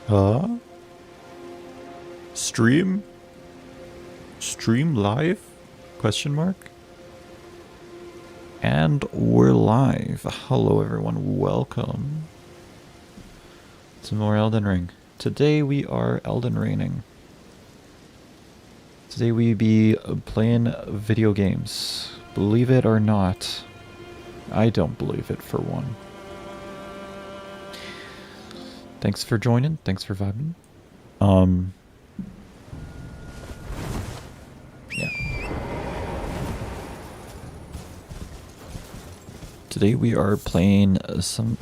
Huh? Stream? Stream live? Question mark? And we're live. Hello everyone, welcome to more Elden Ring. Today we are Elden Ringing. Today we be playing video games. Believe it or not. I don't believe it for one. Thanks for joining, thanks for vibing. Yeah. Today we are playing some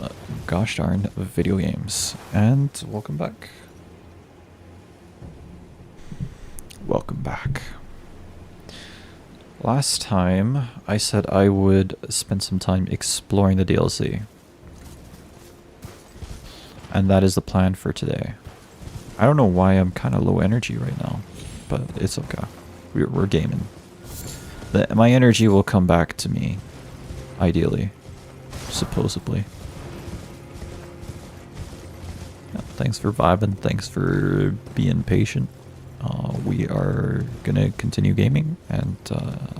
gosh darn video games. And welcome back. Welcome back. Last time I said I would spend some time exploring the DLC. And that is the plan for today. I don't know why I'm kind of low energy right now, but it's okay. We're gaming. My energy will come back to me, ideally, supposedly. Yeah, thanks for vibing, thanks for being patient. We are gonna continue gaming, and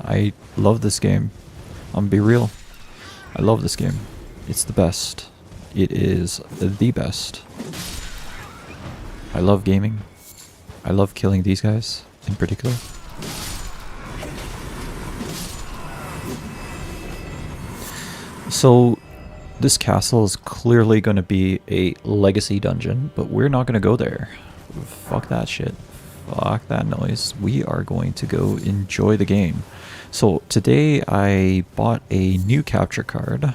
I love this game. I'm gonna be real. I love this game. It's the best. It is the best. I love gaming. I love killing these guys in particular. So this castle is clearly going to be a legacy dungeon, but we're not going to go there. Fuck that shit. Fuck that noise. We are going to go enjoy the game. So today I bought a new capture card.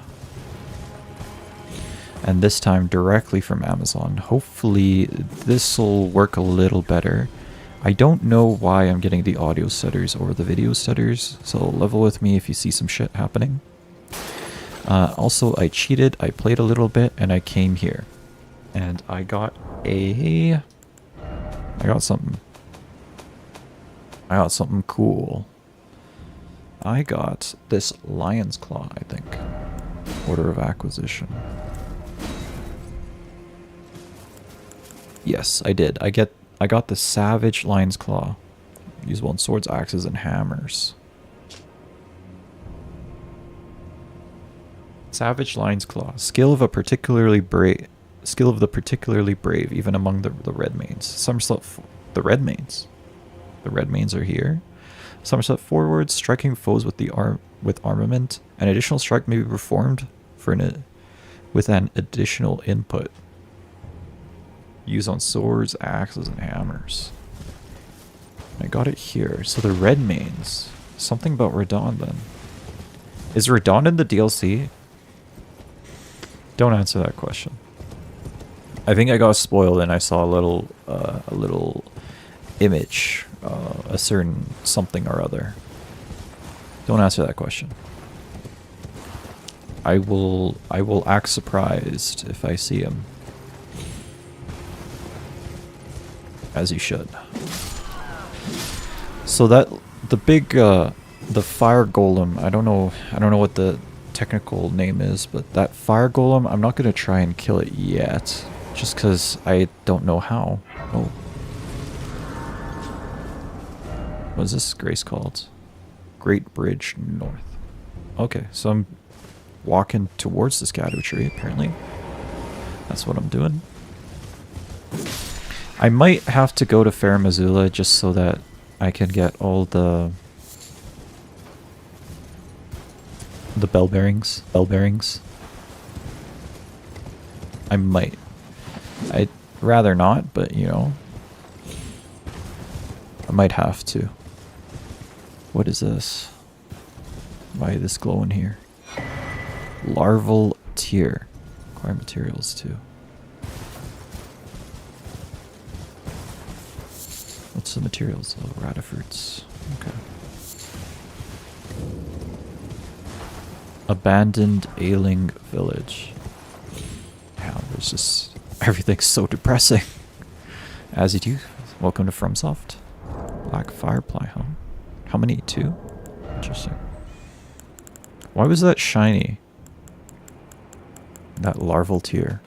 And this time directly from Amazon. Hopefully this will work a little better. I don't know why I'm getting the audio setters over the video setters, so level with me if you see some shit happening. Also, I cheated, I played a little bit, and I came here. And I got something. I got something cool. I got this lion's claw, I think. Order of acquisition. Yes, I did. I got the Savage Lion's Claw. Usable on swords, axes, and hammers. Savage Lion's Claw. Skill of the particularly brave, even among the Redmanes. Somerset. The Redmanes. The Redmanes are here. Somerset forward, striking foes with armament. An additional strike may be performed with an additional input. Use on swords, axes, and hammers. I got it here. So the Redmanes. Something about Radon then. Is Radon in the DLC? Don't answer that question. I think I got spoiled and I saw a little image, a certain something or other. Don't answer that question. I will act surprised if I see him. As you should. So that the fire golem, I don't know what the technical name is, but that fire golem, I'm not gonna try and kill it yet, just because I don't know how. Oh, what is this grace called? Great Bridge North. Okay, so I'm walking towards this Gato tree. Apparently, that's what I'm doing. I might have to go to Fair Missoula just so that I can get all the bell bearings. I might. I'd rather not, but you know, I might have to. What is this? Why is this glowing here? Larval tier. Acquire materials too. What's the materials? Oh, Radifruits. Okay. Abandoned ailing village. Yeah, there's just everything's so depressing. As you do. Welcome to Fromsoft. Black Firefly, huh? How many? 2? Interesting. Why was that shiny? That larval tier.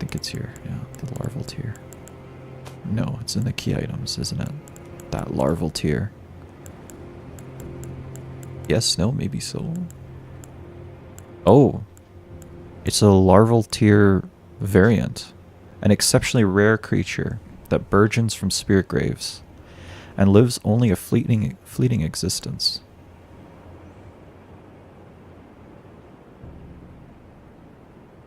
think it's here. Yeah, the larval tier. No, it's in the key items, isn't it? That larval tier. Yes, no, maybe so. Oh. It's a larval tier variant. An exceptionally rare creature that burgeons from spirit graves and lives only a fleeting existence.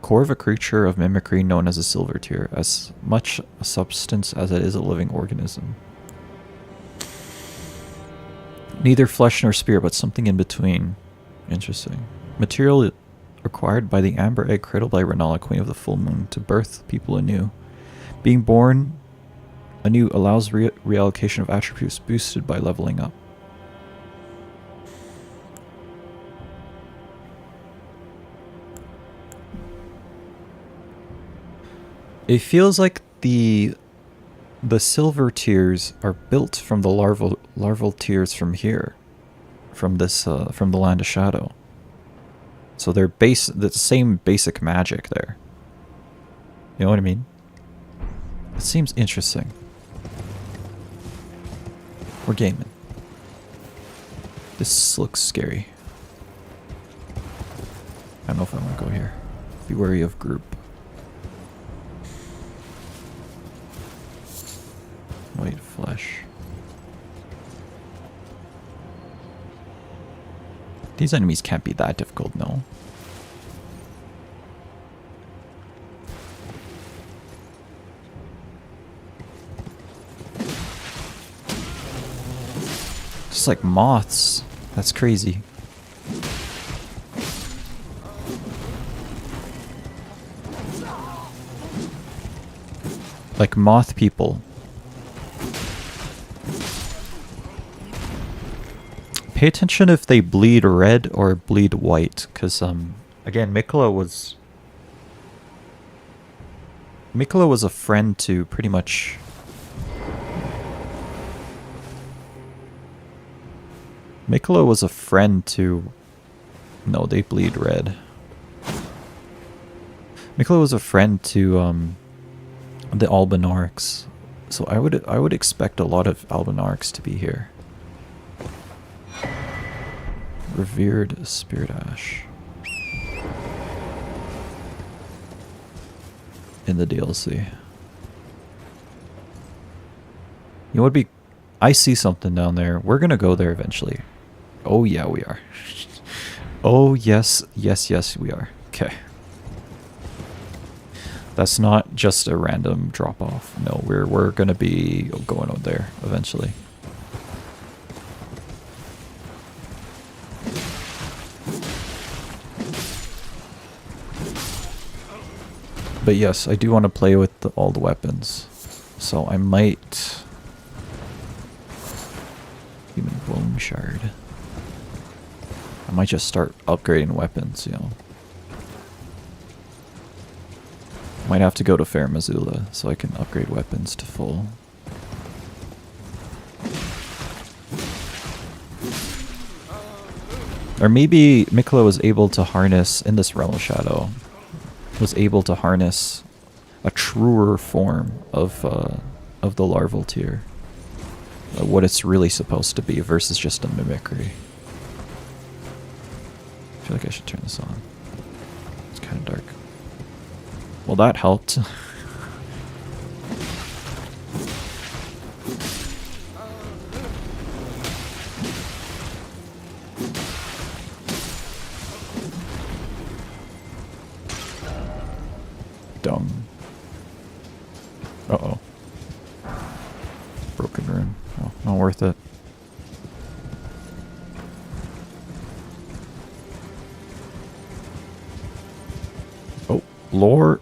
Core of a creature of mimicry known as a silver tier, as much a substance as it is a living organism. Neither flesh nor spirit, but something in between. Interesting. Material acquired by the amber egg cradled by Renala, Queen of the Full Moon, to birth people anew. Being born anew allows reallocation of attributes boosted by leveling up. It feels like the silver tiers are built from the larval tiers from here, from this from the Land of Shadow. So they're the same basic magic there. You know what I mean? It seems interesting. We're gaming. This looks scary. I don't know if I want to go here. Be wary of group. White flesh. These enemies can't be that difficult, no? Just like moths. That's crazy. Like moth people. Pay attention if they bleed red or bleed white, because again, Mikola was a friend to pretty much Mikola was a friend to no, they bleed red. Mikola was a friend to the Albinarchs, so I would expect a lot of Albinarchs to be here. Revered Spirit Ash. In the DLC. You know what would be... I see something down there. We're gonna go there eventually. Oh yeah, we are. Oh yes, yes, yes, we are. Okay. That's not just a random drop off. No, we're gonna be going out there eventually. But yes, I do want to play with all the weapons. So I might... Human Bone Shard. I might just start upgrading weapons, you know. Might have to go to Fair Missoula so I can upgrade weapons to full. Or maybe Mikola was able to harness, in this Realm of Shadow, was able to harness a truer form of the larval tier. What it's really supposed to be versus just a mimicry. I feel like I should turn this on. It's kind of dark. Well, that helped. Dung. Uh-oh. Broken rune. Oh, not worth it. Oh, lore.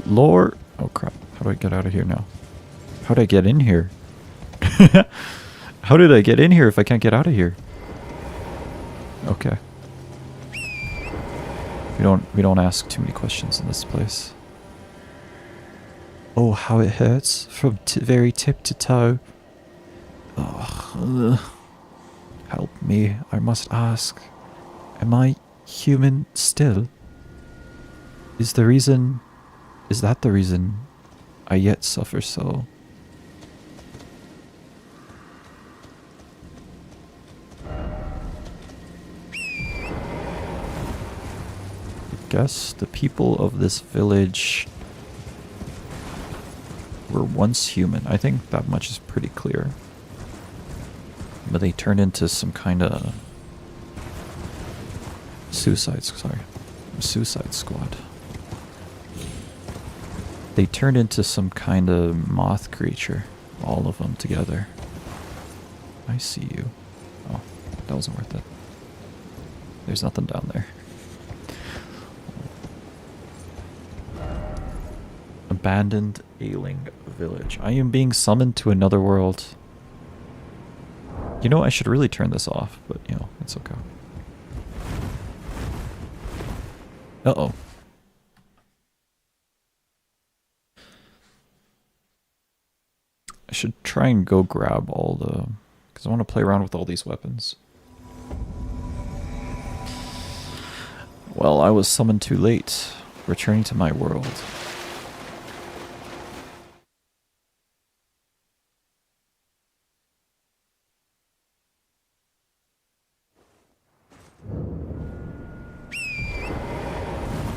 Lore. Oh, crap. How do I get out of here now? How did I get in here? How did I get in here if I can't get out of here? Okay. We don't ask too many questions in this place. Oh, how it hurts from very tip to toe. Oh, help me, I must ask. Am I human still? Is the reason Is that the reason I yet suffer so? I guess the people of this village were once human. I think that much is pretty clear. But they turned into some kind of suicide squad. They turned into some kind of moth creature, all of them together. I see you. Oh, that wasn't worth it. There's nothing down there. Abandoned ailing village. I am being summoned to another world. You know, I should really turn this off, but you know, it's okay. Uh-oh. I should try and go grab all the... because I want to play around with all these weapons. Well, I was summoned too late. Returning to my world.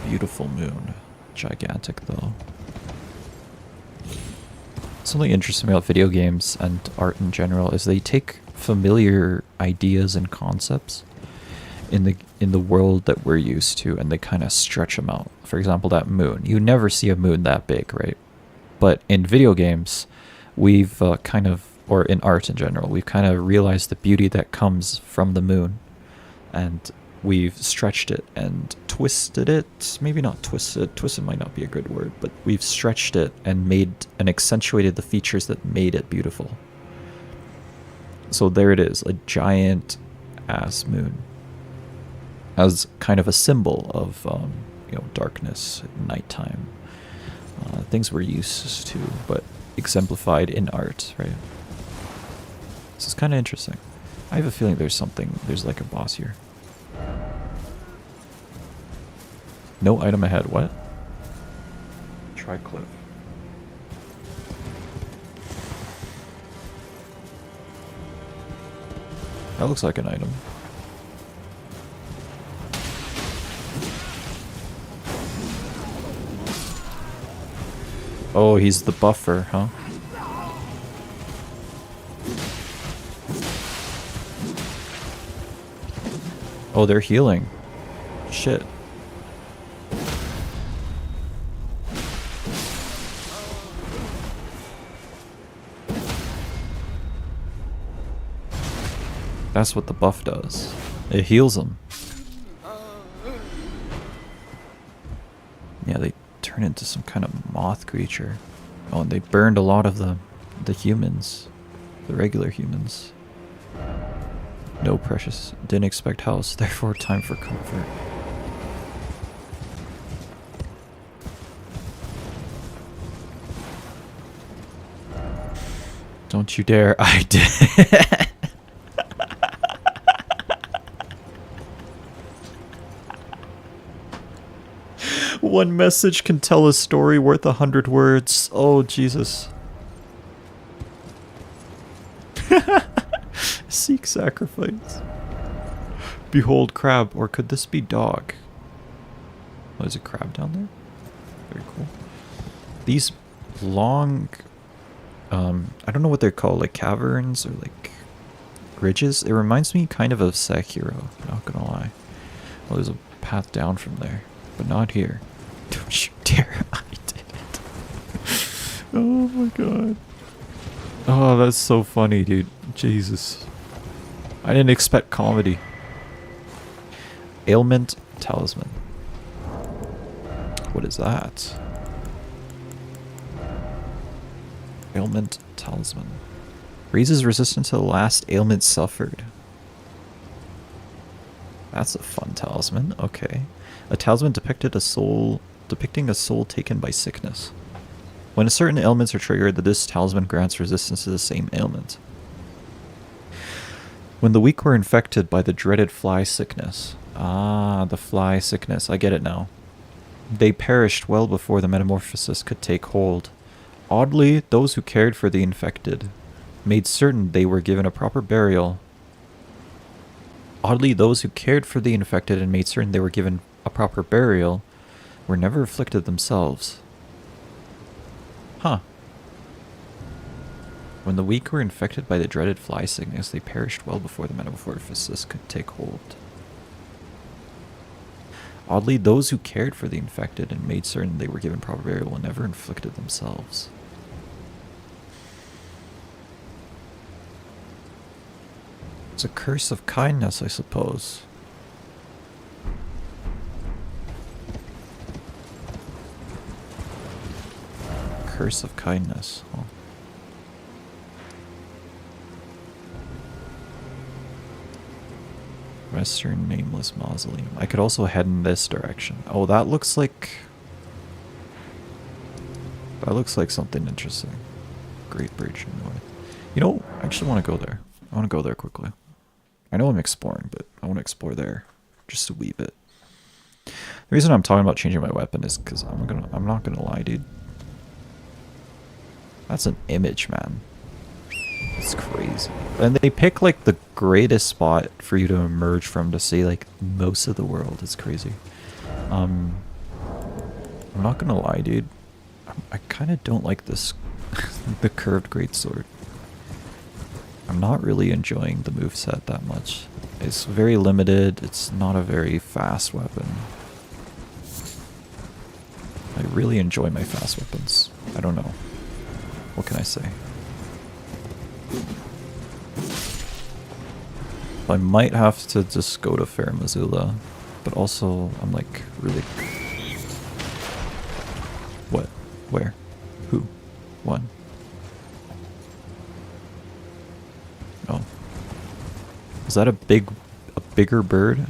Beautiful moon. Gigantic, though. Something interesting about video games and art in general is they take familiar ideas and concepts in the world that we're used to, and they kind of stretch them out. For example, that moon. You never see a moon that big, right? But in video games, we've kind of, or in art in general, we've kind of realized the beauty that comes from the moon, and we've stretched it and twisted it. Maybe not twisted. Twisted might not be a good word, but we've stretched it and made and accentuated the features that made it beautiful. So there it is, a giant ass moon, as kind of a symbol of you know, darkness, nighttime, things we're used to, but exemplified in art, right? This is kind of interesting. I have a feeling there's like a boss here. No item ahead. What? Try cliff. That looks like an item. Oh, he's the buffer, huh? Oh, they're healing. Shit. That's what the buff does. It heals them. Yeah, they turn into some kind of moth creature. Oh, and they burned a lot of the humans. The regular humans. No precious. Didn't expect house, therefore time for comfort. Don't you dare. I did. One message can tell a story worth 100 words. Oh, Jesus. Seek sacrifice. Behold crab, or could this be dog? Oh, there's a crab down there? Very cool. These long... I don't know what they're called, like caverns or like ridges. It reminds me kind of Sekiro, not gonna lie. Well, there's a path down from there, but not here. Don't you dare. I did it. Oh my god. Oh, that's so funny, dude. Jesus. I didn't expect comedy. Ailment Talisman. What is that? Ailment Talisman. Raises resistance to the last ailment suffered. That's a fun talisman. Okay. A talisman depicting a soul taken by sickness. When certain ailments are triggered, this talisman grants resistance to the same ailment. When the weak were infected by the dreaded fly sickness. Ah, the fly sickness. I get it now. They perished well before the metamorphosis could take hold. Oddly, those who cared for the infected made certain they were given a proper burial. Oddly, those who cared for the infected and made certain they were given a proper burial were never afflicted themselves. Huh. When the weak were infected by the dreaded fly sickness, they perished well before the metamorphosis could take hold. Oddly, those who cared for the infected and made certain they were given proper burial were never inflicted themselves. It's a curse of kindness, I suppose. Curse of kindness. Huh. Western Nameless Mausoleum. I could also head in this direction. Oh, that looks like... That looks like something interesting. Great Bridge in North. You know, I actually want to go there. I want to go there quickly. I know I'm exploring, but I want to explore there just a wee bit. The reason I'm talking about changing my weapon is because I'm not gonna lie, dude. That's an image, man. It's crazy. And they pick like the greatest spot for you to emerge from to see like most of the world. It's crazy. I'm not gonna lie, dude. I kind of don't like this the curved greatsword. I'm not really enjoying the moveset that much. It's very limited. It's not a very fast weapon. I really enjoy my fast weapons. I don't know. What can I say? I might have to just go to Fair Missoula, but also I'm like really... What? Where? Who? What? Oh. Is that a bigger bird?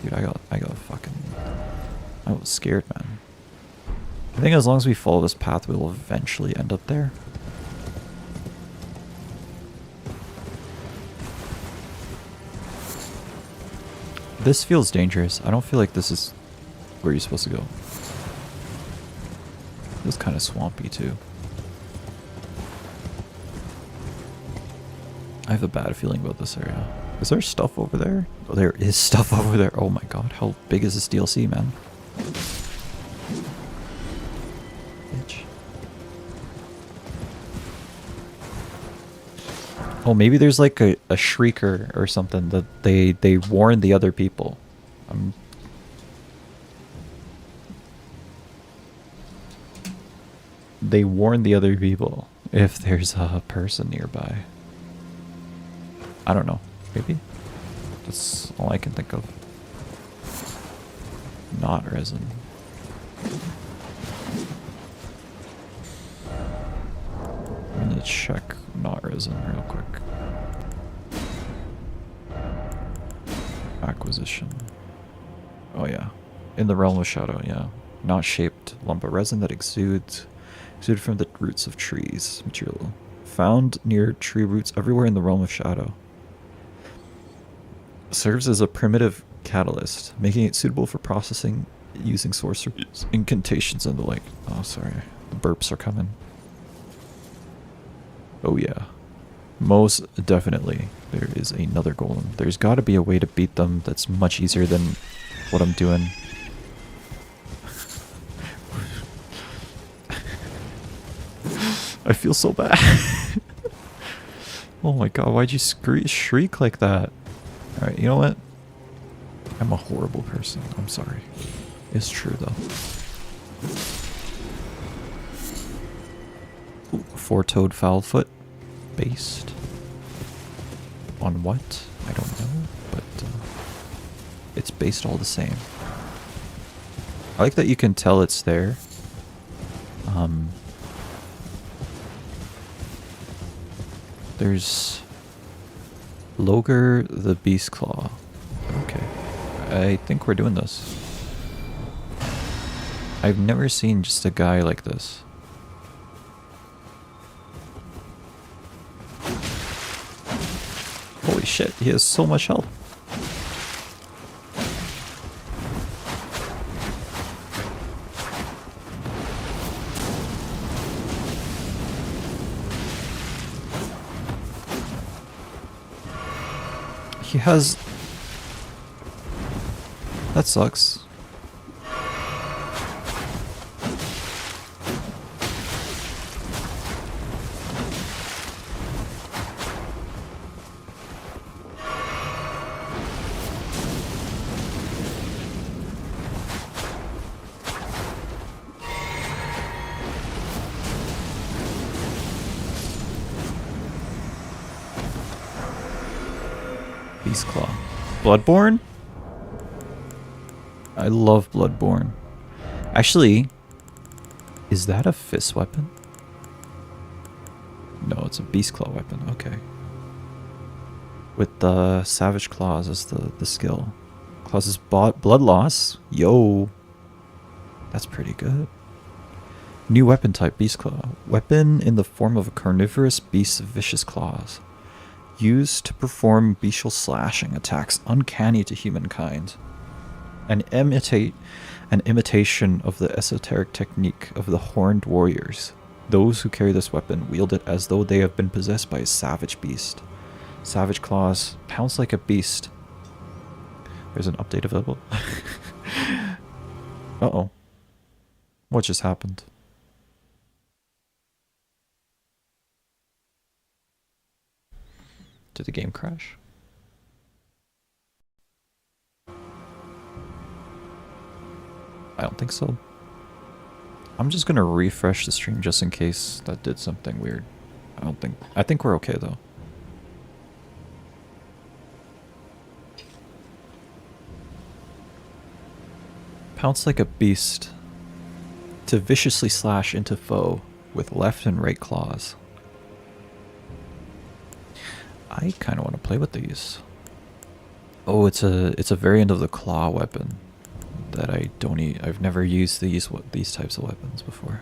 Dude, I got fucking... I was scared, man. I think as long as we follow this path, we'll eventually end up there. This feels dangerous. I don't feel like this is where you're supposed to go. It's kind of swampy too. I have a bad feeling about this area. Is there stuff over there? Oh, there is stuff over there. Oh my god, how big is this DLC, man? Bitch. Oh, maybe there's like a shrieker or something that they warn the other people. They warn the other people if there's a person nearby. I don't know. Maybe? That's all I can think of. Not resin. I'm gonna check not resin real quick. Acquisition. Oh yeah. In the realm of shadow, yeah. Not shaped lump of resin that exuded from the roots of trees. Material. Found near tree roots everywhere in the realm of shadow. Serves as a primitive catalyst, making it suitable for processing using sorceries, incantations, and the like. Oh, sorry. The burps are coming. Oh, yeah. Most definitely, there is another golem. There's got to be a way to beat them that's much easier than what I'm doing. I feel so bad. Oh my god, why'd you shriek like that? Alright, you know what? I'm a horrible person. I'm sorry. It's true, though. Ooh, four-toed fowlfoot. Based on what? I don't know, but it's based all the same. I like that you can tell it's there. There's Loger the Beast Claw. Okay. I think we're doing this. I've never seen just a guy like this. Holy shit, he has so much health. He has... That sucks. Beast Claw. Bloodborne? I love Bloodborne. Actually, is that a fist weapon? No, it's a Beast Claw weapon. Okay. With the Savage Claws as the skill. Causes blood loss. Yo. That's pretty good. New weapon type, Beast Claw. Weapon in the form of a carnivorous beast's vicious claws. Used to perform bestial slashing attacks uncanny to humankind. An imitation of the esoteric technique of the horned warriors. Those who carry this weapon wield it as though they have been possessed by a savage beast. Savage Claws. Pounce like a beast. There's an update available. Uh-oh. What just happened? Did the game crash? I don't think so. I'm just gonna refresh the stream just in case that did something weird. I think we're okay though. Pounce like a beast. To viciously slash into foe with left and right claws. I kind of want to play with these. Oh, it's a variant of the claw weapon that I've never used these types of weapons before.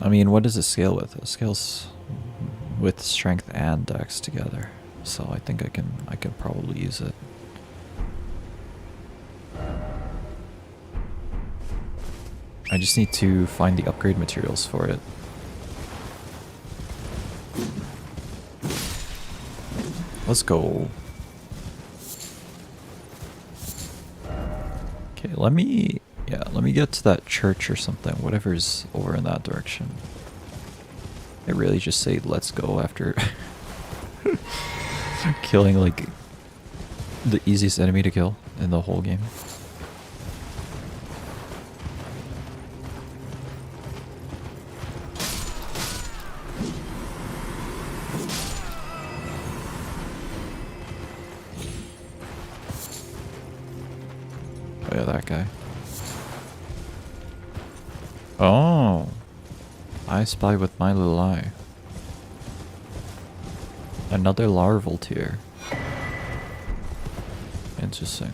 I mean, what does it scale with? It scales with strength and dex together. So I think I can probably use it. I just need to find the upgrade materials for it. Let's go. Okay, let me get to that church or something, whatever's over in that direction. I really just say let's go after killing like the easiest enemy to kill in the whole game. Oh yeah, that guy. Oh, I spy with my little eye. Another larval tier. Interesting.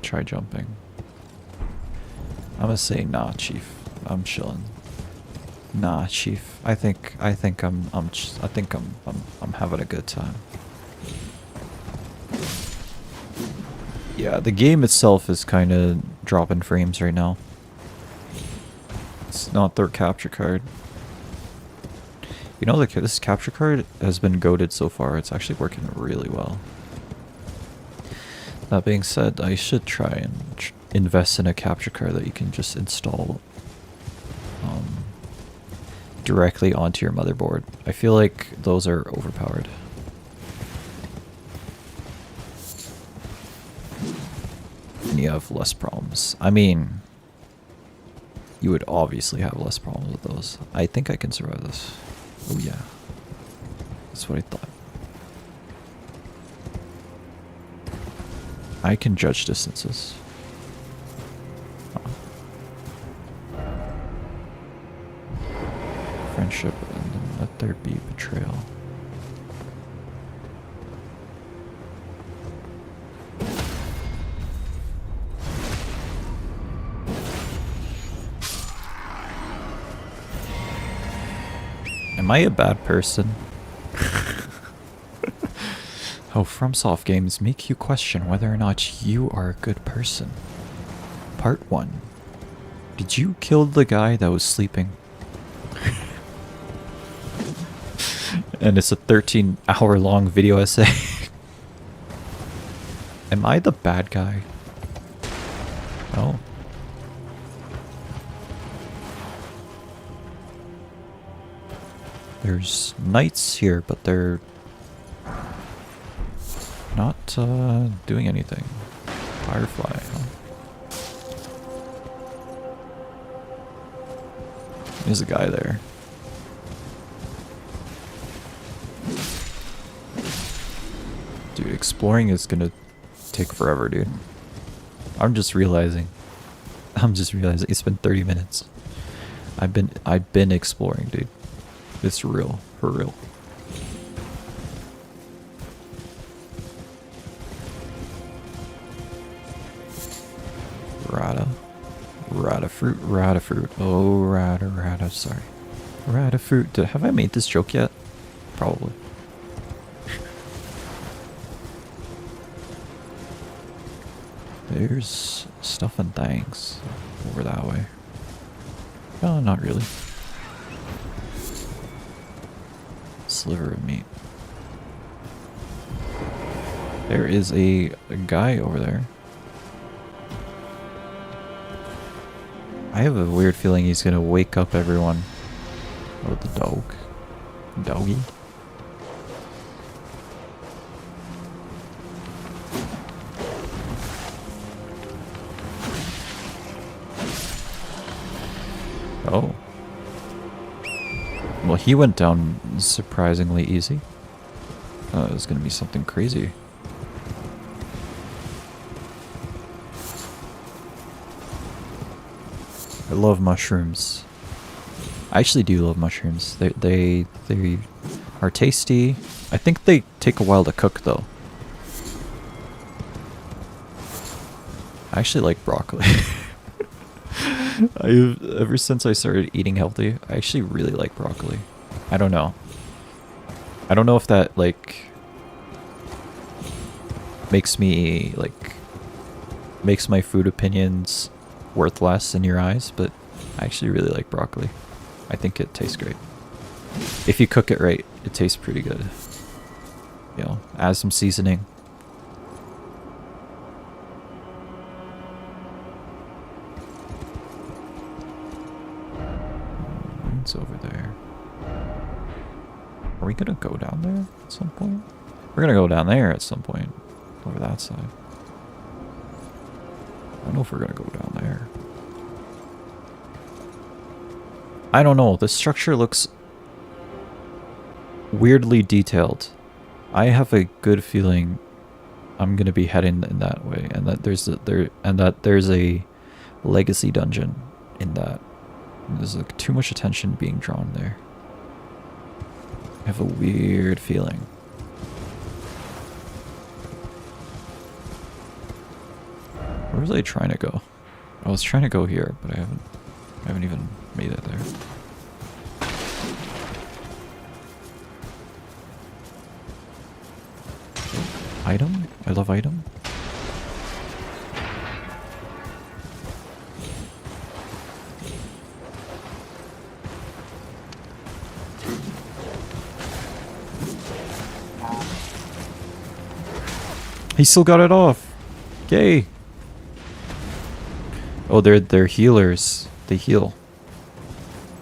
Try jumping. I'm gonna say nah, chief. I'm chilling. Nah, chief. I think I'm having a good time. Yeah, the game itself is kind of dropping frames right now. It's not their capture card. You know, this capture card has been goated so far. It's actually working really well. That being said, I should try and invest in a capture card that you can just install directly onto your motherboard. I feel like those are overpowered. And you have less problems. I mean, you would obviously have less problems with those. I think I can survive this. Oh yeah. That's what I thought. I can judge distances. Friendship, and then let there be betrayal. Am I a bad person? Oh, Fromsoft games make you question whether or not you are a good person. Part 1. Did you kill the guy that was sleeping? And it's a 13-hour long video essay. Am I the bad guy? Oh. There's knights here, but they're not doing anything. Firefly, huh? There's a guy there. Dude, exploring is gonna take forever, dude. I'm just realizing. It's been 30 minutes. I've been exploring, dude. It's real, for real. Rata fruit. Oh, rata, sorry. Rata fruit. Have I made this joke yet? Probably. There's stuff and things over that way. Oh, not really. Sliver of meat. There is a guy over there. I have a weird feeling he's gonna wake up everyone. Oh, the dog. Doggy. Oh. Well, he went down surprisingly easy. It was gonna be something crazy. I love mushrooms. I actually do love mushrooms. They are tasty. I think they take a while to cook though. I actually like broccoli. Ever since I started eating healthy, I actually really like broccoli. I don't know. I don't know if that like makes my food opinions worth less in your eyes, but I actually really like broccoli. I think it tastes great. If you cook it right, it tastes pretty good. You know, add some seasoning. It's over there. Are we gonna go down there at some point? We're gonna go down there at some point. Over that side. I don't know if we're gonna go down there. I don't know. The structure looks weirdly detailed. I have a good feeling I'm gonna be heading in that way, and that there's a legacy dungeon in that. There's like too much attention being drawn there. I have a weird feeling. Where was I trying to go? I was trying to go here, but I haven't even made it there. Item? I love item. He still got it off. Yay. Oh, they're healers. They heal.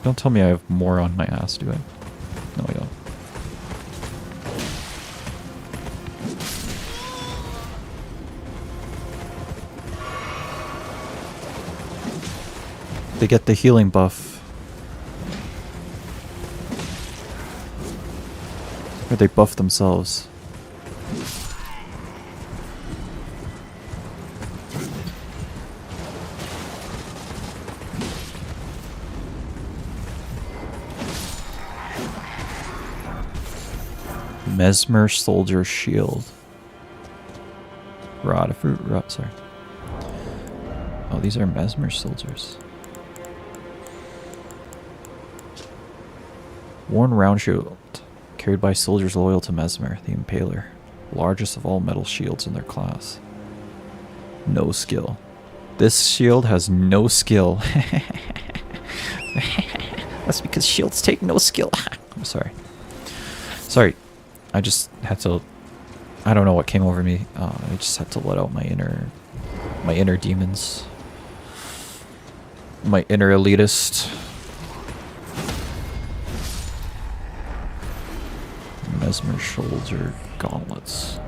Don't tell me I have more on my ass, do I? No, I don't. They get the healing buff. Or they buff themselves. Mesmer Soldier Shield. Rod fruit, sorry. Oh, these are Mesmer soldiers. Worn round shield, carried by soldiers loyal to Mesmer, the Impaler. Largest of all metal shields in their class. No skill. This shield has no skill. That's because shields take no skill. I'm sorry. Sorry. I just had to... I don't know what came over me. I just had to let out my inner demons. My inner elitist. Mesmer Soldier Gauntlets.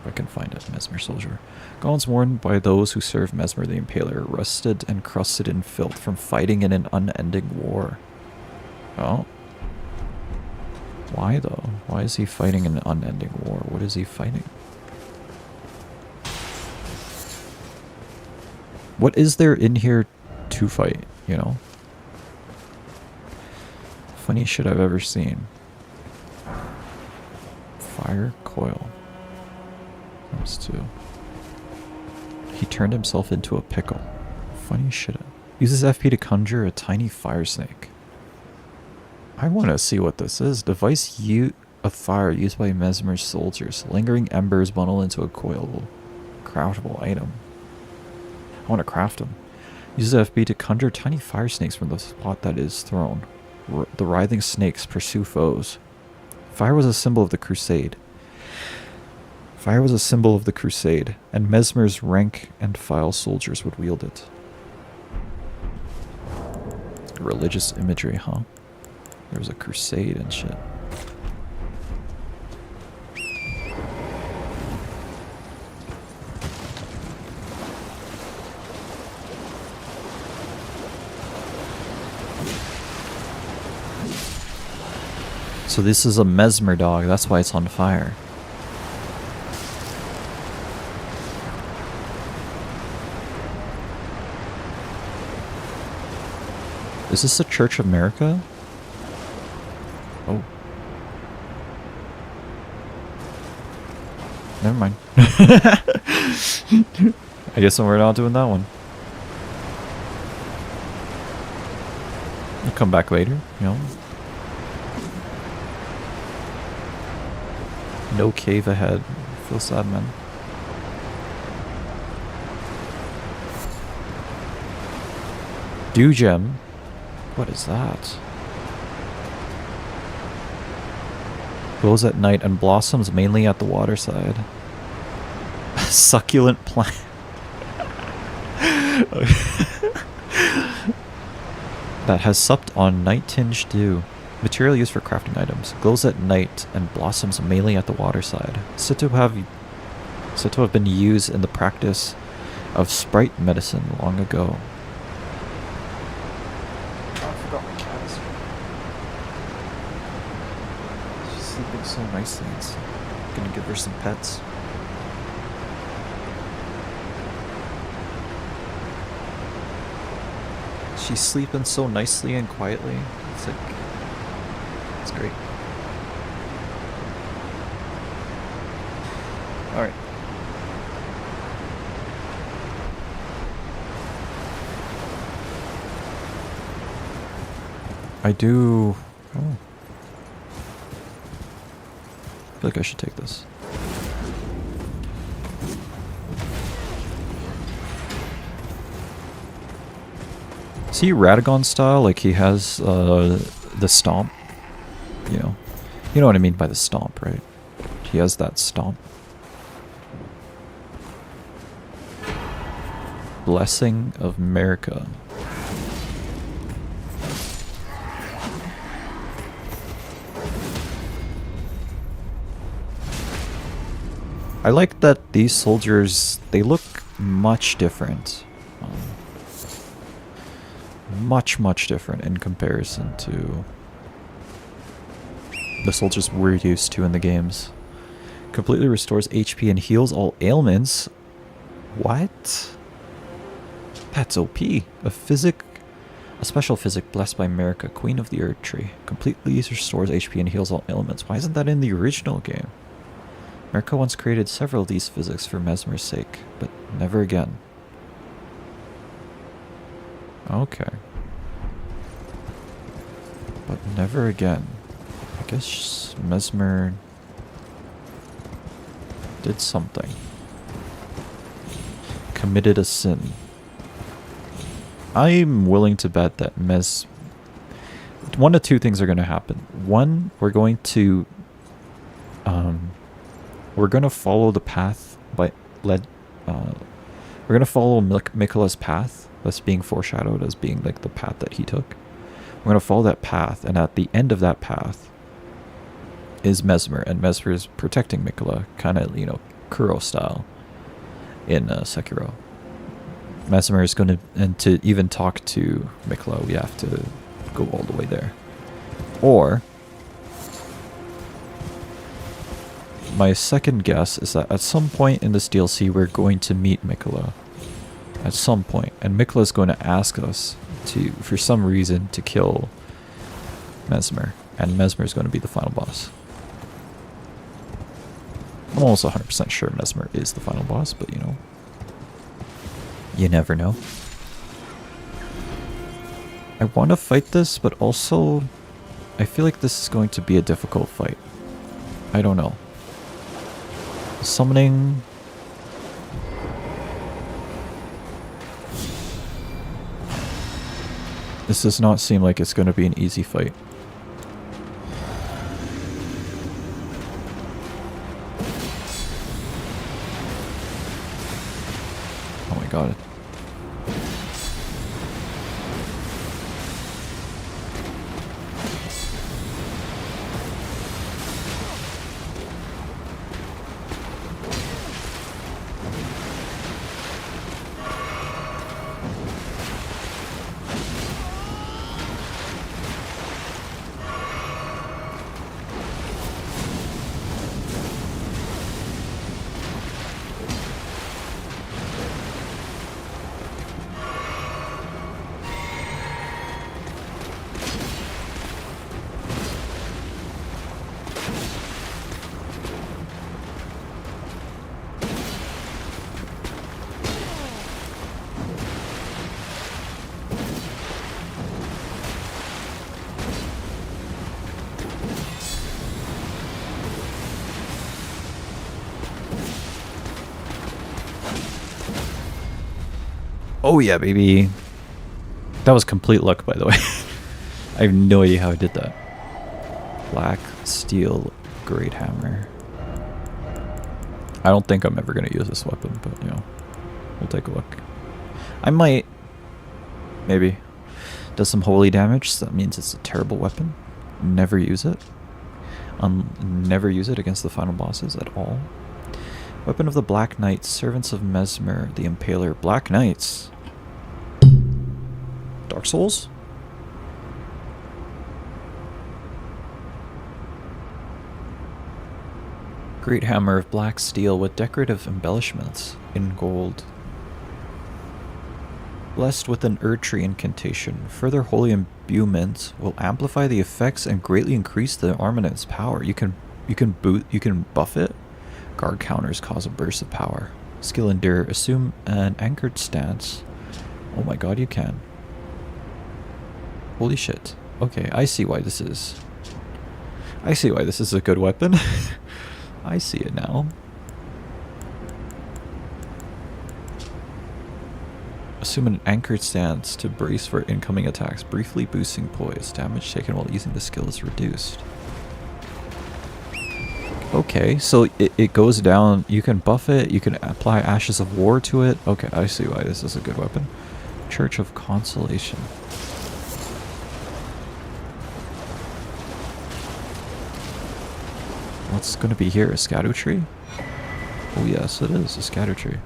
If I can find it. Mesmer Soldier. Gauntlets worn by those who serve Mesmer the Impaler, rusted and crusted in filth from fighting in an unending war. Oh. Why though? Why is he fighting an unending war? What is he fighting? What is there in here to fight, you know? Funniest shit I've ever seen. Fire coil. Those two. He turned himself into a pickle. Funny shit. Uses FP to conjure a tiny fire snake. I want to see what this is. Device of fire used by Mesmer's soldiers. Lingering embers bundle into a coilable, craftable item. I want to craft them. Uses FP to conjure tiny fire snakes from the spot that is thrown. The writhing snakes pursue foes. Fire was a symbol of the crusade. Fire was a symbol of the crusade, and Mesmer's rank and file soldiers would wield it. Religious imagery, huh? There was a crusade and shit. So this is a Mesmer dog, that's why it's on fire. Is this the Church of America? Oh. Never mind. I guess we're not doing that one. We'll come back later, you know. No cave ahead. I feel sad, man. Dew gem. What is that? Glows at night and blossoms mainly at the waterside. Succulent plant. That has supped on night-tinged dew. Material used for crafting items. Glows at night and blossoms mainly at the waterside. Said to have been used in the practice of sprite medicine long ago. Oh, I forgot my cat is here. She's sleeping so nicely. I'm gonna give her some pets. She's sleeping so nicely and quietly. It's like... It's great. Alright. I do... Oh. I feel like I should take this. See Radagon style? Like he has the stomp. You know what I mean by the stomp, right? He has that stomp. Blessing of America. I like that these soldiers, they look much different. Much different in comparison to the soldiers we're used to in the games. Completely restores HP and heals all ailments. What? That's OP. A special physic blessed by America, Queen of the Earth Tree. Completely restores HP and heals all ailments. Why isn't that in the original game? America once created several of these physics for Mesmer's sake, but never again. Okay. But never again. I guess Mesmer did something. committed a sin. I'm willing to bet that one of two things are going to happen. One, we're going to follow the path we're going to follow Mikola's path that's being foreshadowed as being like the path that he took. We're going to follow that path, and at the end of that path is Mesmer, and Mesmer is protecting Mikola, kind of, you know, Kuro style in Sekiro. Mesmer is going to, and to even talk to Mikola, we have to go all the way there. Or my second guess is that at some point in this DLC we're going to meet Mikola. At some point. And Mikola is going to ask us to, for some reason, to kill Mesmer. And Mesmer is going to be the final boss. I'm almost 100% sure Mesmer is the final boss, but you know. You never know. I want to fight this, but also I feel like this is going to be a difficult fight. I don't know. Summoning... This does not seem like it's going to be an easy fight. Oh my god. Oh yeah, baby. That was complete luck, by the way. I have no idea how I did that. Black steel great hammer. I don't think I'm ever going to use this weapon, but you know, we'll take a look. I might. Maybe. Does some holy damage, so that means it's a terrible weapon. Never use it. Never use it against the final bosses at all. Weapon of the Black Knights, Servants of Mesmer, the Impaler. Black Knights. Dark Souls? Great hammer of black steel with decorative embellishments in gold. Blessed with an Erdtree incantation, further holy imbuement will amplify the effects and greatly increase the armament's power. You can buff it. Guard counters cause a burst of power. Skill endure, assume an anchored stance. Oh my god, you can. Holy shit. Okay, I see why this is. I see why this is a good weapon. I see it now. Assume an anchored stance to brace for incoming attacks, briefly boosting poise. Damage taken while using the skill is reduced. Okay, so it goes down. You can buff it. You can apply Ashes of War to it. Okay, I see why this is a good weapon. Church of Consolation. What's going to be here? A scatter tree? Oh yes, it is a scatter tree.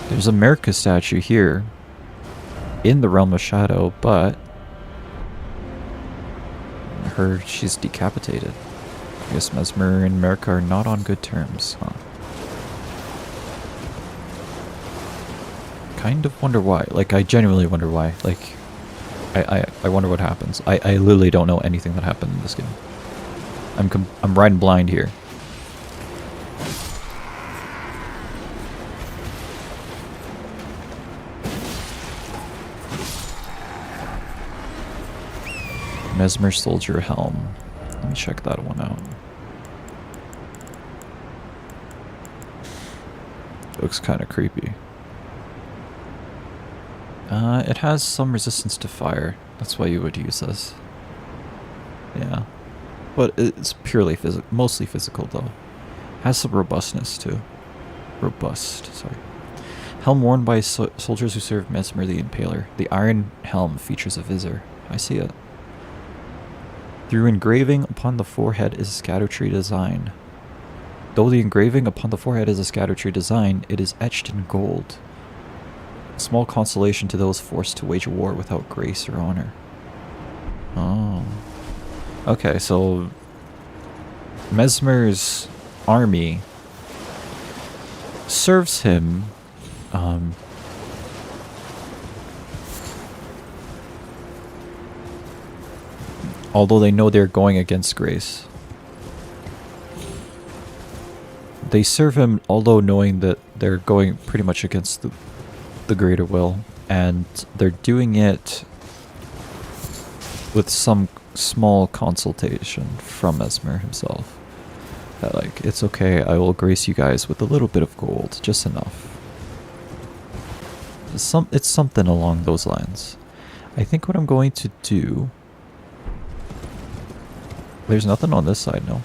There's a Merca statue here in the Realm of Shadow, but she's decapitated. I guess Mesmer and Merca are not on good terms, huh? Kind of wonder why. Like, I genuinely wonder why. Like, I wonder what happens. I literally don't know anything that happened in this game. I'm riding blind here. Mesmer Soldier Helm. Let me check that one out. looks kind of creepy. It has some resistance to fire. That's why you would use this. Yeah. But it's purely physical, mostly physical though. Has some robustness too. Robust, sorry. Helm worn by soldiers who serve Mesmer the Impaler. The iron helm features a visor. I see it. Through engraving upon the forehead is a scatter tree design. Though the engraving upon the forehead is a scatter tree design, it is etched in gold. A small consolation to those forced to wage a war without grace or honor. Oh. Okay, so Mesmer's army serves him although they know they're going against grace. They serve him although knowing that they're going pretty much against the greater will, and they're doing it with some small consultation from Mesmer himself. That like, it's okay, I will grace you guys with a little bit of gold, just enough. It's something along those lines. I think what I'm going to do... There's nothing on this side, no.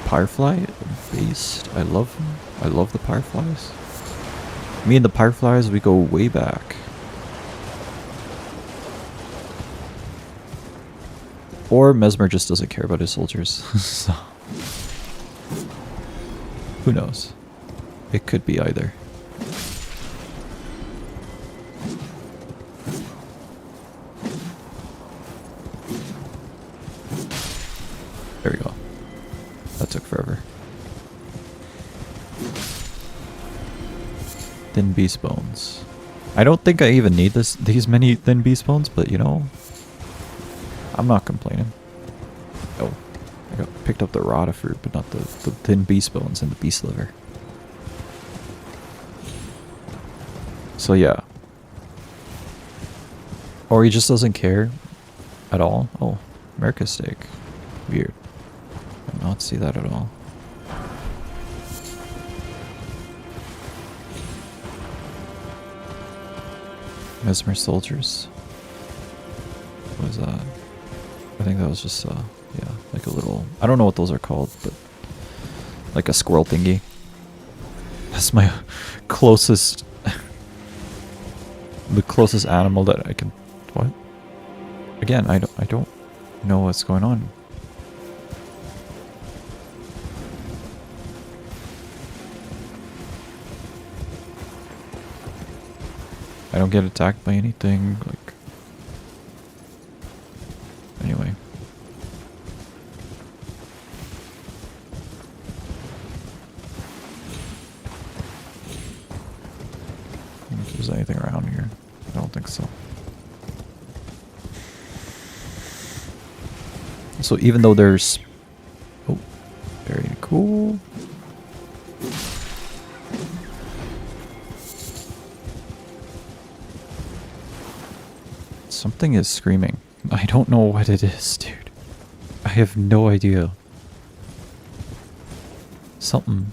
Firefly? Beast. I love them. I love the Fireflies. Me and the Fireflies, we go way back. Or Mesmer just doesn't care about his soldiers. So, who knows? It could be either. There we go. That took forever. Thin beast bones. I don't think I even need these many thin beast bones, but you know, I'm not complaining. Oh, I picked up the rata fruit, but not the thin beast bones and the beast liver. So yeah. Or he just doesn't care at all. Oh, America steak. Weird. I did not see that at all. Mesmer soldiers. What was that? I think that was just, yeah, like a little... I don't know what those are called, but... like a squirrel thingy. That's my closest... the closest animal that I can... What? Again, I don't know what's going on. I don't get attacked by anything, like... Anyway. I don't know if there's anything around here. I don't think so. So even though there's... Oh, very cool. Something is screaming. I don't know what it is, dude. I have no idea. Something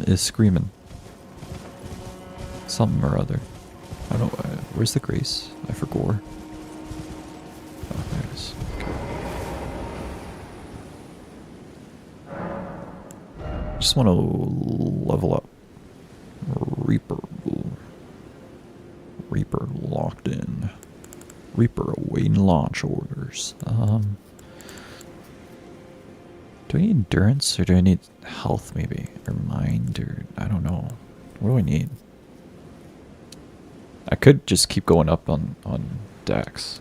is screaming. Something or other. I don't know. Where's the grace? I forgot. Oh, there it is. Okay. Just want to level up. Reaper locked in. Reaper awaiting launch orders. Do I need endurance or do I need health maybe? Or mind or I don't know. What do I need? I could just keep going up on Dex.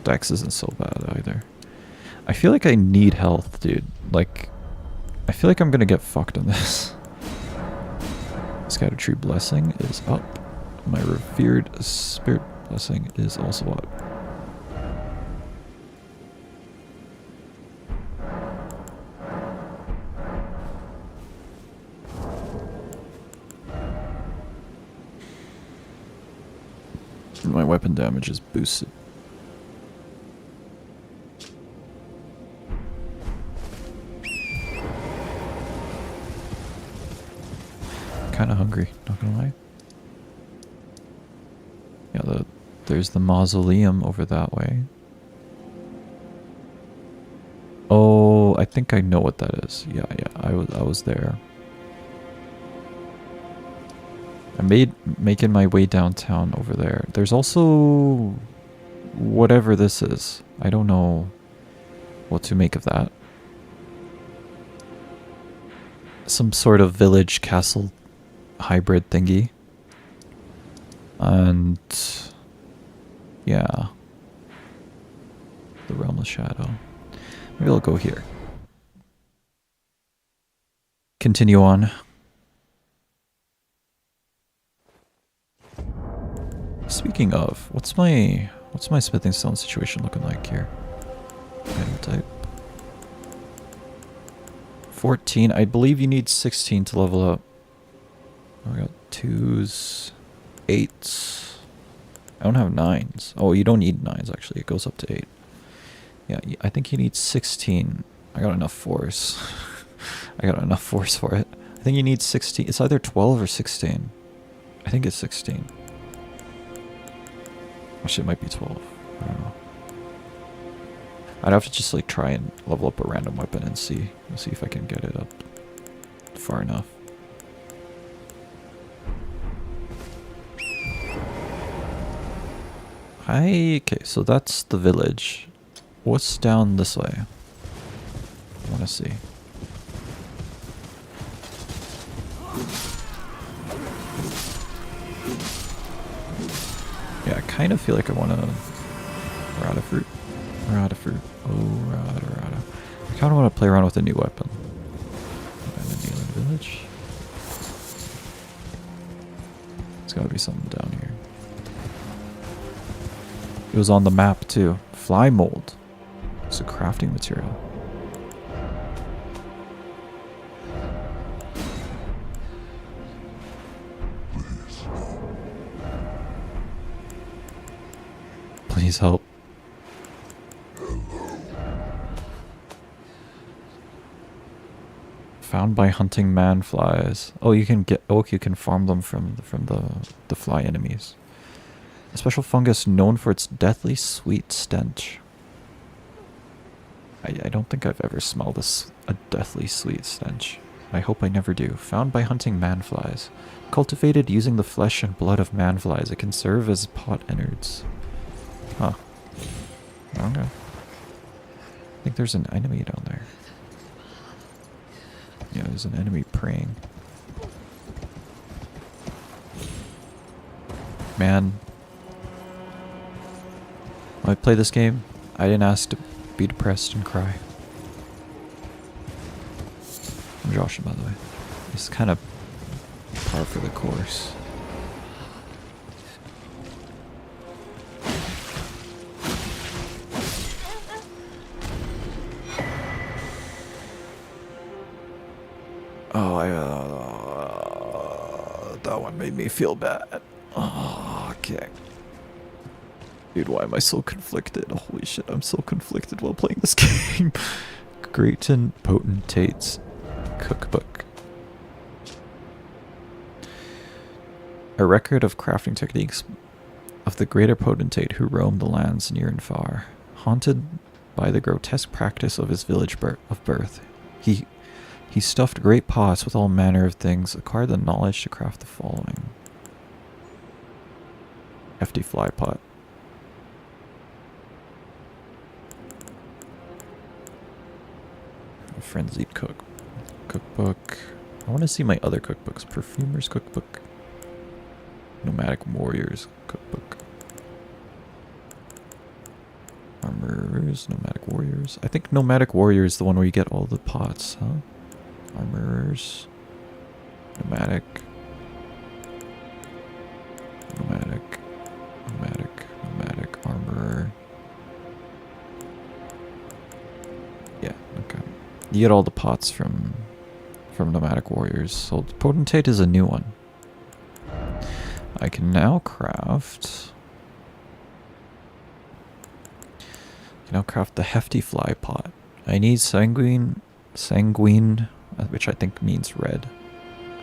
Dex isn't so bad either. I feel like I need health, dude. Like, I feel like I'm gonna get fucked on this. Scatter Tree Blessing is up. My Revered Spirit Blessing is also up. My weapon damage is boosted. kind of hungry, not gonna lie. Yeah, there's the mausoleum over that way. Oh, I think I know what that is. Yeah, I was there. I'm making my way downtown over there. There's also whatever this is. I don't know what to make of that. Some sort of village castle hybrid thingy. And yeah. The Realm of Shadow. Maybe I'll go here. Continue on. Speaking of, what's my smithing stone situation looking like here? Item type. 14. I believe you need 16 to level up. Oh, we got 2s, 8s. I don't have 9s. Oh, you don't need 9s actually. It goes up to 8. Yeah, I think you need 16. I got enough force. I got enough force for it. I think you need 16. It's either 12 or 16. I think it's 16. Actually, it might be 12. I don't know. I'd have to just like try and level up a random weapon and see if I can get it up far enough. Hi. Okay, so that's the village. What's down this way? I want to see. Yeah, I kind of feel like I want to... Rata fruit. Rata fruit. Oh, rata. I kind of want to play around with a new weapon. Abandoned village. There's got to be something down here. It was on the map too. Fly mold. It's a crafting material. Please help. Found by hunting man flies. Oh, you can get. Oh, you can farm them from the fly enemies. A special fungus known for its deathly sweet stench. I don't think I've ever smelled a deathly sweet stench. I hope I never do. Found by hunting manflies. Cultivated using the flesh and blood of manflies, it can serve as pot innards. Huh. Okay. I think there's an enemy down there. Yeah, there's an enemy praying. Man. When I play this game, I didn't ask to be depressed and cry. I'm Joshua, by the way. It's kind of par for the course. Oh, that one made me feel bad. Oh, okay. Dude, why am I so conflicted? Holy shit, I'm so conflicted while playing this game. Greaton Potentate's Cookbook. A record of crafting techniques of the greater potentate who roamed the lands near and far. Haunted by the grotesque practice of his village of birth, he stuffed great pots with all manner of things, acquired the knowledge to craft the following. Hefty fly pot. A frenzied cookbook. I want to see my other cookbooks. Perfumer's cookbook. Nomadic warriors cookbook. Armorers, nomadic warriors. I think nomadic warrior is the one where you get all the pots, huh? Armorers. Nomadic. Armorer. Yeah, okay. You get all the pots from nomadic warriors. So potentate is a new one. I can now craft the hefty fly pot. I need sanguine, which I think means red.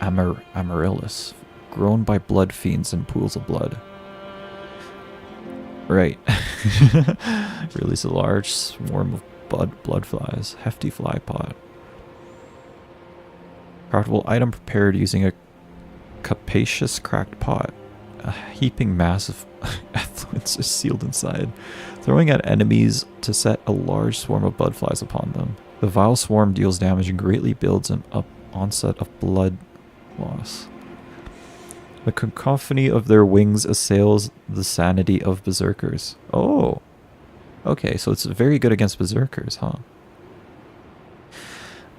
Amaryllis, grown by blood fiends in pools of blood. Right. Release a large swarm of blood flies. Hefty fly pot. Craftable item prepared using a capacious cracked pot. A heaping mass of effluence is sealed inside, throwing at enemies to set a large swarm of blood flies upon them. The vile swarm deals damage and greatly builds an onset of blood loss. The cacophony of their wings assails the sanity of berserkers. Oh, okay, so it's very good against berserkers, huh?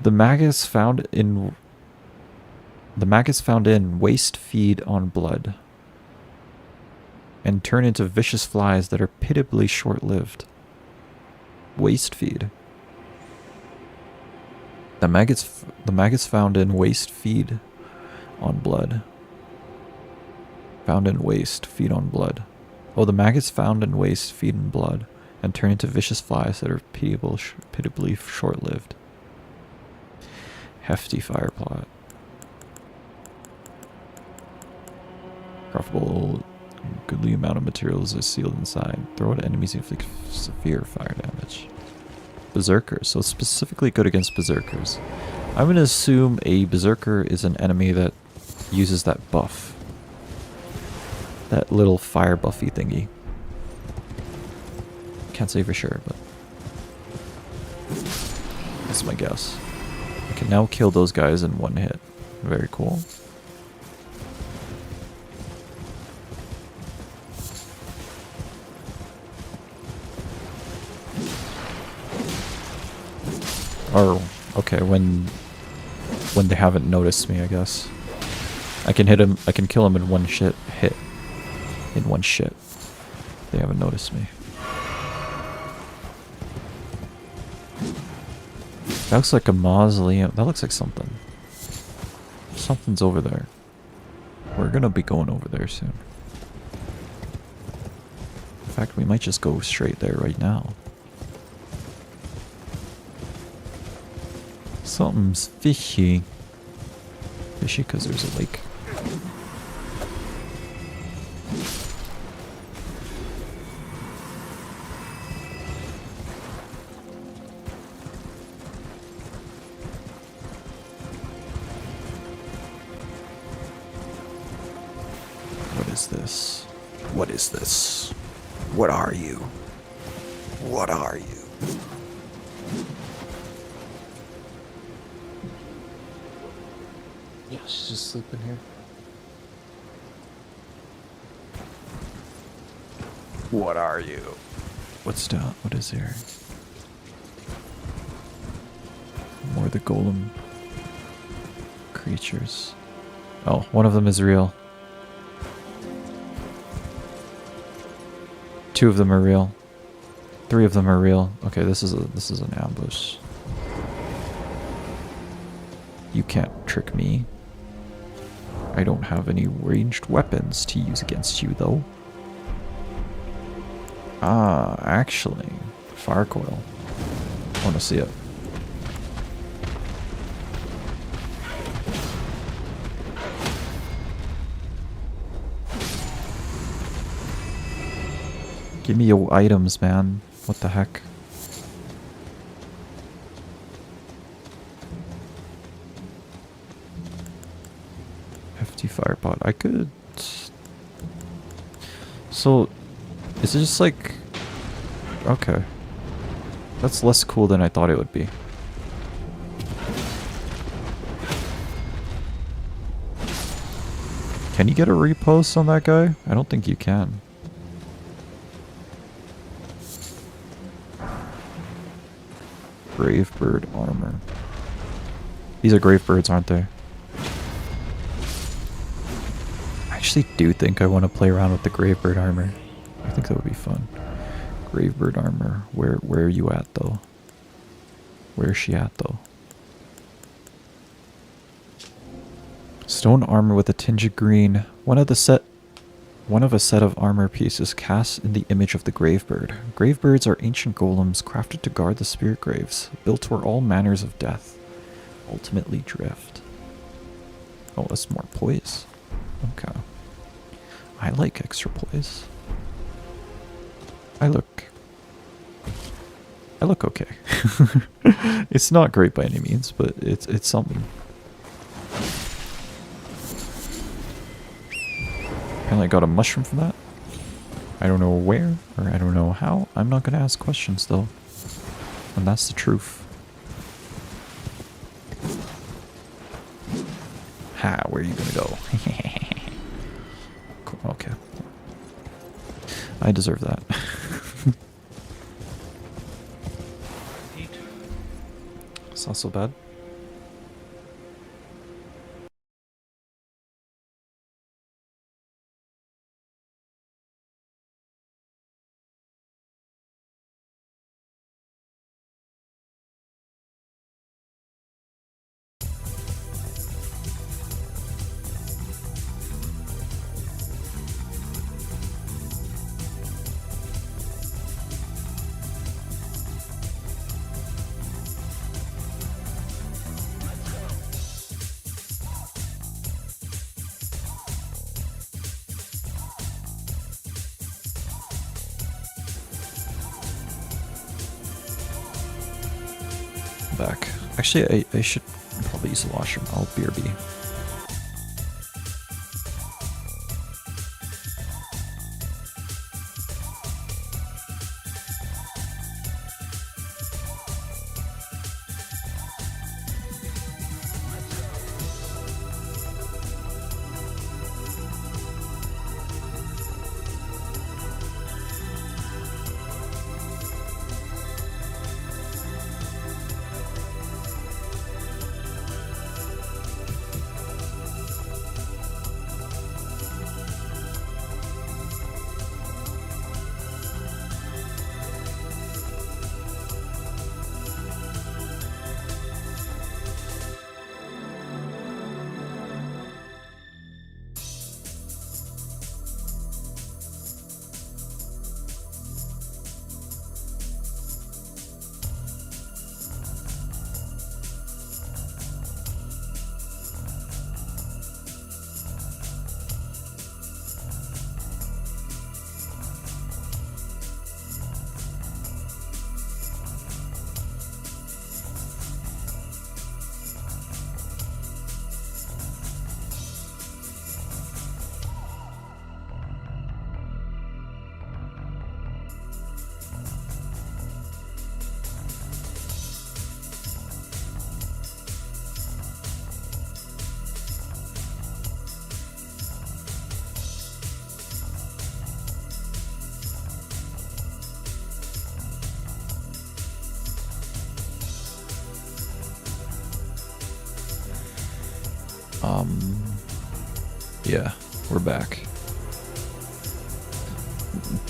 The maggots found in waste feed on blood and turn into vicious flies that are pitiably short-lived. Waste feed. The maggots found in waste feed on blood. Found in waste feed on blood. Oh, the maggots found in waste feed on blood and turn into vicious flies that are pitiably short-lived. Hefty fire plot. Craftable, goodly amount of materials is sealed inside. Throw at enemies inflict severe fire damage. Berserkers, so specifically good against berserkers. I'm going to assume a berserker is an enemy that uses that buff. That little fire buffy thingy. Can't say for sure, but that's my guess. I can now kill those guys in one hit. Very cool. Or, okay, when they haven't noticed me, I guess. I can hit him, I can kill him in one hit. In one shit. They haven't noticed me. That looks like a mausoleum. That looks like something. Something's over there. We're gonna be going over there soon. In fact, we might just go straight there right now. Something's fishy. Fishy because there's a lake. What is this? What is this? What are you? What are you? Yeah, she's just sleeping here. What are you? What's down? What is here? More of the golem creatures. Oh, one of them is real. Two of them are real. Three of them are real. Okay, this is an ambush. You can't trick me. I don't have any ranged weapons to use against you, though. Ah, actually, fire coil. I want to see it. Give me your items, man. What the heck? Hefty firepot. I could... So, is it just like... Okay. That's less cool than I thought it would be. Can you get a repost on that guy? I don't think you can. Gravebird armor. These are gravebirds, aren't they? I actually do think I want to play around with the gravebird armor. I think that would be fun. Gravebird armor. Where are you at, though? Where is she at, though? Stone armor with a tinge of green. One of a set of armor pieces cast in the image of the gravebird. Gravebirds are ancient golems crafted to guard the spirit graves, built where all manners of death ultimately drift. Oh, that's more poise. Okay. I like extra poise. I look okay. It's not great by any means, but it's something. Apparently I got a mushroom from that. I don't know where, or I don't know how. I'm not gonna ask questions though. And that's the truth. Ha, where are you gonna go? Cool, okay. I deserve that. It's not so bad. Back. Actually, I should probably use the washroom. I'll BRB. Yeah, we're back.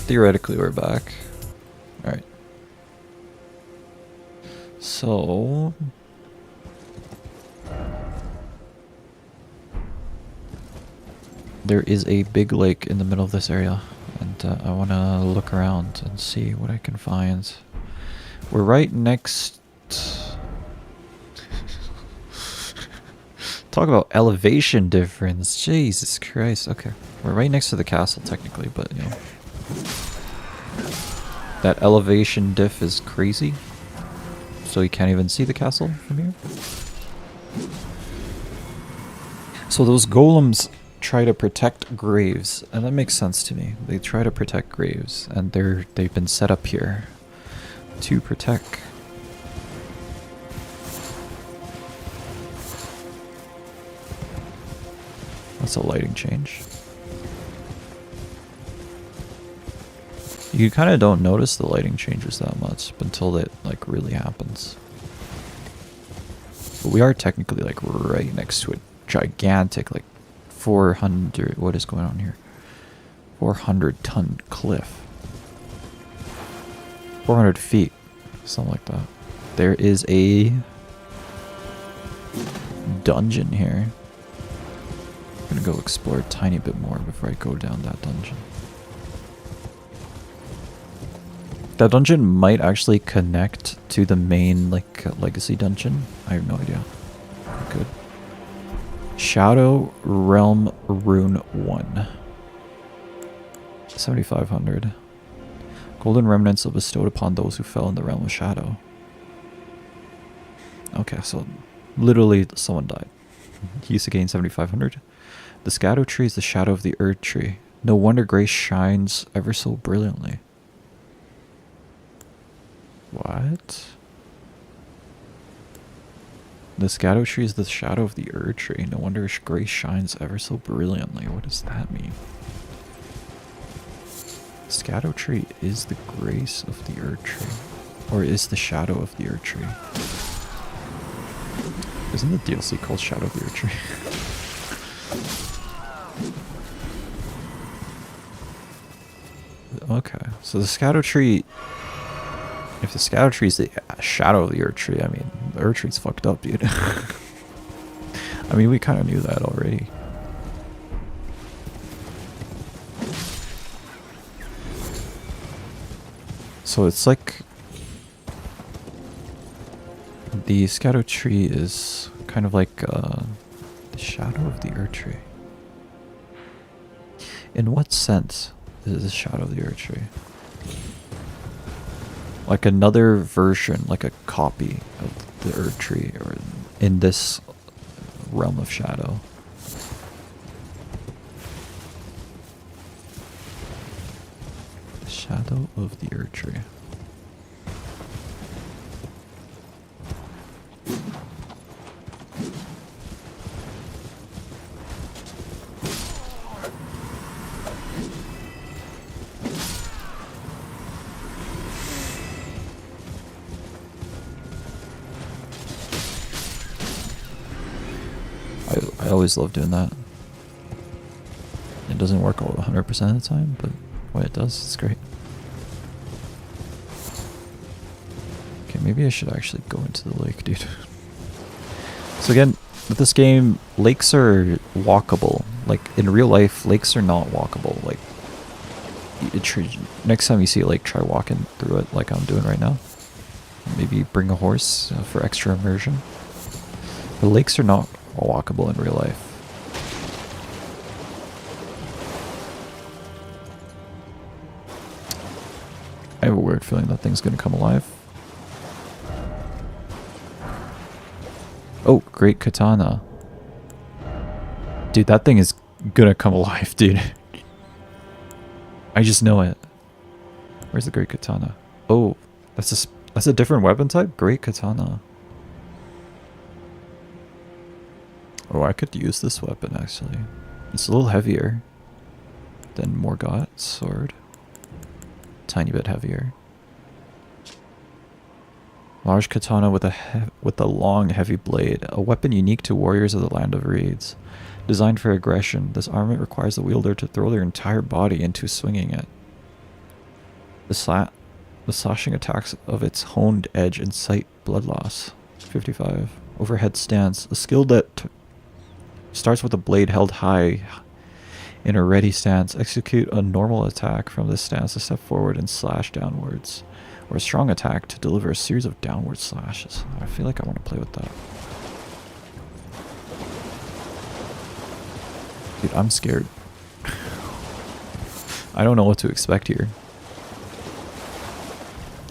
Theoretically, we're back. Alright. So... there is a big lake in the middle of this area, and I want to look around and see what I can find. We're right next... Talk about elevation difference. Jesus Christ. Okay. We're right next to the castle, technically, but, you know. That elevation diff is crazy. So you can't even see the castle from here. So those golems try to protect graves, and that makes sense to me. They try to protect graves, and they've been set up here to protect. That's a lighting change. You kind of don't notice the lighting changes that much until it like really happens. But we are technically like right next to a gigantic like 400, what is going on here? 400-ton cliff. 400 feet, something like that. There is a dungeon here. I'm gonna go explore a tiny bit more before I go down that dungeon. That dungeon might actually connect to the main like legacy dungeon. I have no idea. It could. Shadow Realm Rune 1. 7,500. Golden remnants are bestowed upon those who fell in the realm of shadow. Okay, so literally someone died. He used to gain 7,500. The Scado tree is the shadow of the Erd tree. No wonder grace shines ever so brilliantly. What? The Scado tree is the shadow of the Erd tree. No wonder grace shines ever so brilliantly. What does that mean? Scado tree is the grace of the Erd tree. Or is the shadow of the Erd tree. Isn't the DLC called Shadow of the Erd tree? Okay, so the Scado tree... If the Scado tree is the shadow of the Erd tree, I mean, the Erd tree's fucked up, dude. I mean, we kind of knew that already. So it's like... The Scado tree is kind of like the shadow of the Erd tree. In what sense is the shadow of the Erd tree? Like another version, like a copy of the Erd tree, or in this realm of shadow. Shadow of the Erd tree. I always love doing that. It doesn't work 100% of the time, but when it does, it's great. Okay, maybe I should actually go into the lake, dude. So again, with this game, lakes are walkable. Like, in real life, lakes are not walkable. Like, next time you see a lake, try walking through it like I'm doing right now. Maybe bring a horse for extra immersion. The lakes are not walkable in real life. I have a weird feeling that thing's gonna come alive. Oh, great katana. Dude, that thing is gonna come alive, dude. I just know it. Where's the great katana? Oh, that's a different weapon type? Great katana. Oh, I could use this weapon, actually. It's a little heavier than Morgoth's sword. Tiny bit heavier. Large katana with a long, heavy blade. A weapon unique to warriors of the Land of Reeds. Designed for aggression, this armament requires the wielder to throw their entire body into swinging it. The slashing attacks of its honed edge incite blood loss. 55. Overhead stance. A skill that starts with a blade held high in a ready stance. Execute a normal attack from this stance to step forward and slash downwards. Or a strong attack to deliver a series of downward slashes. I feel like I want to play with that. Dude, I'm scared. I don't know what to expect here.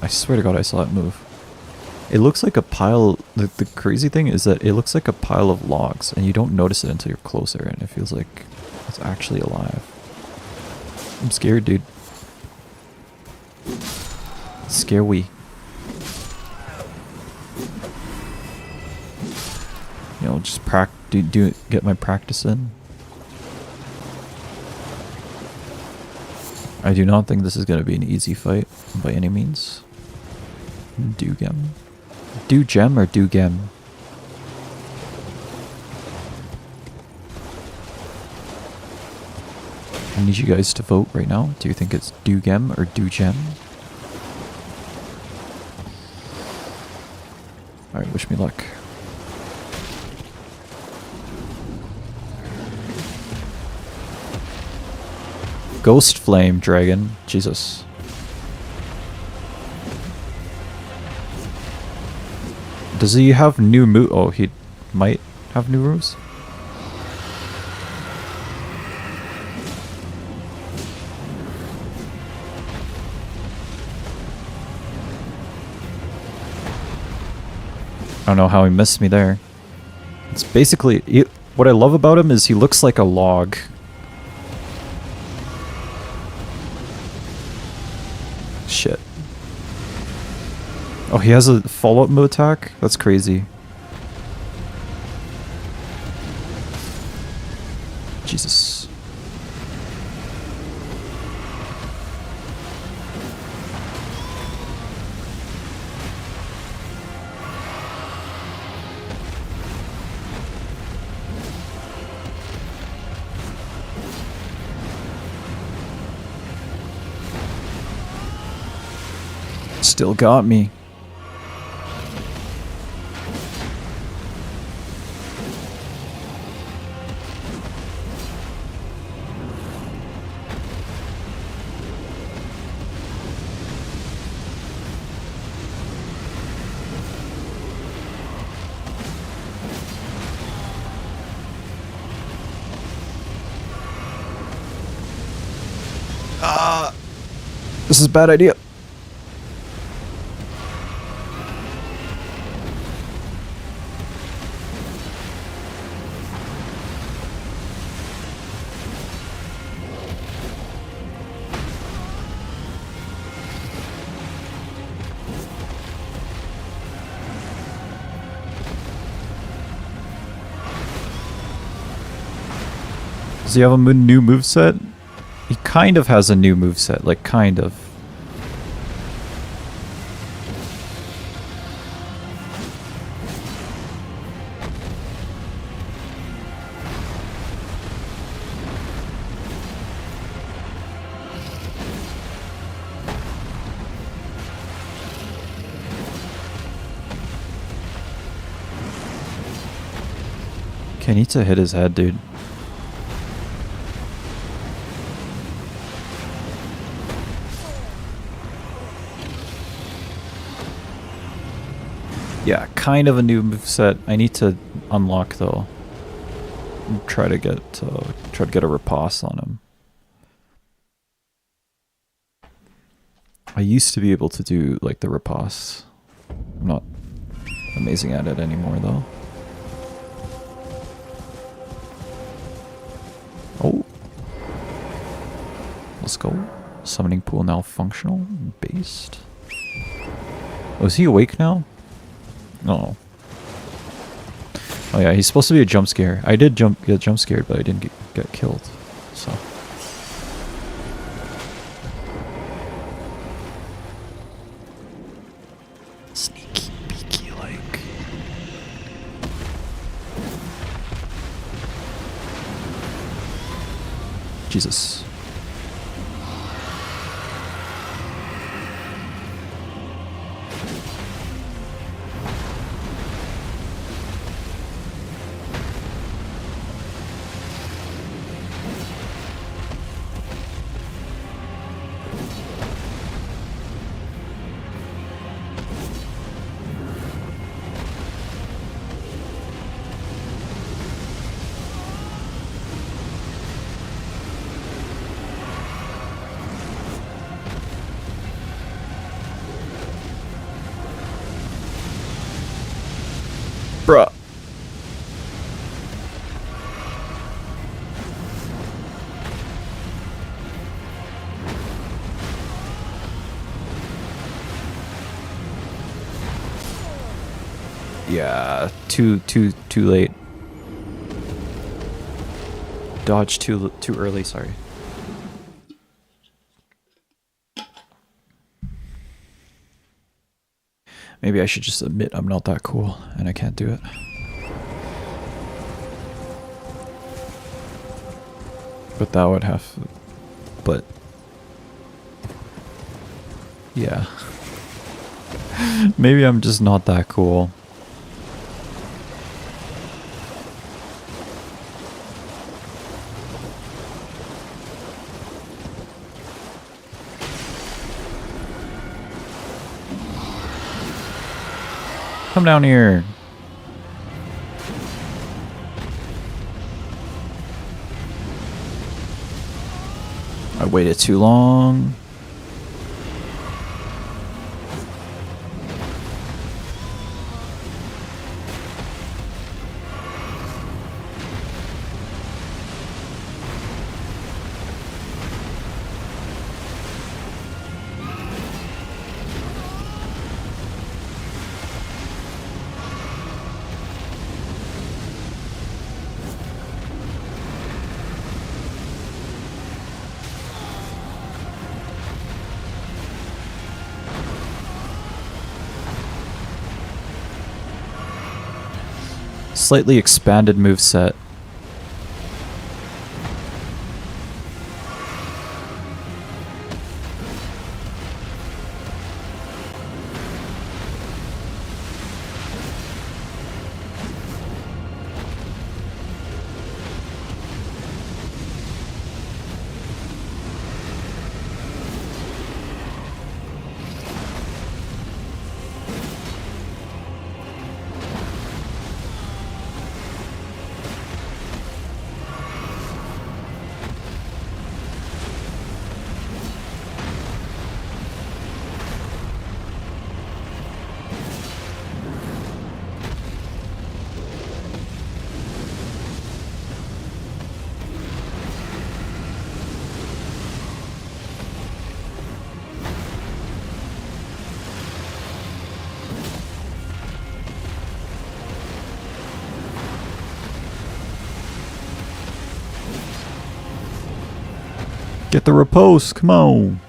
I swear to God I saw it move. It looks like a pile... The crazy thing is that it looks like a pile of logs, and you don't notice it until you're closer, and it feels like it's actually alive. I'm scared, dude. Scary. You know, just get my practice in. I do not think this is going to be an easy fight by any means. Dugem. Dugem or Dugem? I need you guys to vote right now. Do you think it's Dugem or Dugem? Alright, wish me luck. Ghost Flame Dragon. Jesus. Does he have new move? Oh, he might have new moves. don't know how he missed me there. It's basically... what I love about him is he looks like a log. Shit. Oh, he has a follow-up move attack? That's crazy. Jesus. Still got me. This is a bad idea. Does he have a new moveset? He kind of has a new moveset, like kind of. Okay, I need to hit his head, dude. Yeah, kind of a new moveset. I need to unlock though. And try to get a riposte on him. I used to be able to do like the riposte. I'm not amazing at it anymore though. Oh. Let's go. Summoning pool now functional. Based. Oh, is he awake now? No. Oh yeah, he's supposed to be a jump scare. I did get jump scared, but I didn't get killed. So. Sneaky beaky like. Jesus. Bruh. Yeah, too late. Dodge too early, sorry. Maybe I should just admit I'm not that cool and I can't do it. But that would have... But... Yeah. Maybe I'm just not that cool. Come down here. I waited too long. slightly expanded moveset. Get the riposte, come on.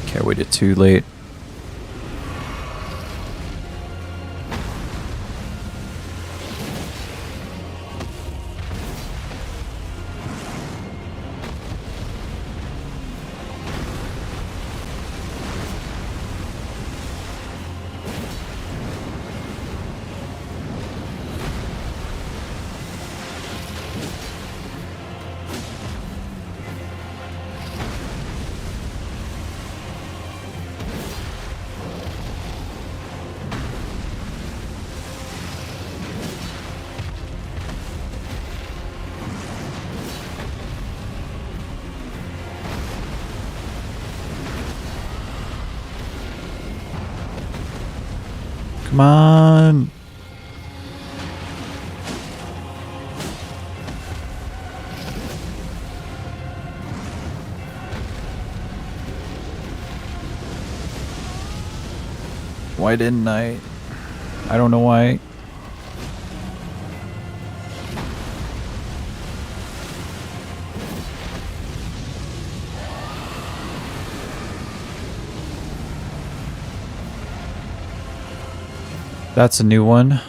Okay, I waited too late. Come on. Why didn't I? I don't know why. That's a new one.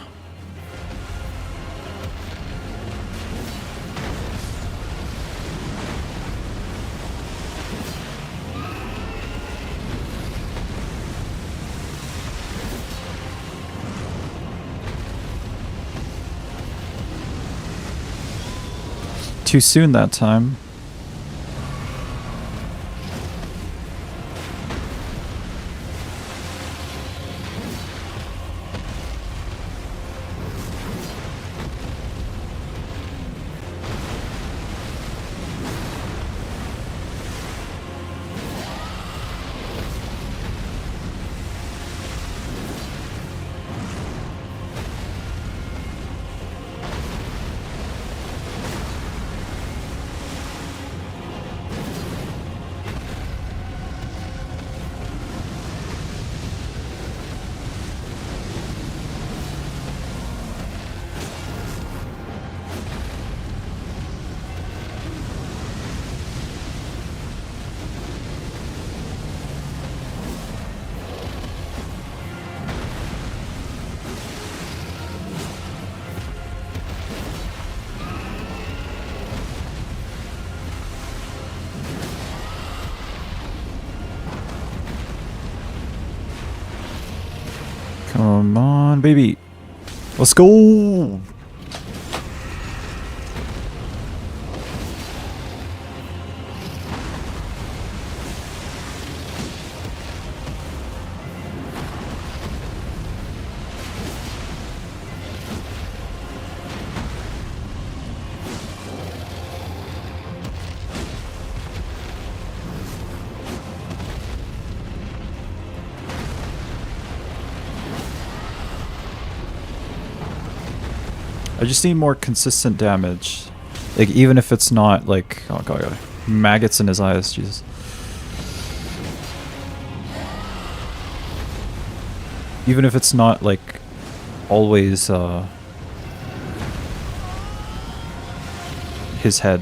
Too soon that time. Come on, baby. Let's go. I just need more consistent damage. Like, even if it's not, like... Oh, God. Maggots in his eyes, Jesus. Even if it's not, like, always, his head.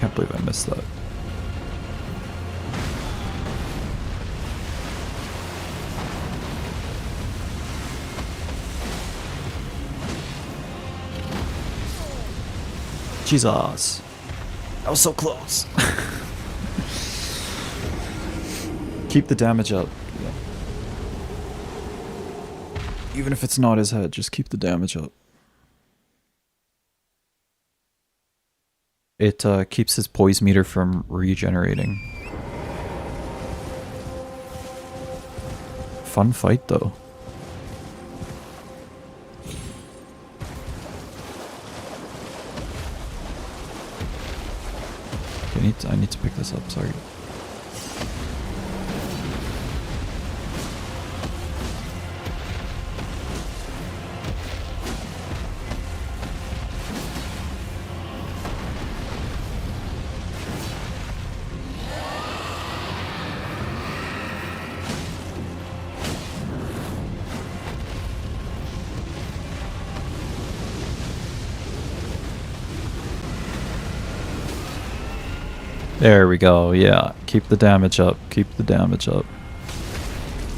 Can't believe I missed that. Jesus. That was so close. Keep the damage up. Yeah. Even if it's not his head, just keep the damage up. It keeps his poise meter from regenerating. Fun fight though. I need to pick this up, sorry. There we go, yeah. Keep the damage up, keep the damage up.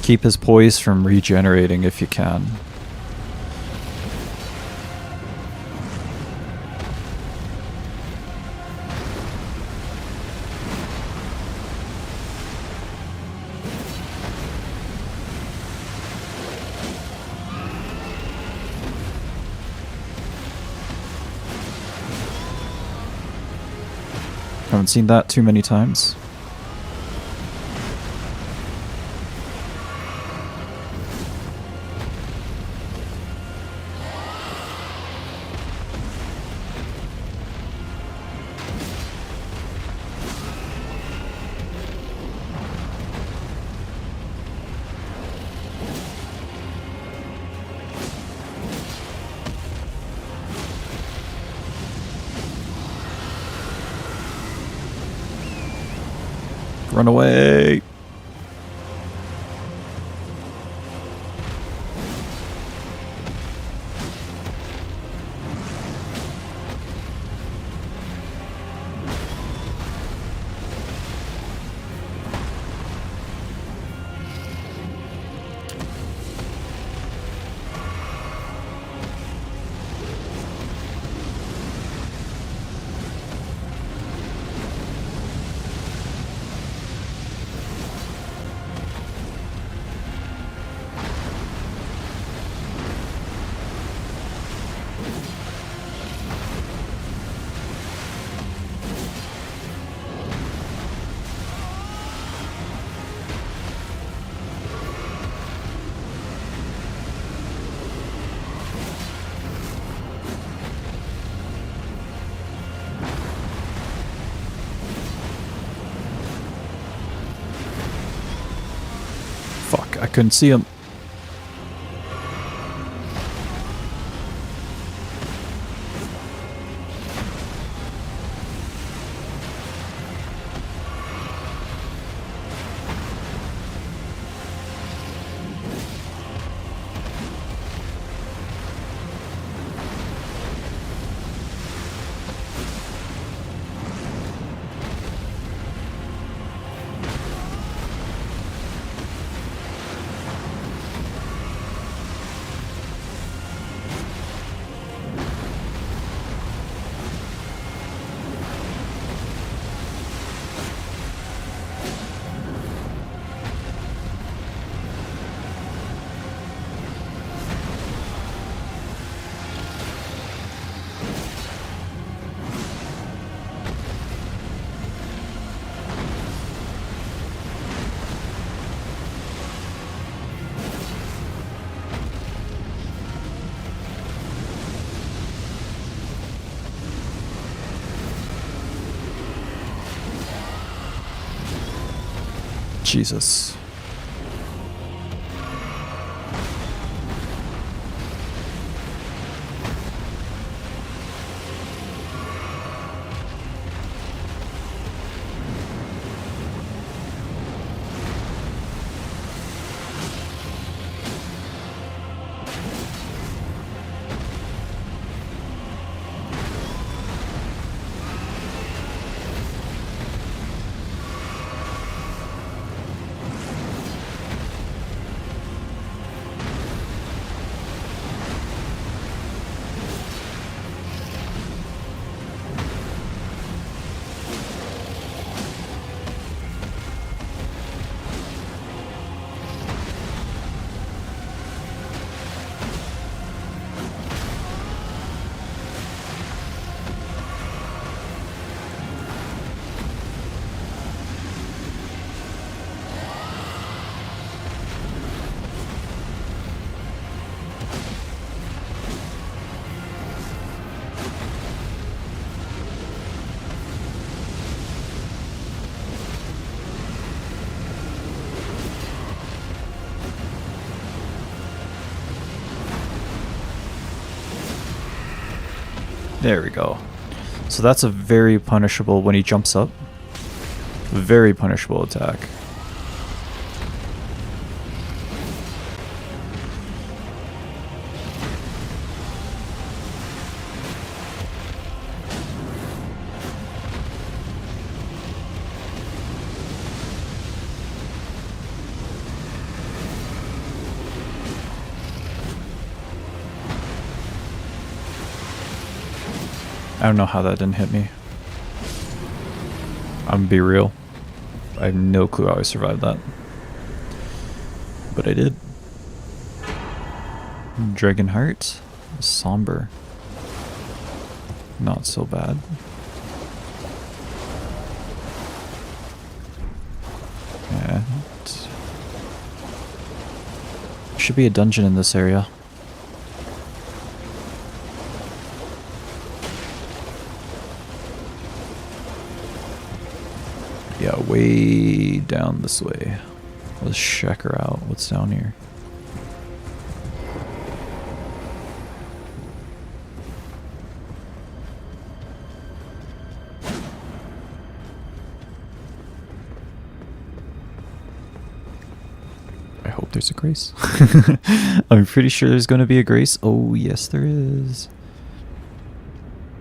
Keep his poise from regenerating if you can. Haven't seen that too many times. Run away! Fuck, I couldn't see him. Jesus. There we go. So that's a very punishable when he jumps up. Very punishable attack. I don't know how that didn't hit me. I'm gonna be real. I have no clue how I survived that. But I did. Dragonheart. Somber. Not so bad. And should be a dungeon in this area. Yeah, way down this way. Let's check her out. What's down here? I hope there's a grace. I'm pretty sure there's going to be a grace. Oh, yes, there is.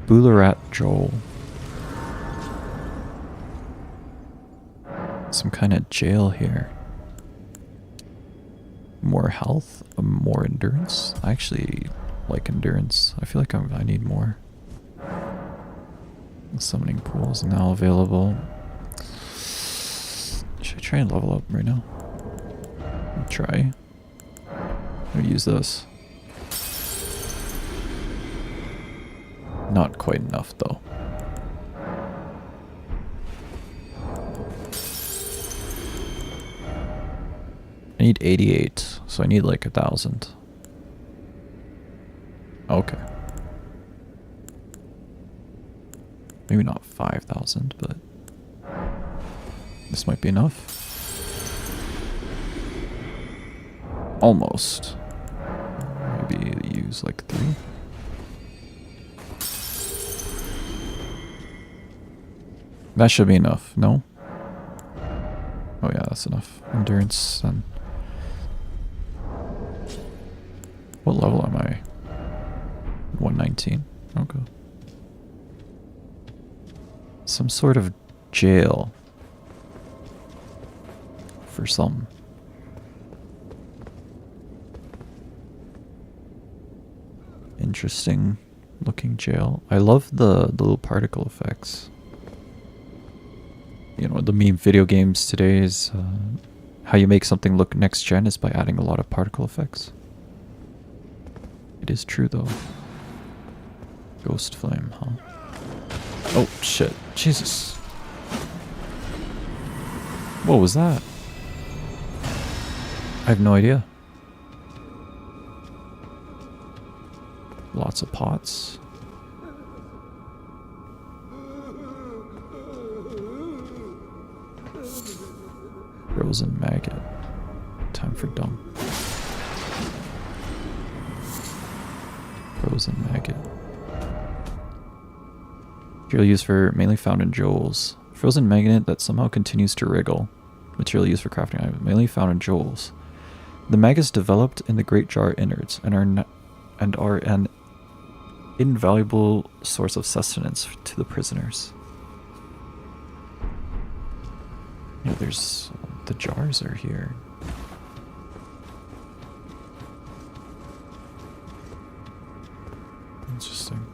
Bularat Joel. Some kind of jail here. More health, more endurance. I actually like endurance. I feel like I need more. The summoning pool is now available. Should I try and level up right now? Try. I'm gonna use this. Not quite enough though. I need 88, so I need like 1,000. Okay. Maybe not 5,000, but this might be enough. Almost. Maybe use like 3. That should be enough, no? Oh yeah, that's enough. Endurance then. What level am I? 119. Okay. Some sort of jail. For some. Interesting looking jail. I love the little particle effects. You know, the meme video games today is how you make something look next gen is by adding a lot of particle effects. It is true though. Ghost flame, huh? Oh shit. Jesus. What was that? I have no idea. Lots of pots. Frozen maggot. Time for dump. Frozen maggot. Material used for mainly found in jewels. Frozen magnet that somehow continues to wriggle. Material used for crafting items, mainly found in jewels. The maggots developed in the Great Jar innards and are an invaluable source of sustenance to the prisoners. Yeah, there's the jars are here. Interesting.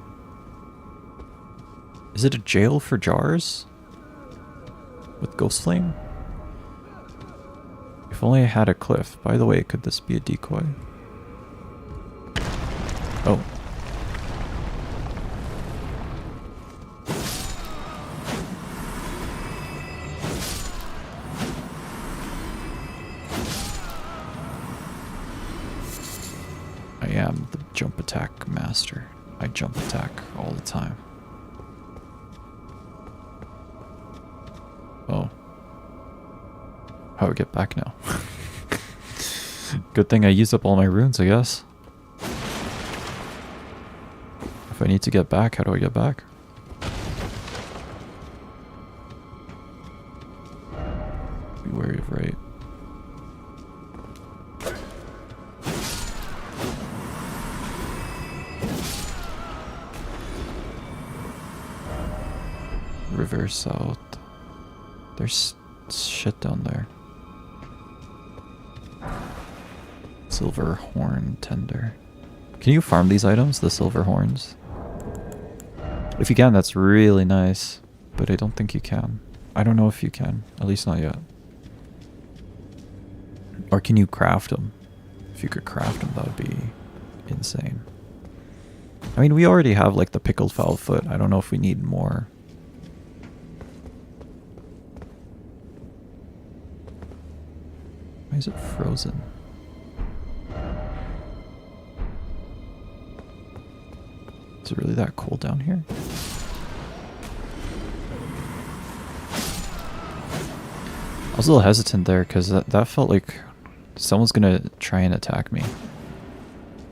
Is it a jail for jars? With Ghost Flame? If only I had a cliff. By the way, could this be a decoy? Oh. I am the jump attack master. I jump attack all the time. Oh. How do I get back now? Good thing I used up all my runes, I guess. If I need to get back, how do I get back? Be wary of right. River south. There's shit down there. Silver horn tender. Can you farm these items, the silver horns? If you can, that's really nice. But I don't think you can. I don't know if you can. At least not yet. Or can you craft them? If you could craft them, that would be insane. I mean, we already have like the pickled foul foot. I don't know if we need more. Why is it frozen? Is it really that cold down here? I was a little hesitant there because that felt like someone's gonna try and attack me.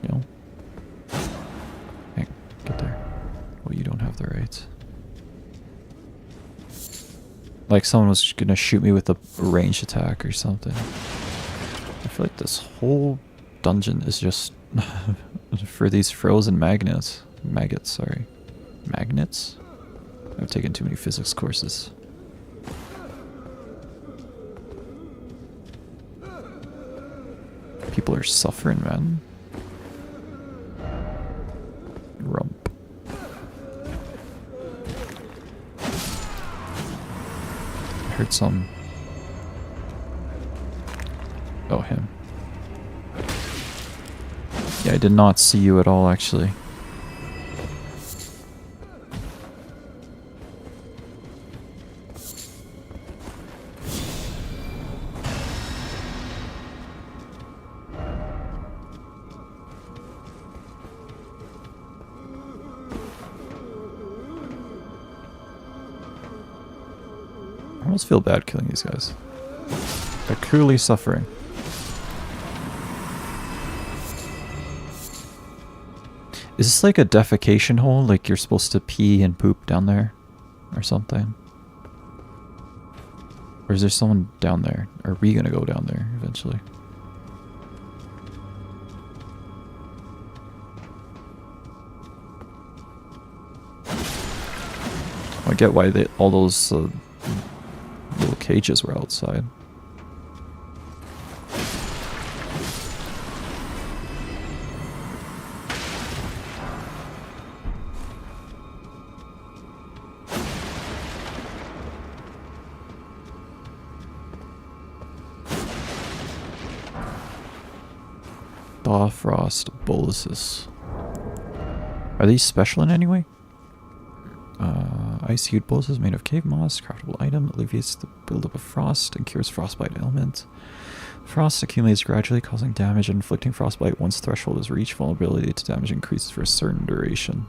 You know? Hey, get there. Well, you don't have the rights. Like someone was gonna shoot me with a ranged attack or something. I feel like this whole dungeon is just for these frozen magnets. Maggots, sorry. Magnets? I've taken too many physics courses. People are suffering, man. Rump. I heard some... Oh, him. Yeah, I did not see you at all, actually. I almost feel bad killing these guys. They're clearly suffering. Is this like a defecation hole? Like you're supposed to pee and poop down there? Or something? Or is there someone down there? Are we gonna go down there eventually? I get why all those little cages were outside. Thaw frost boluses. Are these special in any way? Ice hued boluses made of cave moss, craftable item, alleviates the buildup of frost and cures frostbite ailment. Frost accumulates gradually, causing damage and inflicting frostbite once threshold is reached. Vulnerability to damage increases for a certain duration.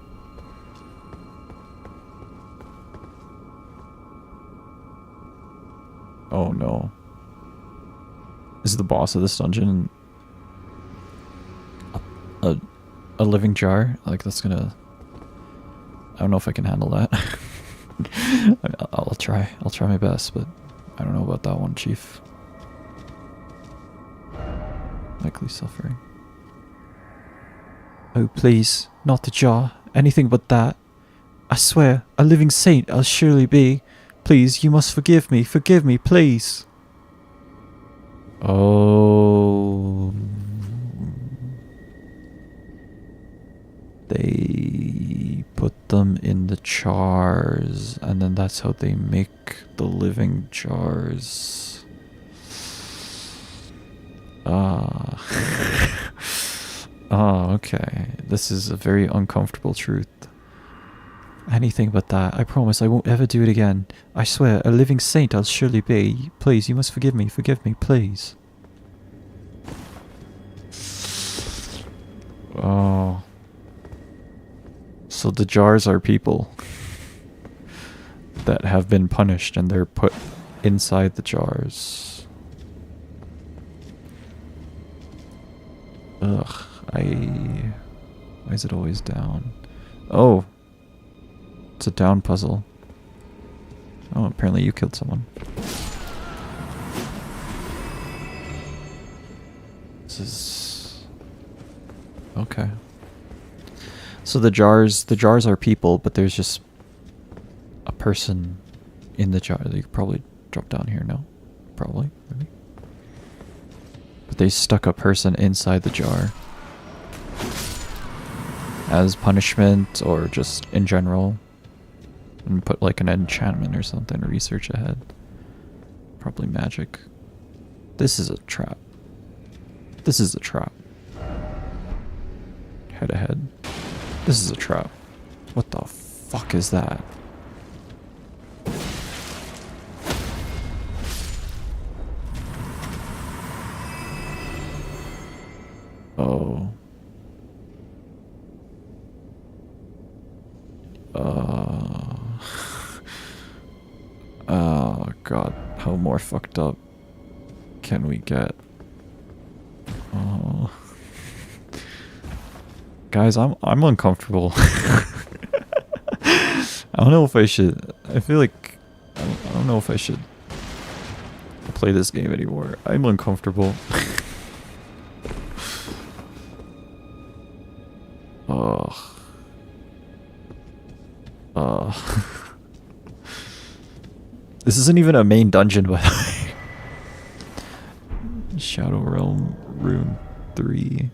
Oh no. Is the boss of this dungeon a living jar? Like, that's gonna... I don't know if I can handle that. I'll try. I'll try my best, but I don't know about that one, Chief. Likely suffering. Oh, please. Not the jar. Anything but that. I swear, a living saint I'll surely be. Please, you must forgive me. Forgive me, please. Oh... They put them in the jars, and then that's how they make the living jars. Ah. Oh, okay. This is a very uncomfortable truth. Anything but that. I promise I won't ever do it again. I swear, a living saint I'll surely be. Please, you must forgive me. Forgive me, please. Oh. So the jars are people that have been punished and they're put inside the jars. Ugh, why is it always down? Oh, it's a down puzzle. Oh, apparently you killed someone. This is... okay. So the jars are people, but there's just a person in the jar. You could probably drop down here, no? Probably, maybe. But they stuck a person inside the jar. As punishment, or just in general. And put like an enchantment or something, research ahead. Probably magic. This is a trap. This is a trap. Head ahead. This is a trap. What the fuck is that? Oh. Oh god, how more fucked up can we get? Oh. Guys, I'm uncomfortable. I don't know if I should. I feel like I don't know if I should play this game anymore. I'm uncomfortable. Ugh. This isn't even a main dungeon, by the way. Shadow Realm Rune 3.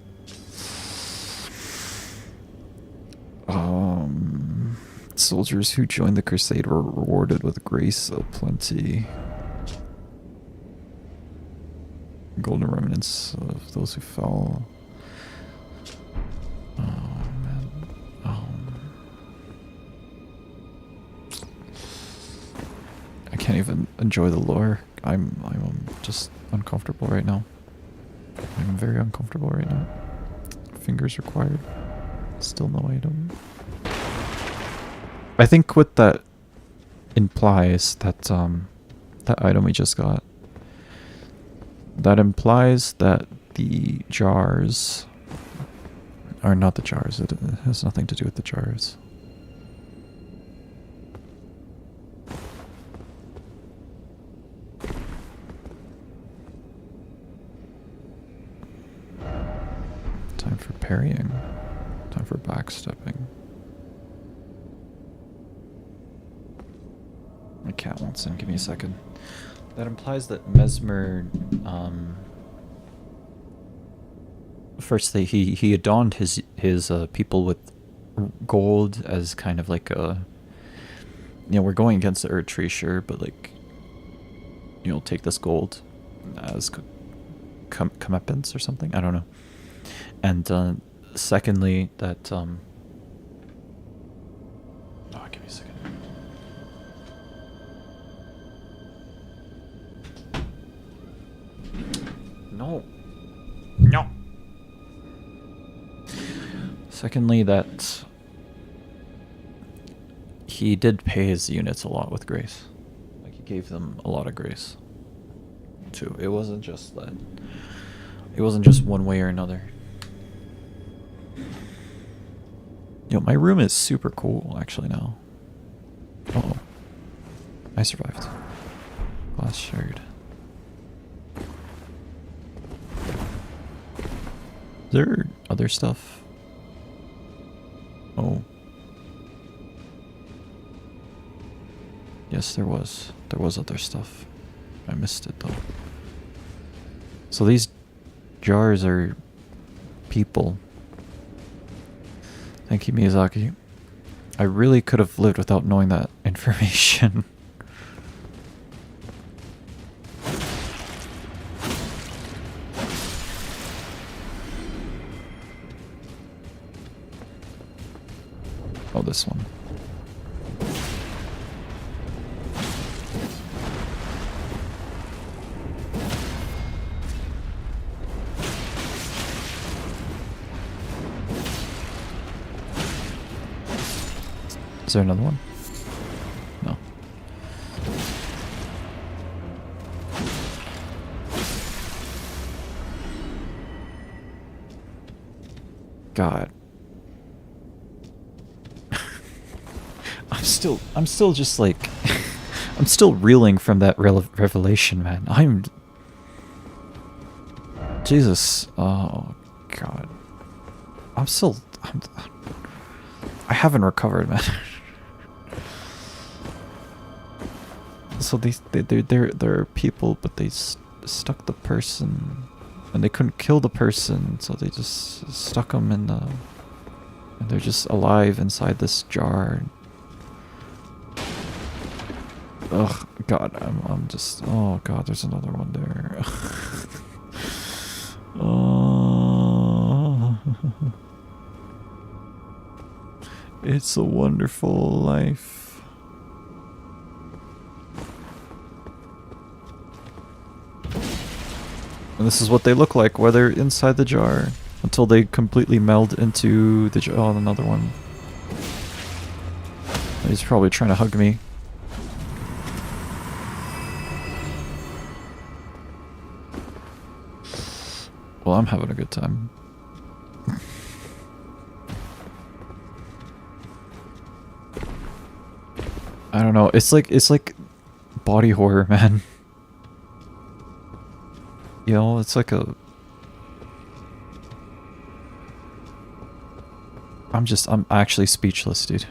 Soldiers who joined the crusade were rewarded with grace aplenty. Golden remnants of those who fell. Oh man. I can't even enjoy the lore. I'm just uncomfortable right now. I'm very uncomfortable right now. Fingers required. Still no item. I think what that implies, that that item we just got, that implies that the jars are not the jars. It has nothing to do with the jars. Time for parrying. Time for backstepping. My cat wants in. Give me a second. That implies that Mesmer, firstly, he adorned his people with gold as kind of like a, you know, we're going against the Earth Tree, sure, but like, you know, take this gold as comeuppance or something. I don't know. And secondly, that oh, give me a second. No. No. Secondly, that he did pay his units a lot with grace. Like, he gave them a lot of grace. too. It wasn't just that. It wasn't just one way or another. Yo, my room is super cool actually now. Uh oh. I survived. Glass shard. Is there other stuff? Oh. Yes, there was. There was other stuff. I missed it though. So these jars are people. Thank you, Miyazaki. I really could have lived without knowing that information. Oh, this one. Is there another one? No. God. I'm still just like, I'm still reeling from that revelation, man. Jesus. Oh, God. I haven't recovered, man. So there are people, but they stuck the person, and they couldn't kill the person, so they just stuck them in the, and they're just alive inside this jar. Ugh, God, I'm just, oh God, there's another one there. Oh, it's a wonderful life. And this is what they look like while they're inside the jar, until they completely meld into the jar. Oh, another one. He's probably trying to hug me. Well, I'm having a good time. I don't know. It's like body horror, man. You know, it's like a... I'm actually speechless, dude.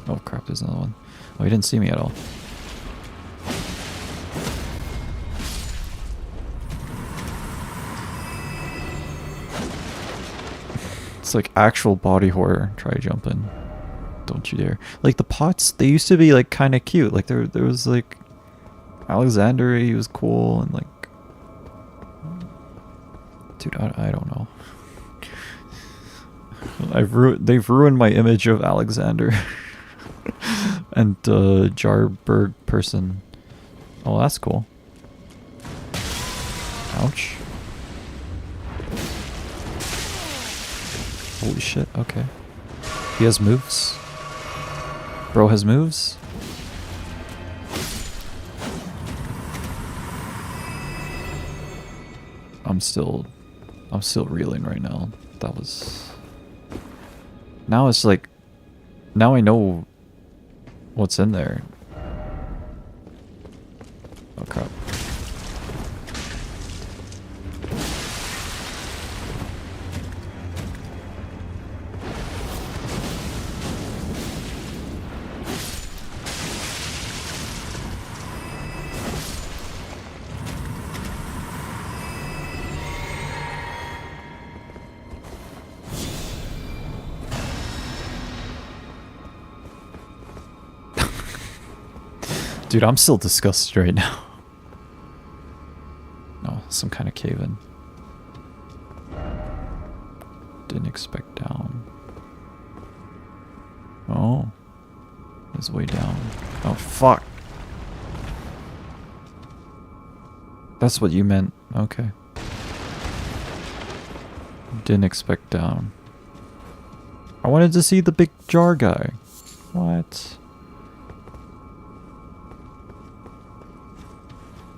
Oh crap, there's another one. Oh, he didn't see me at all. It's like actual body horror. Try jumping. Don't you dare. Like the pots, they used to be like kind of cute. Like there was like Alexander, he was cool, and like, dude, I don't know. They've ruined my image of Alexander and Jarberg person. Oh, that's cool. Ouch. Holy shit, okay. He has moves. Bro has moves. I'm still reeling right now. That was... Now it's like... Now I know what's in there. Oh crap. Dude, I'm still disgusted right now. No, some kind of cave-in. Didn't expect down. Oh. It's way down. Oh, fuck. That's what you meant. Okay. Didn't expect down. I wanted to see the big jar guy. What?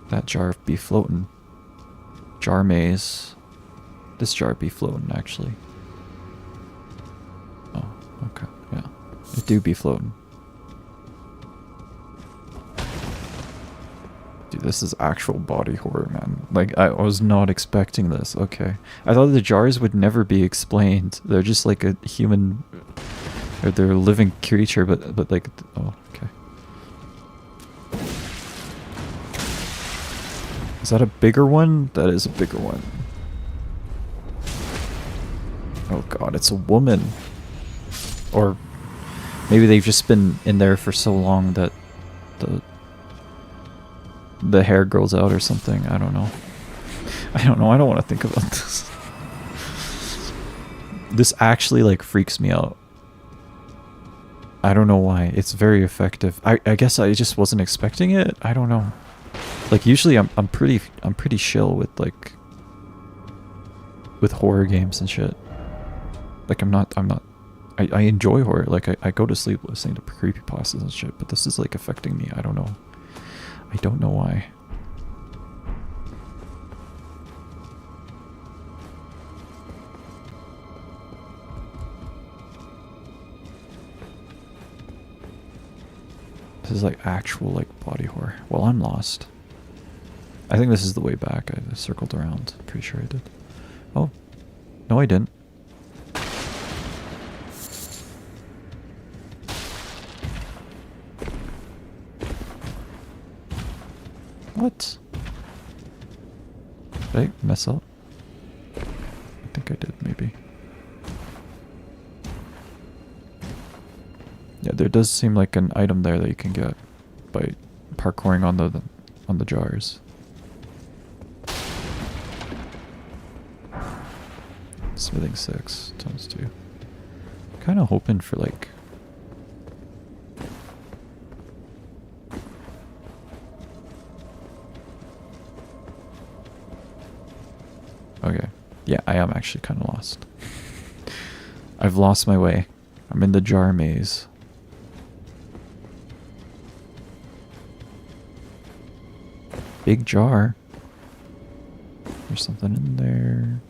That jar be floating. Jar maze. This jar be floating, actually. Oh, okay, yeah. It do be floating. Dude, this is actual body horror, man. Like, I was not expecting this. Okay. I thought the jars would never be explained. They're just like a human... Or they're a living creature, but like... Oh, okay. Is that a bigger one? That is a bigger one. Oh god, it's a woman. Or maybe they've just been in there for so long that the hair grows out or something. I don't know. I don't know. I don't want to think about this. This actually like freaks me out. I don't know why. It's very effective. I guess I just wasn't expecting it. I don't know. Like usually I'm pretty chill with like with horror games and shit. Like I'm not I enjoy horror. Like I go to sleep listening to creepypastas and shit, but this is like affecting me. I don't know. I don't know why. This is like actual like body horror. Well, I'm lost. I think this is the way back. I circled around. Pretty sure I did. Oh. No, I didn't. What? Did I mess up? I think I did, maybe. Yeah, there does seem like an item there that you can get by parkouring on the jars. Smithing 6 times 2. Kind of hoping for like... Okay. Yeah, I am actually kind of lost. I've lost my way. I'm in the jar maze. Big jar. There's something in there.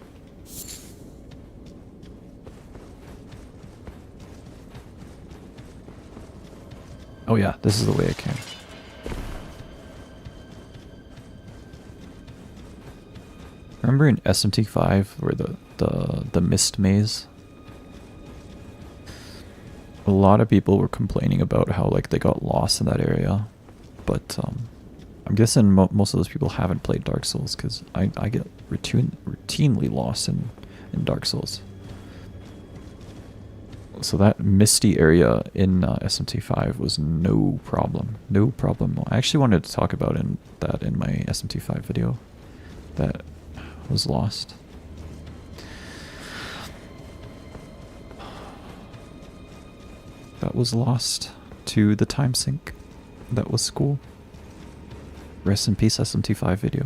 Oh yeah, this is the way I came. Remember in SMT5 where the mist maze? A lot of people were complaining about how like they got lost in that area, but I'm guessing most of those people haven't played Dark Souls because I get routinely lost in Dark Souls. So that misty area in SMT5 was no problem. No problem. I actually wanted to talk about that in my SMT5 video that was lost. That was lost to the time sink. That was cool. Rest in peace, SMT5 video.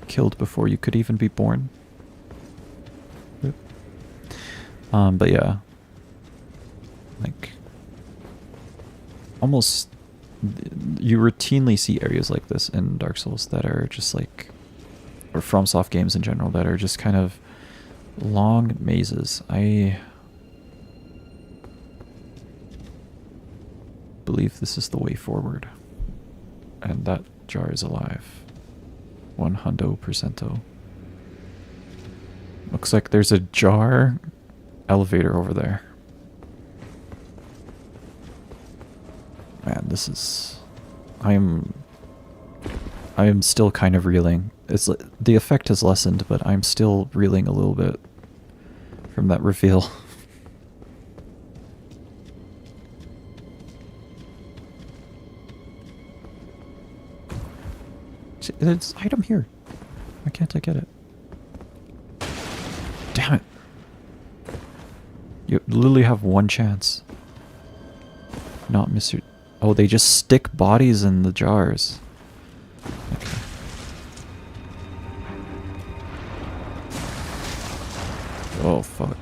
Killed before you could even be born. Yep. But yeah. Like, almost, you routinely see areas like this in Dark Souls that are just like, or Fromsoft games in general, that are just kind of long mazes. I believe this is the way forward. And that jar is alive. 100%. Looks like there's a jar elevator over there. Man, this is... I am still kind of reeling. The effect has lessened, but I'm still reeling a little bit from that reveal. There's an item here. Why can't I get it? Damn it. You literally have one chance. Not Mr. Oh, they just stick bodies in the jars. Okay. Oh, fuck.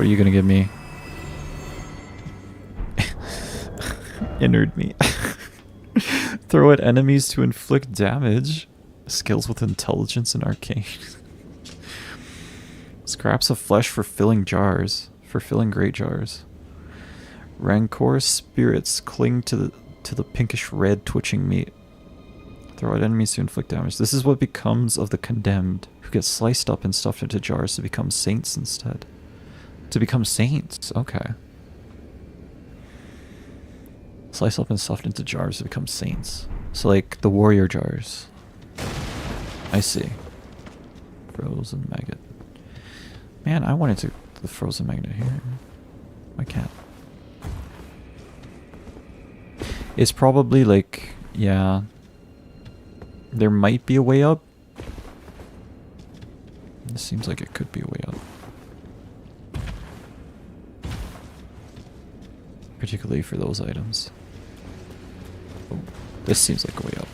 What are you gonna give me? Innard me. Throw at enemies to inflict damage. Skills with intelligence and arcane. Scraps of flesh for filling jars. For filling great jars. Rancorous spirits cling to the pinkish red twitching meat. Throw at enemies to inflict damage. This is what becomes of the condemned, who get sliced up and stuffed into jars to become saints instead. To become saints, okay. Slice up and stuffed into jars to become saints. So like the warrior jars. I see. Frozen maggot. Man, I wanted the frozen magnet here. I can't. It's probably like, yeah. There might be a way up. This seems like it could be a way up. Particularly for those items. Oh, this seems like a way up.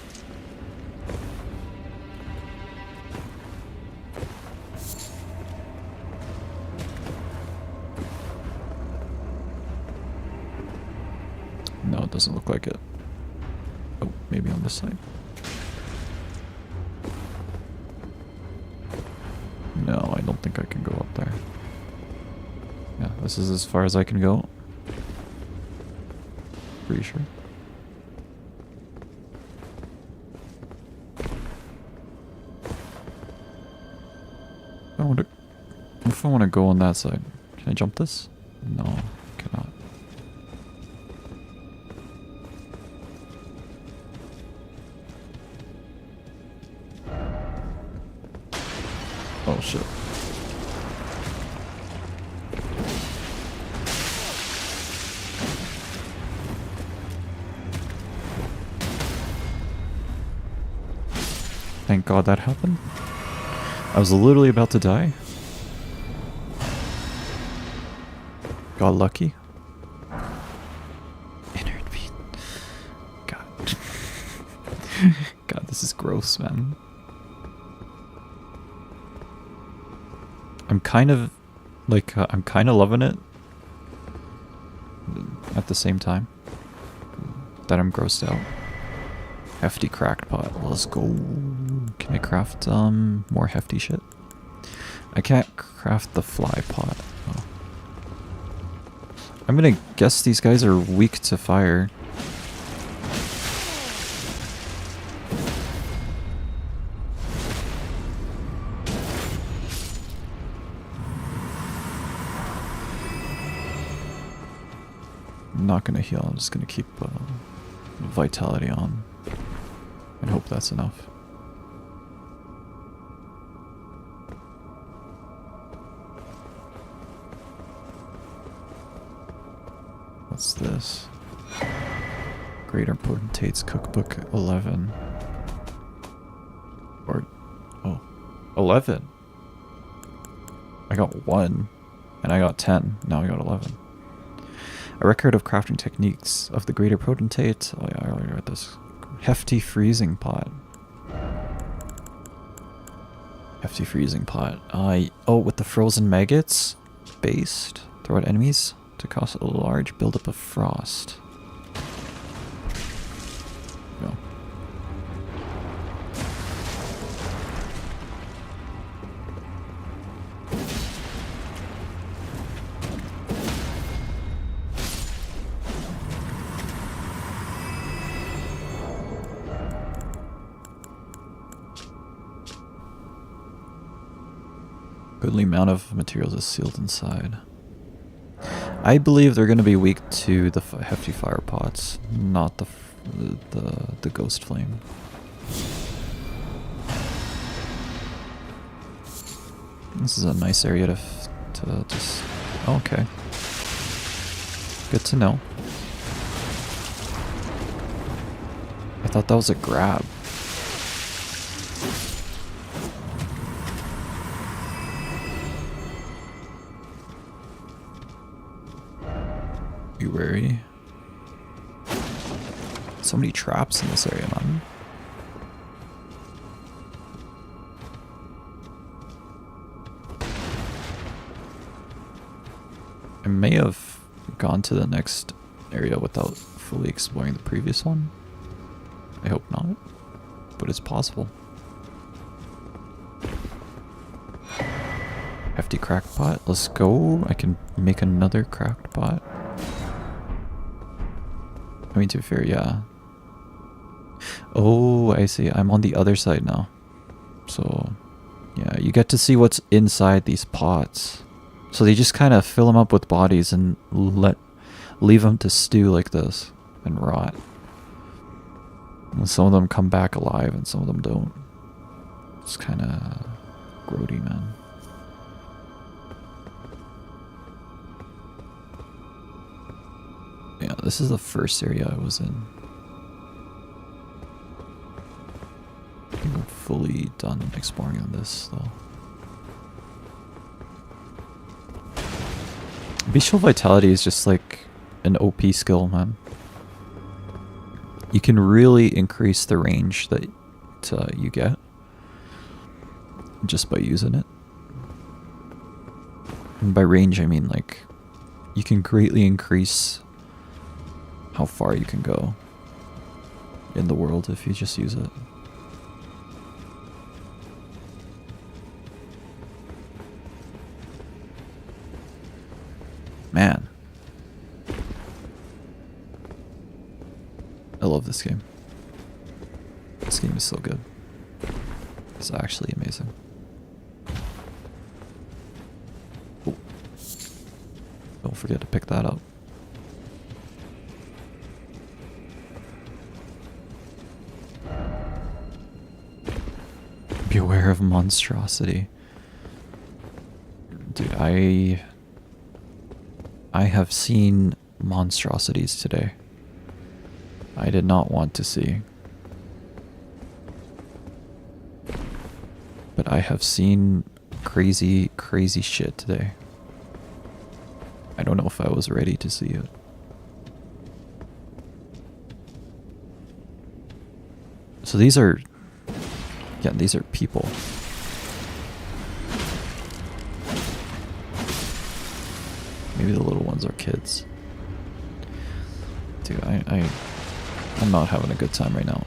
No, it doesn't look like it. Oh, maybe on this side. No, I don't think I can go up there. Yeah, this is as far as I can go. Pretty sure. If I want to go on that side, can I jump this? No, I cannot. Oh shit. Thank God that happened. I was literally about to die. Got lucky. Innard meat. God. God, this is gross, man. I'm kind of, like, I'm kind of loving it. At the same time. That I'm grossed out. Hefty cracked pot. Let's go. Can I craft more hefty shit? I can't craft the fly pot. Oh. I'm gonna guess these guys are weak to fire. I'm not gonna heal. I'm just gonna keep vitality on. And hope that's enough. What's this? Greater Potentate's Cookbook 11. Or, oh, 11. I got 1, and I got 10. Now I got 11. A record of crafting techniques of the Greater Potentate. Oh yeah, I already read this. Hefty freezing pot. Hefty freezing pot. Oh, with the frozen maggots based. Throw at enemies to cause a large buildup of frost. Go. Goodly amount of materials is sealed inside. I believe they're going to be weak to the hefty fire pots, not the ghost flame. This is a nice area to just. Oh, okay. Good to know. I thought that was a grab. Be wary. So many traps in this area, man. I may have gone to the next area without fully exploring the previous one. I hope not, but it's possible. Hefty cracked pot. Let's go. I can make another cracked pot. I mean, to be fair, yeah. Oh, I see. I'm on the other side now. So, yeah, you get to see what's inside these pots. So they just kind of fill them up with bodies and leave them to stew like this and rot. And some of them come back alive and some of them don't. It's kind of grody, man. Yeah, this is the first area I was in. I think I'm fully done exploring on this, though. Bestial Vitality is just like an OP skill, man. You can really increase the range that you get just by using it. And by range, I mean like you can greatly increase how far you can go in the world if you just use it. Man. I love this game. This game is so good. It's actually amazing. Oh. Don't forget to pick that up. Beware of monstrosity. Dude, I have seen monstrosities today. I did not want to see. But I have seen crazy, crazy shit today. I don't know if I was ready to see it. So these are... yeah, these are people. Maybe the little ones are kids. Dude, I'm not having a good time right now.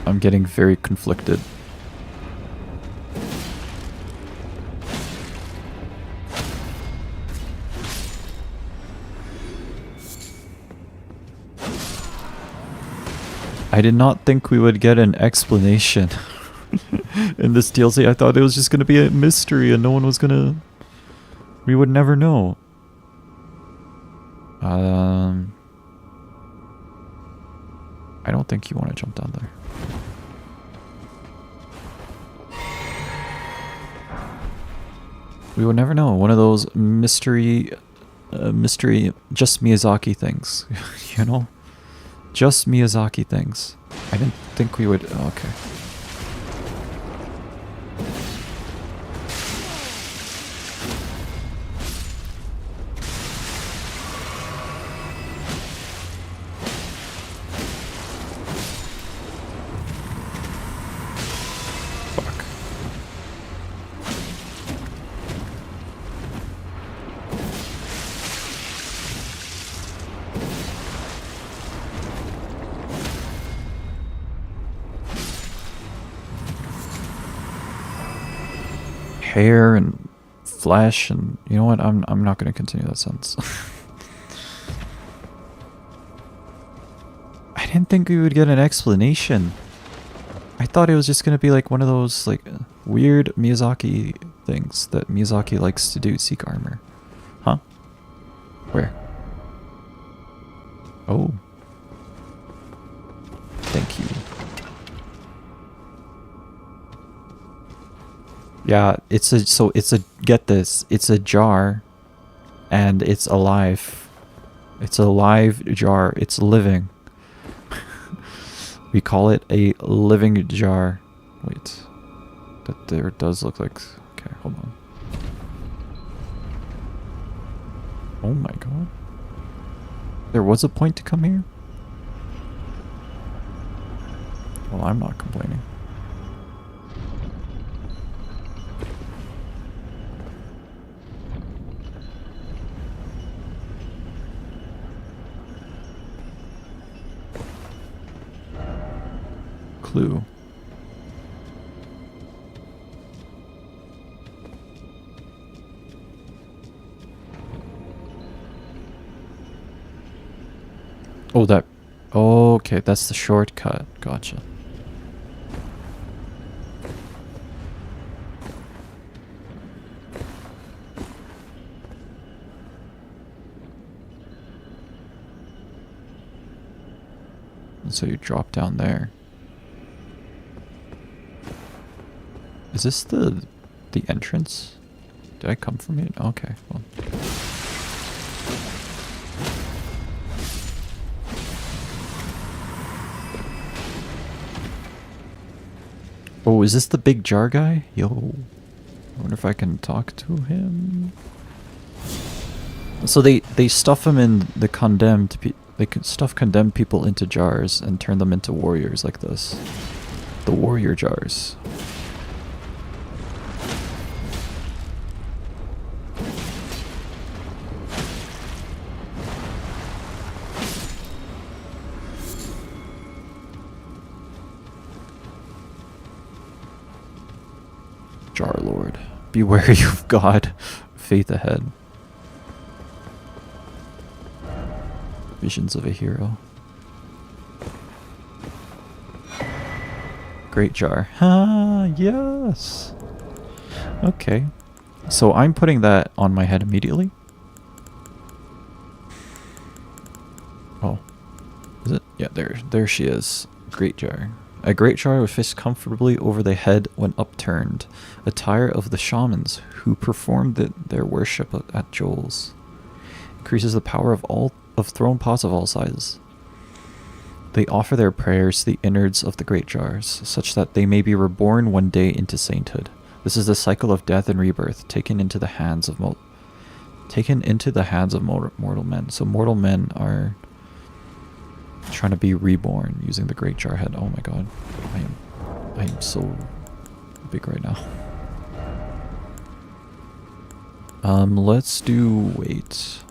I'm getting very conflicted. I did not think we would get an explanation in this DLC. I thought it was just going to be a mystery and no one was going to... we would never know. I don't think you want to jump down there. We would never know. One of those mystery, just Miyazaki things, you know? Just Miyazaki things. I didn't think we would... oh, okay. Fuck. Hair and flesh and you know what, I'm not going to continue that sentence. I didn't think we would get an explanation. I thought it was just going to be like one of those like weird Miyazaki things that Miyazaki likes to do. Seek armor. Huh? Where? Oh. Thank you. Yeah, it's a get this, it's a jar and it's alive. It's a live jar. It's living. We call it a living jar. Wait. That there does look like... okay, hold on. Oh my god. There was a point to come here? Well, I'm not complaining. Clue. Oh, that... Oh, okay, that's the shortcut. Gotcha. And so you drop down there. Is this the entrance? Did I come from here? Okay, well. Oh, is this the big jar guy? Yo. I wonder if I can talk to him. So they stuff him in the condemned... They can stuff condemned people into jars and turn them into warriors like this. The warrior jars. Jar Lord. Be wary of God. Faith ahead. Visions of a hero. Great jar. Ah, yes. Okay. So I'm putting that on my head immediately. Oh. Is it? Yeah, there she is. Great jar. A great jar would fit comfortably over the head when upturned. Attire of the shamans who performed their worship at Joel's. Increases the power of thrown pots of all sizes. They offer their prayers to the innards of the great jars, such that they may be reborn one day into sainthood. This is the cycle of death and rebirth, taken into the hands of mortal men. So mortal men are trying to be reborn using the great jar head. Oh my god, I am so big right now. Let's do weight.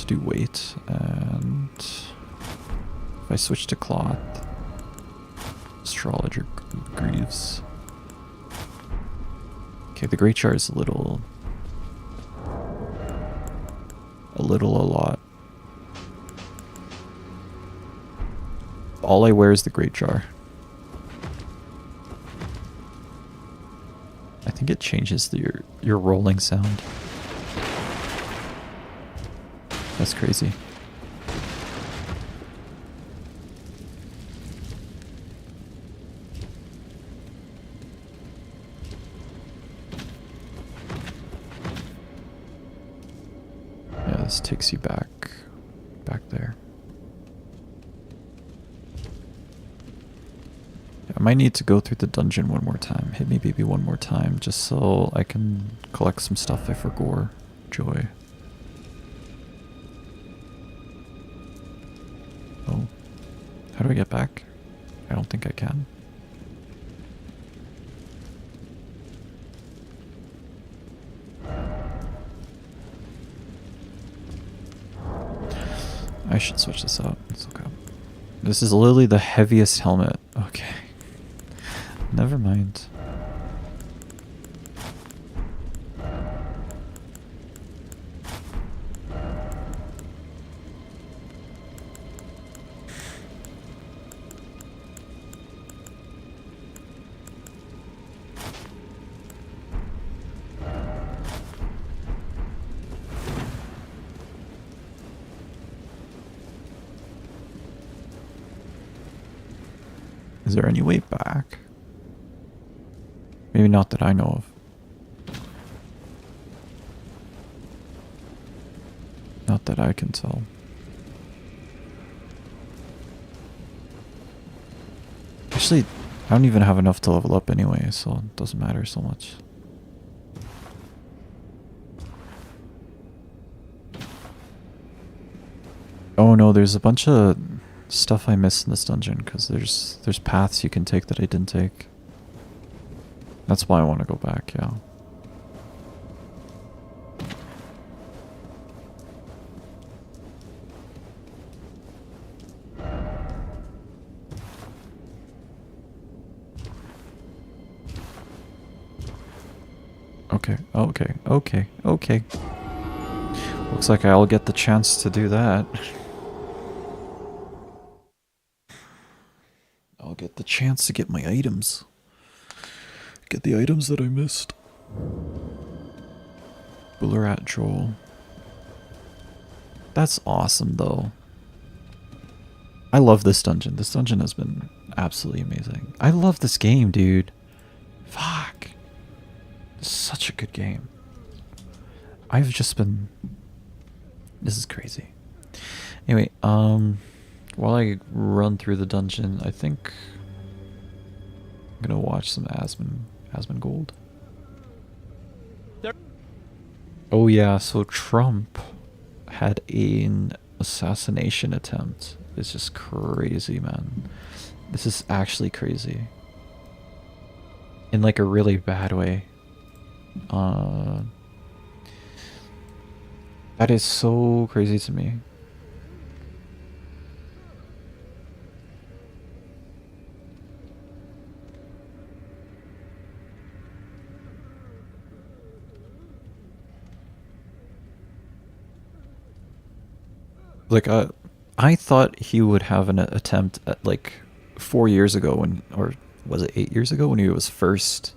Do weight, and if I switch to cloth, astrologer greaves. Okay, the great jar is a lot. All I wear is the great jar. I think it changes your rolling sound. That's crazy. Yeah, this takes you back there. Yeah, I might need to go through the dungeon one more time. Hit me baby one more time, just so I can collect some stuff for Gore Joy. Oh. How do I get back? I don't think I can. I should switch this out. It's okay. This is literally the heaviest helmet. Okay. Never mind. Is there any way back? Maybe not that I know of. Not that I can tell. Actually, I don't even have enough to level up anyway, so it doesn't matter so much. know, there's a bunch of stuff I missed in this dungeon because there's paths you can take that I didn't take. That's why I want to go back, yeah. Okay, okay, okay, okay. Looks like I'll get the chance to do that. I'll get the chance to get my items. Get the items that I missed. Bullarat Joel. That's awesome, though. I love this dungeon. This dungeon has been absolutely amazing. I love this game, dude. Fuck. It's such a good game. I've just been... This is crazy. Anyway, while I run through the dungeon, I think I'm gonna watch some Asmongold. Oh yeah, so Trump had an assassination attempt. It's just crazy, man. This is actually crazy. In like a really bad way. That is so crazy to me. Like, I thought he would have an attempt at like 4 years ago when, or was it 8 years ago when he was first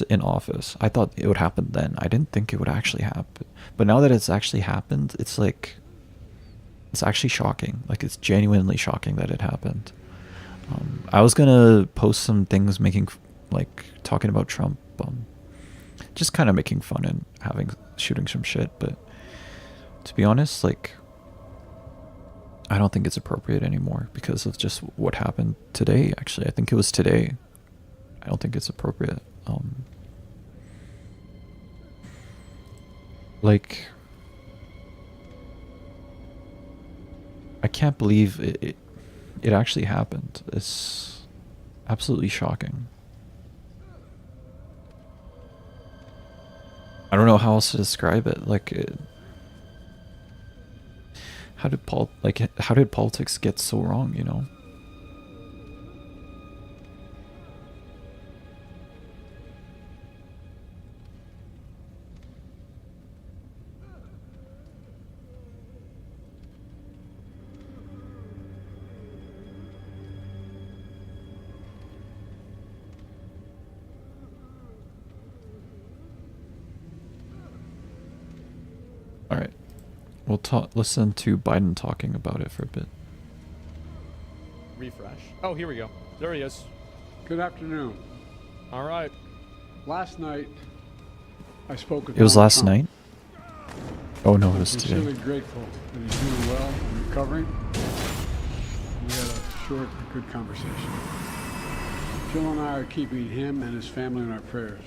in office. I thought it would happen then. I didn't think it would actually happen. But now that it's actually happened, it's like, it's actually shocking. Like, it's genuinely shocking that it happened. I was gonna post some things talking about Trump, just kind of making fun and shooting some shit, but to be honest, like, I don't think it's appropriate anymore because of just what happened today, actually. I think it was today. I don't think it's appropriate. Like, I can't believe it actually happened. It's absolutely shocking. I don't know how else to describe it. Like, how did politics get so wrong, you know? All right. We'll listen to Biden talking about it for a bit. Refresh. Oh, here we go. There he is. Good afternoon. All right. Last night, I spoke with It was Donald last Trump. night? Oh no, it was I'm today. sincerely grateful that he's doing well and recovering. We had a short but good conversation. Jill and I are keeping him and his family in our prayers.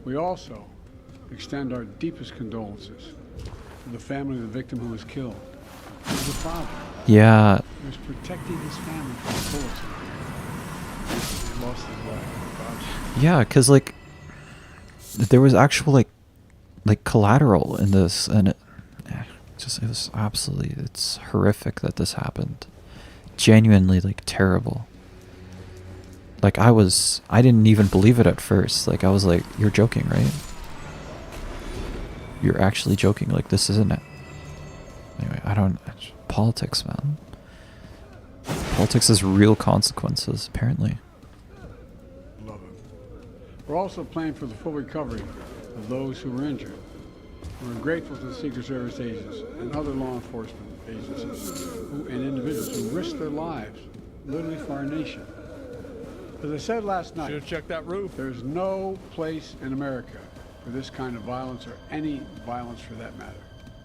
We also extend our deepest condolences to the family of the victim who was killed. He was a father. Yeah. He was protecting his family from bullets. He lost his life. Yeah, because like there was actual like collateral in this, and it was absolutely, it's horrific that this happened. Genuinely like terrible. Like I didn't even believe it at first. Like I was like, you're joking, right? You're actually joking. Like this isn't it. Anyway, politics, man. Politics has real consequences, apparently. Love it. We're also praying for the full recovery of those who were injured. We're grateful to the Secret Service agents and other law enforcement agencies and individuals who risked their lives, literally for our nation. As I said last night, Should have checked that roof. there's no place in America for this kind of violence, or any violence for that matter.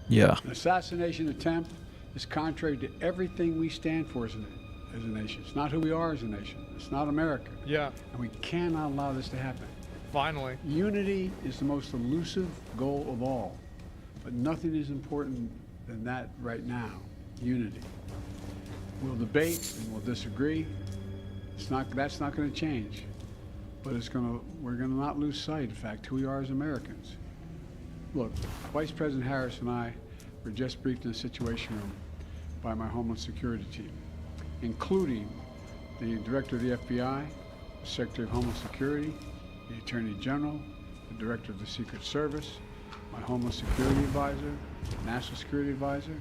Yeah. An assassination attempt is contrary to everything we stand for as a nation. It's not who we are as a nation. It's not America. Yeah, And we cannot allow this to happen. finally. Unity is the most elusive goal of all, but nothing is important than that right now, unity. We'll debate and we'll disagree. That's not going to change. But we're going to not lose sight, in fact, who we are as Americans. Look, Vice President Harris and I were just briefed in the Situation Room by my Homeland Security team, including the Director of the FBI, the Secretary of Homeland Security, the Attorney General, the Director of the Secret Service, my Homeland Security Advisor, National Security Advisor,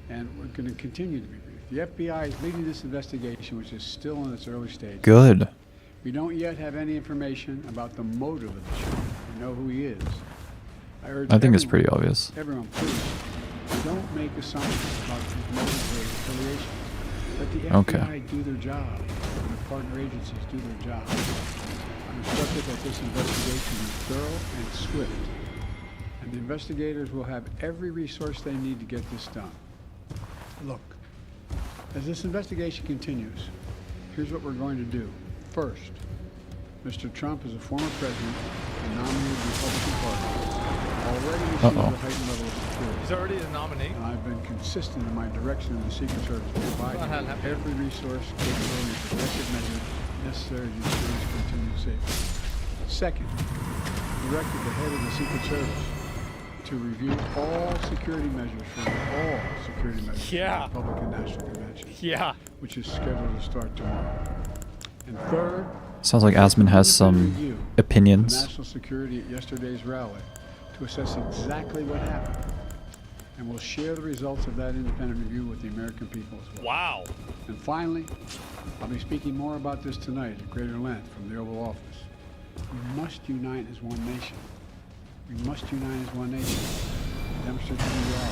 and we're going to continue to be briefed. The FBI is leading this investigation, which is still in its early stage. Good. We don't yet have any information about the motive of the shooter. We know who he is. I think it's pretty obvious. Everyone, please, don't make assumptions about his motives or affiliations. Let the FBI do their job, and the partner agencies do their job. I'm instructed that this investigation is thorough and swift, and the investigators will have every resource they need to get this done. Look, as this investigation continues, here's what we're going to do. First, Mr. Trump is a former president and nominated Republican Party. Already received a heightened level of security. He's already the nominee. And I've been consistent in my direction in the Secret Service to provide every resource, capability, and protective measure necessary to ensure its continued safety. Second, directed the head of the Secret Service to review all security measures for all security measures for the Republican National Convention, which is scheduled to start tomorrow. And third, sounds like Asman has some opinions. National security at yesterday's rally to assess exactly what happened. And we'll share the results of that independent review with the American people as well. Wow. And finally, I'll be speaking more about this tonight at greater length from the Oval Office. We must unite as one nation. We must unite as one nation. Demonstrate who we are.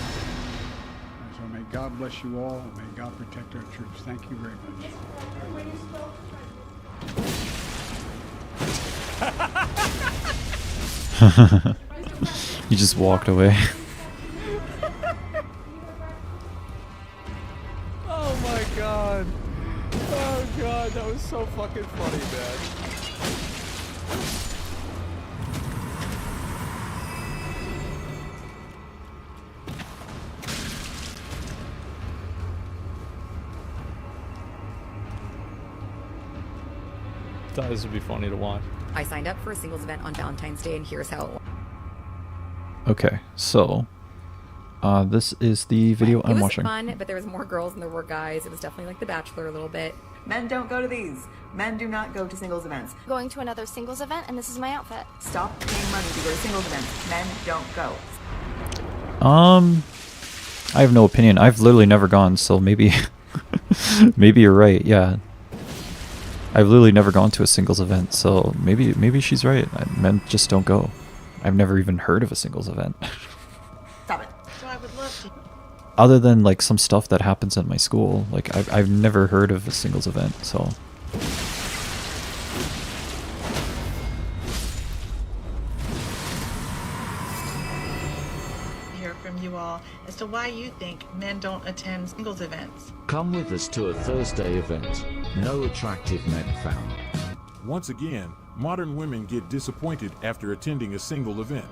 And so may God bless you all, and may God protect our troops. Thank you very much. He just walked away. Oh my god. Oh god, that was so fucking funny, man. Thought this would be funny to watch. I signed up for a singles event on Valentine's Day, and here's how it went. Okay, so this is the video I'm watching. It was fun, but there was more girls than there were guys. It was definitely like The Bachelor a little bit. Men don't go to these. Men do not go to singles events. Going to another singles event, and this is my outfit. Stop paying money to go to singles events. Men don't go. I have no opinion. I've literally never gone, so maybe maybe you're right. Yeah. I've literally never gone to a singles event, so maybe she's right. Men just don't go. I've never even heard of a singles event. Stop it. So I would love to. Other than like some stuff that happens at my school, like I've never heard of a singles event, so. Hear from you all as to why you think men don't attend singles events. Come with us to a Thursday event. No attractive men found. Once again, modern women get disappointed after attending a single event.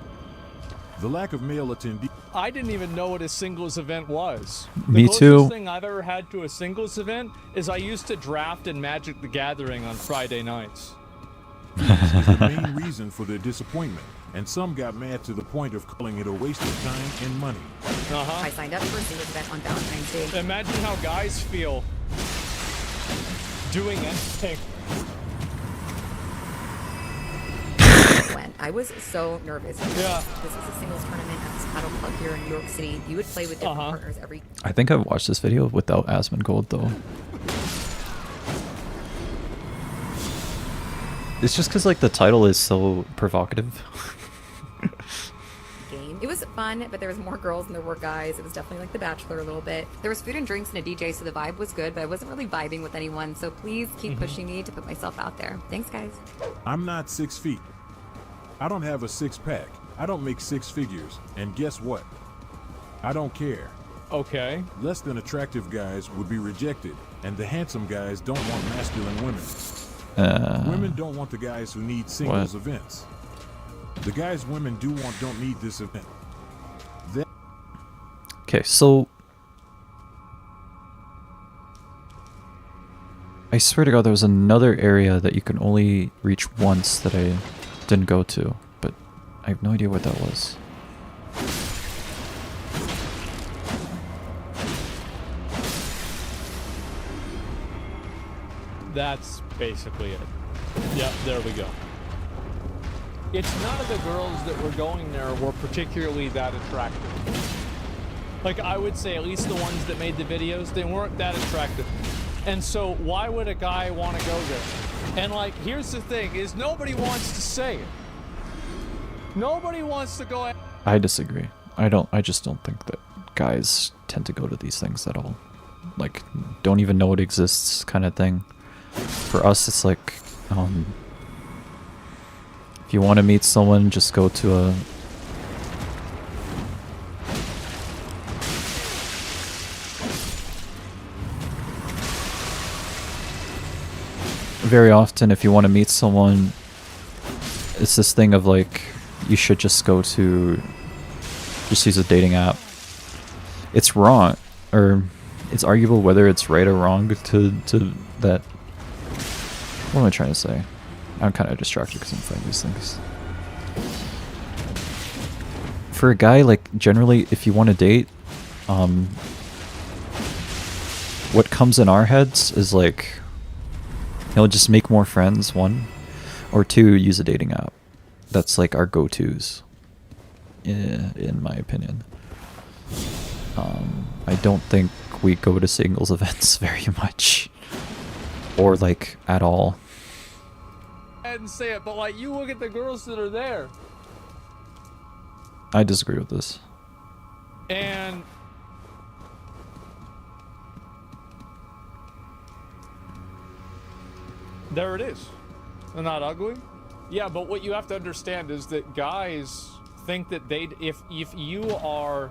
The lack of male attendees. I didn't even know what a singles event was. Me The too. closest thing I've ever had to a singles event is I used to draft in Magic the Gathering on Friday nights. is the main reason for their disappointment, and some got mad to the point of calling it a waste of time and money. I signed up for a singles event on Valentine's Day. Imagine how guys feel doing anything. When I was so nervous. Yeah. This is a singles tournament at this paddle club here in New York City. You would play with different partners every. I think I've watched this video without Asman Gold though. It's just because like the title is so provocative. game. It was fun, but there was more girls than there were guys. It was definitely like The Bachelor a little bit. There was food and drinks and a DJ, so the vibe was good, but I wasn't really vibing with anyone. So please keep pushing me to put myself out there. Thanks, guys. I'm not 6 feet. I don't have a six-pack. I don't make six figures. And guess what? I don't care. Okay. Less than attractive guys would be rejected, and the handsome guys don't want masculine women. Women don't want the guys who need singles events. The guys women do want don't need this event. Okay, so I swear to God, there was another area that you can only reach once that I didn't go to, but I have no idea what that was. That's basically it. Yep, there we go. It's none of the girls that were going there were particularly that attractive. Like, I would say at least the ones that made the videos, they weren't that attractive. And so why would a guy want to go there? And like, here's the thing, is nobody wants to say it. Nobody wants to go. I disagree. I just don't think that guys tend to go to these things at all. Like, don't even know it exists kind of thing. For us, it's like, if you want to meet someone, just go to a... Very often, if you want to meet someone, it's this thing of like, you should just go to... Just use a dating app. It's wrong, or it's arguable whether it's right or wrong to that... What am I trying to say? I'm kind of distracted because I'm fighting these things. For a guy, like, generally, if you want to date, what comes in our heads is like, just make more friends, one, or two, use a dating app. That's like our go-tos, in my opinion. I don't think we go to singles events very much, or like at all. I didn't say it, but like, you look at the girls that are there. I disagree with this. And there it is. They're not ugly. Yeah, but what you have to understand is that guys think that if you are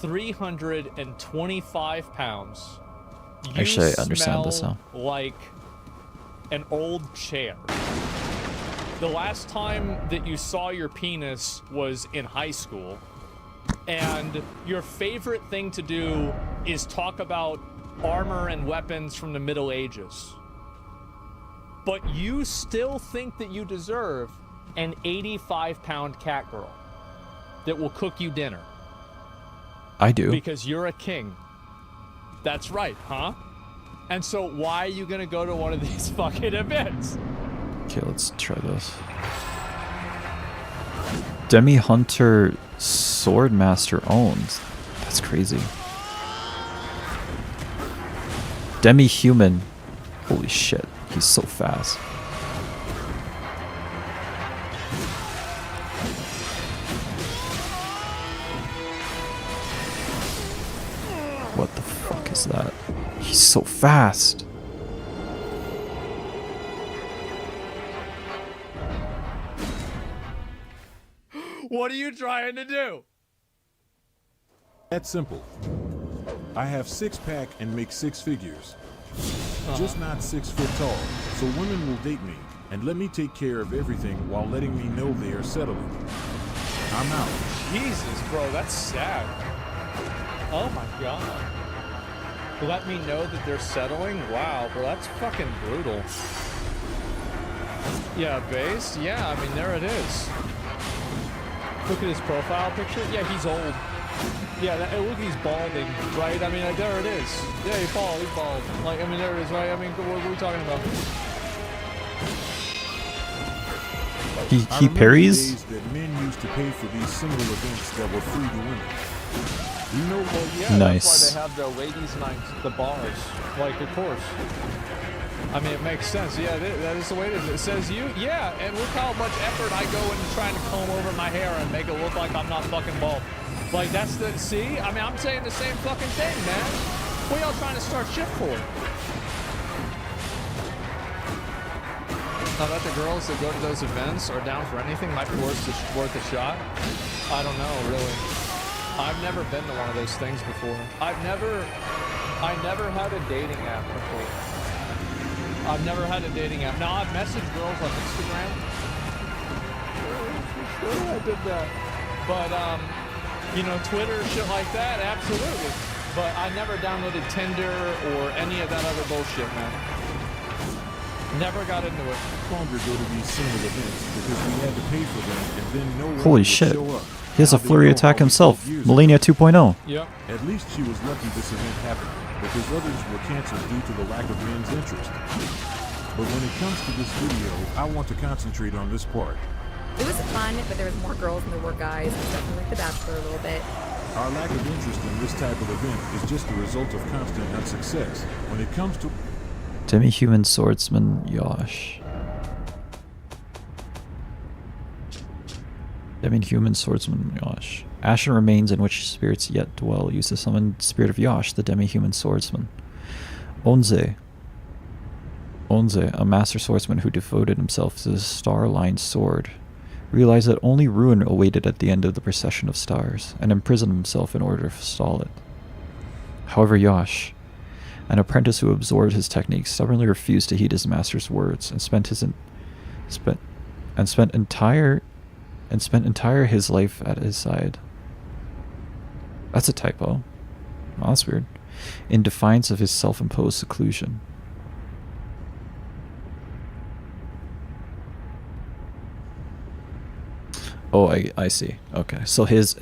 325 pounds, you Actually, I understand this now. Like an old chair. The last time that you saw your penis was in high school, and your favorite thing to do is talk about armor and weapons from the Middle Ages. But you still think that you deserve an 85-pound cat girl that will cook you dinner. I do. Because you're a king. That's right, huh? And so why are you gonna go to one of these fucking events? Okay, let's try this. Demi Hunter Swordmaster owns. That's crazy. Demi Human. Holy shit, he's so fast. What the fuck is that? He's so fast. What are you trying to do? That's simple. I have six-pack and make six figures. Just not 6 foot tall, so women will date me and let me take care of everything while letting me know they are settling. I'm out. Jesus, bro, that's sad. Oh my god. Let me know that they're settling? Wow, bro, that's fucking brutal. Yeah, base? Yeah, I mean, there it is. Look at his profile picture. Yeah, he's old. Yeah, look, he's balding, right? I mean, there it is. Yeah, he's bald. Like, I mean, there it is, right? I mean, what are we talking about? He parries? Days that men used to pay for these single events that were free to women. You know, well, yeah, nice. That's why they have the ladies' nights at the bars. Like, of course. I mean, it makes sense. Yeah, that is the way it is. It says you, yeah, and look how much effort I go into trying to comb over my hair and make it look like I'm not fucking bald. Like, that's the, see? I mean, I'm saying the same fucking thing, man. What y'all trying to start shit for? I bet the girls that go to those events are down for anything might be worth a shot. I don't know, really. I've never been to one of those things before. I never had a dating app before. I've never had a dating app. Now, I've messaged girls on Instagram. Sure, I did that. But, Twitter, shit like that, absolutely. But I never downloaded Tinder or any of that other bullshit, man. Never got into it. No longer go to these single events because we had to pay for them and then no one Holy would shit. show up. He has a Now they flurry know attack how we himself. felt years Melania ago. 2.0. Yep. At least she was lucky this event happened because others were canceled due to the lack of men's interest. But when it comes to this video, I want to concentrate on this part. It was fun, but there was more girls than there were guys. It was definitely like The Bachelor a little bit. Our lack of interest in this type of event is just the result of constant unsuccess. When it comes to Demi-human swordsman Yosh. Demi-human swordsman Yosh. Ashen remains in which spirits yet dwell. Used to summon spirit of Yosh, the demi-human swordsman. Onze. Onze, a master swordsman who devoted himself to the star-lined sword, realized that only ruin awaited at the end of the procession of stars, and imprisoned himself in order to forestall it. However, Yosh, an apprentice who absorbed his techniques, stubbornly refused to heed his master's words, and spent entire his life at his side. That's a typo. Oh, that's weird. In defiance of his self-imposed seclusion. Oh, I see. Okay, so his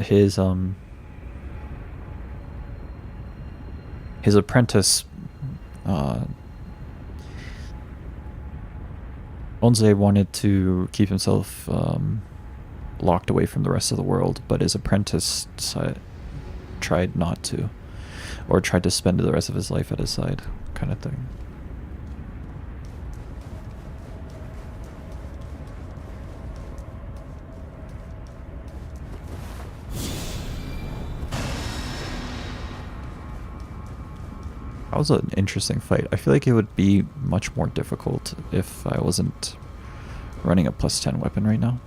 apprentice, Onze wanted to keep himself locked away from the rest of the world, but his apprentice tried not to, or tried to spend the rest of his life at his side, kind of thing. That was an interesting fight. I feel like it would be much more difficult if I wasn't running a +10 weapon right now.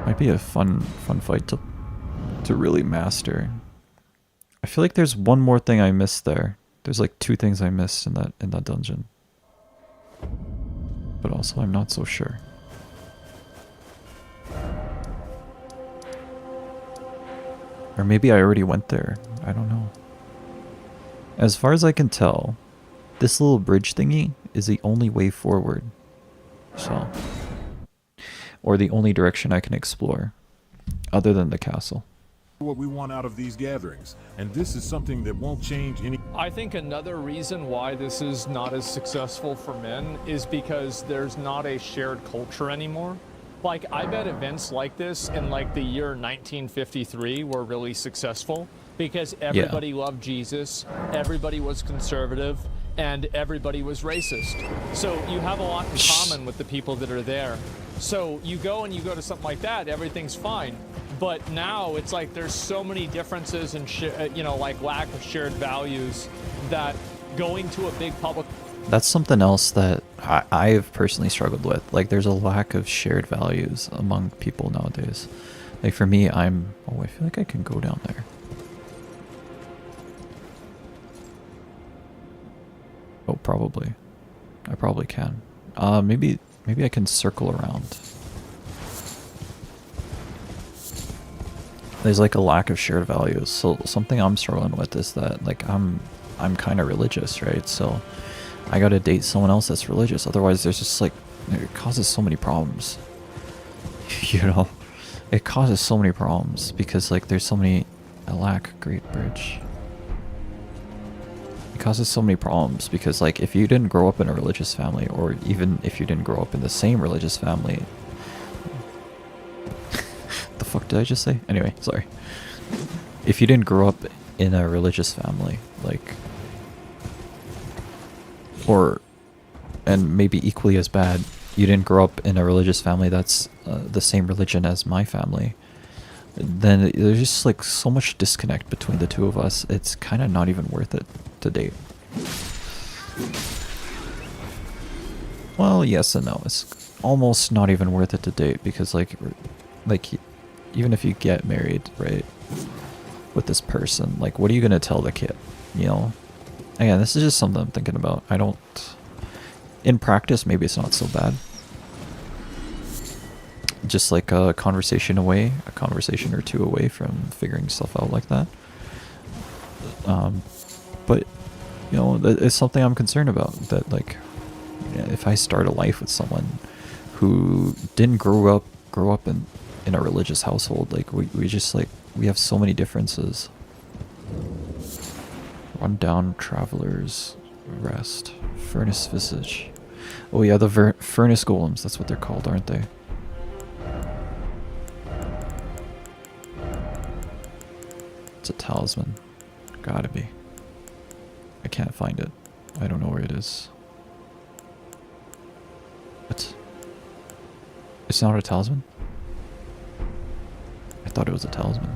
Might be a fun fight to really master. I feel like there's one more thing I missed there. There's like 2 things I missed in that dungeon. But also I'm not so sure. Or maybe I already went there. I don't know. As far as I can tell, this little bridge thingy is the only way forward. So, or the only direction I can explore, other than the castle. what we want out of these gatherings, and this is something that won't change any. I think another reason why this is not as successful for men is because there's not a shared culture anymore. Like, I bet events like this in like the year 1953 were really successful because everybody loved Jesus, everybody was conservative, and everybody was racist. So you have a lot in common with the people that are there. So you go to something like that, everything's fine. But now it's like there's so many differences and like lack of shared values that going to a big public. That's something else that I've personally struggled with. Like, there's a lack of shared values among people nowadays. Like, for me, I feel like I can go down there. Oh, probably. I probably can. Maybe I can circle around. There's like a lack of shared values. So something I'm struggling with is that, like, I'm kind of religious, right? So I gotta date someone else that's religious. Otherwise, there's just like, it causes so many problems. You know, it causes so many problems because like there's so many. I lack Great Bridge. It causes so many problems because like if you didn't grow up in a religious family, or even if you didn't grow up in the same religious family. The fuck did I just say? Anyway, sorry. If you didn't grow up in a religious family, like, and maybe equally as bad, you didn't grow up in a religious family that's the same religion as my family, then there's just like so much disconnect between the two of us. It's kind of not even worth it to date. Well, yes and no. It's almost not even worth it to date because like even if you get married, right, with this person, like, what are you gonna tell the kid? You know, again, this is just something I'm thinking about. I don't. In practice, maybe it's not so bad. just like a conversation away, a conversation or two away from figuring stuff out like that. But you know, it's something I'm concerned about. That like, if I start a life with someone who didn't grow up in a religious household, like we just like we have so many differences. Run down travelers, rest, furnace visage. Oh yeah, the furnace golems. That's what they're called, aren't they? It's a talisman. Gotta be. I can't find it. I don't know where it is. What? It's not a talisman? I thought it was a talisman.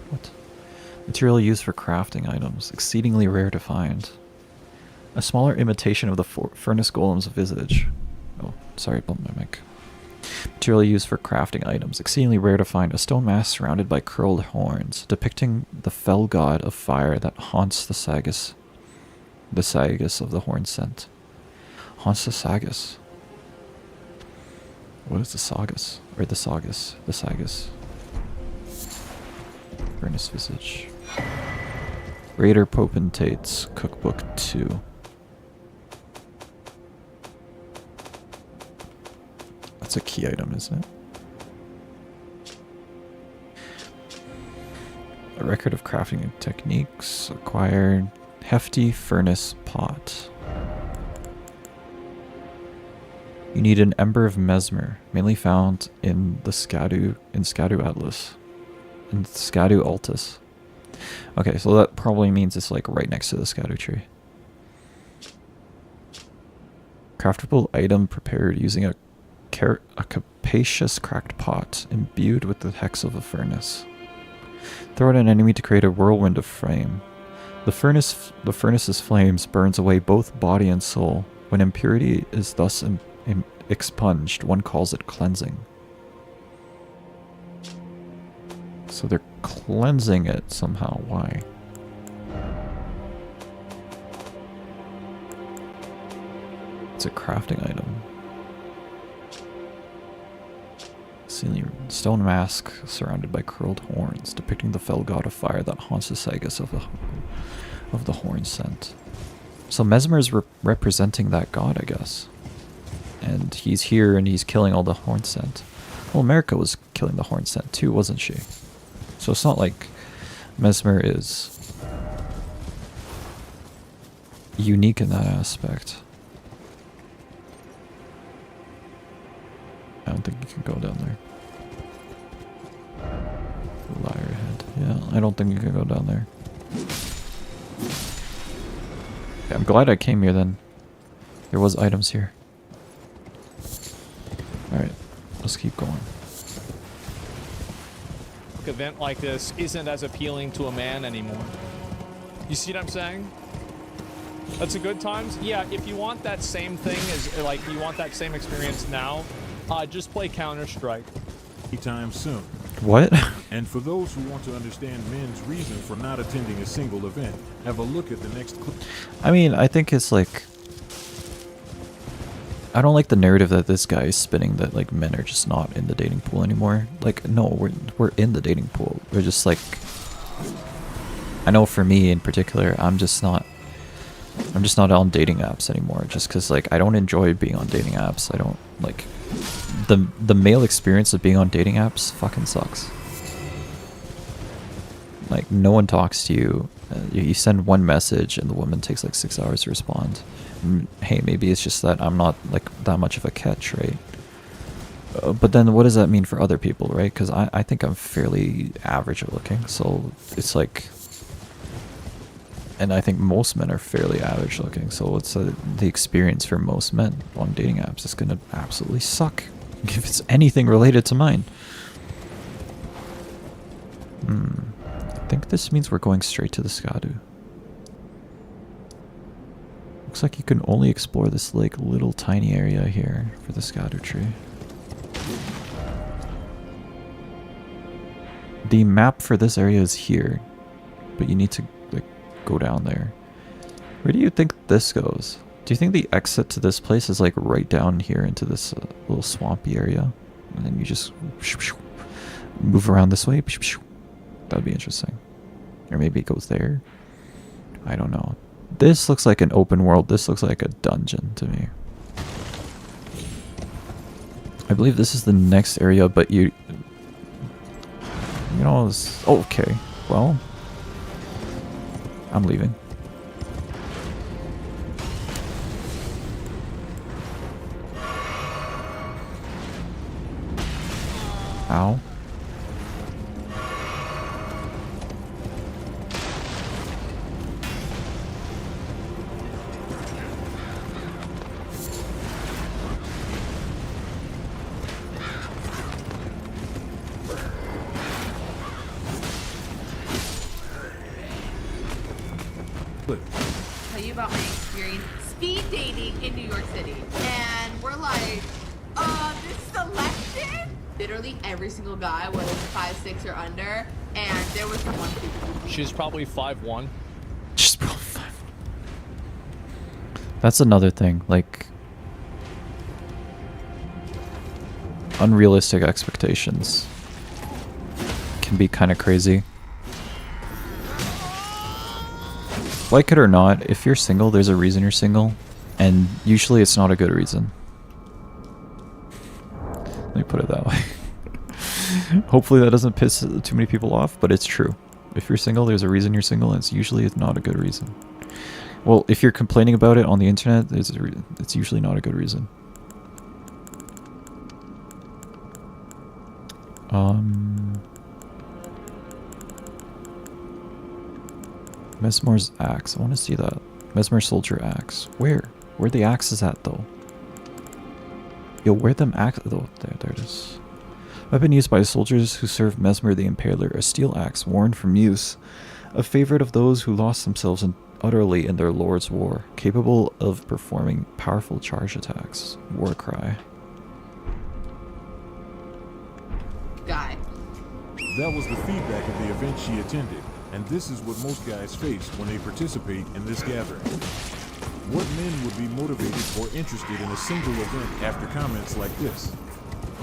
What? Material used for crafting items. Exceedingly rare to find. A smaller imitation of the furnace golem's visage. Oh, sorry, I bumped my mic. Material used for crafting items. Exceedingly rare to find. A stone mask surrounded by curled horns, depicting the fell god of fire that haunts the Sagas. The Sagas of the horn scent. Haunts the Sagas. What is the Sagas? Or the Sagas? The Sagas. Furnace visage. Raider Potentates Cookbook 2. That's a key item, isn't it? A record of crafting techniques. Acquired hefty furnace pot. You need an Ember of Mesmer, mainly found in the Skadu Atlas. In Skadu Altus. Okay, so that probably means it's like right next to the Skadu tree. Craftable item prepared using a capacious cracked pot imbued with the hex of a furnace. Throw at an enemy to create a whirlwind of flame. The furnace's flames burns away both body and soul. When impurity is thus expunged, one calls it cleansing. So they're cleansing it somehow. Why? It's a crafting item. Stone mask surrounded by curled horns, depicting the fell god of fire that haunts the Sagas of the horn scent. So Mesmer is representing that god, I guess. And he's here and he's killing all the horn scent. Well, America was killing the horn scent too, wasn't she? So it's not like Mesmer is unique in that aspect. I don't think you can go down there. Liar head. Yeah, I don't think you can go down there. Yeah, I'm glad I came here then. There was items here. Alright, let's keep going. Event like this isn't as appealing to a man anymore. You see what I'm saying? That's a good times. Yeah, if you want that same thing as like you want that same experience now, just play Counter-Strike. Anytime soon. What? And for those who want to understand men's reason for not attending a single event, have a look at the next clip. I mean, I think it's like, I don't like the narrative that this guy is spinning that like men are just not in the dating pool anymore. Like, no, we're in the dating pool. We're just like, I know for me in particular, I'm just not on dating apps anymore. Just because like I don't enjoy being on dating apps. I don't like the male experience of being on dating apps. Fucking sucks. Like no one talks to you. You send one message and the woman takes like 6 hours to respond. Hey, maybe it's just that I'm not like that much of a catch, right? But then what does that mean for other people, right? Because I think I'm fairly average looking, so it's like, and I think most men are fairly average looking, so it's the experience for most men on dating apps is gonna absolutely suck if it's anything related to mine. I think this means we're going straight to the Skadu. Looks like you can only explore this like little tiny area here for the Skadu tree. The map for this area is here, but you need to like go down there. Where do you think this goes? Do you think the exit to this place is like right down here into this little swampy area? and then you just move around this way. That'd be interesting. Or maybe it goes there. I don't know. This looks like an open world. This looks like a dungeon to me. I believe this is the next area, but you know, oh, okay. Well, I'm leaving. Ow. Tell you about my experience speed dating in New York City. And we're like, this selection? Literally every single guy was 5'6" or under, and there was one. She's probably 5'1". She's probably 5'1". That's another thing, like unrealistic expectations can be kind of crazy. Like it or not, if you're single, there's a reason you're single, and usually it's not a good reason. Let me put it that way. Hopefully that doesn't piss too many people off, but it's true. If you're single, there's a reason you're single, and it's usually not a good reason. Well, if you're complaining about it on the internet, it's usually not a good reason. Mesmer's axe. I want to see that. Mesmer soldier axe. Where? Where the axe is at, though? Yo, where them axe? Oh, there it is. Weapon used by soldiers who serve Mesmer the Impaler. A steel axe, worn from use. A favorite of those who lost themselves utterly in their lord's war. Capable of performing powerful charge attacks. War cry. Guy. That was the feedback of the event she attended, and this is what most guys face when they participate in this gathering. What men would be motivated or interested in a single event after comments like this?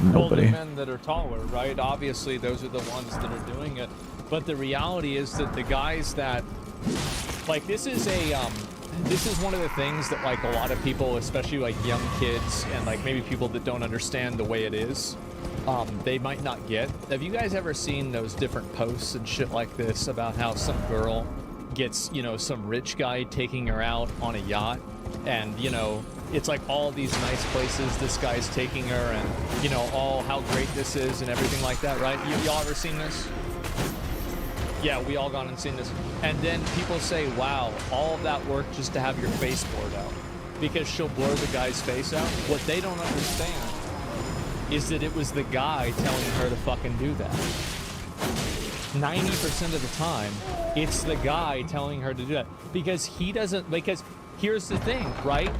Nobody. Older men that are taller, right? Obviously, those are the ones that are doing it. But the reality is that the guys that, like, this is one of the things that, like, a lot of people, especially like young kids and like maybe people that don't understand the way it is, they might not get. Have you guys ever seen those different posts and shit like this about how some girl gets, you know, some rich guy taking her out on a yacht, and, you know, it's like all these nice places this guy's taking her, and, you know, all how great this is and everything like that, right? Y'all ever seen this? Yeah, we all gone and seen this. And then people say, wow, all of that work just to have your face blurred out, because she'll blur the guy's face out. What they don't understand is that it was the guy telling her to fucking do that. 90% of the time, it's the guy telling her to do that, because he doesn't, because here's the thing, right?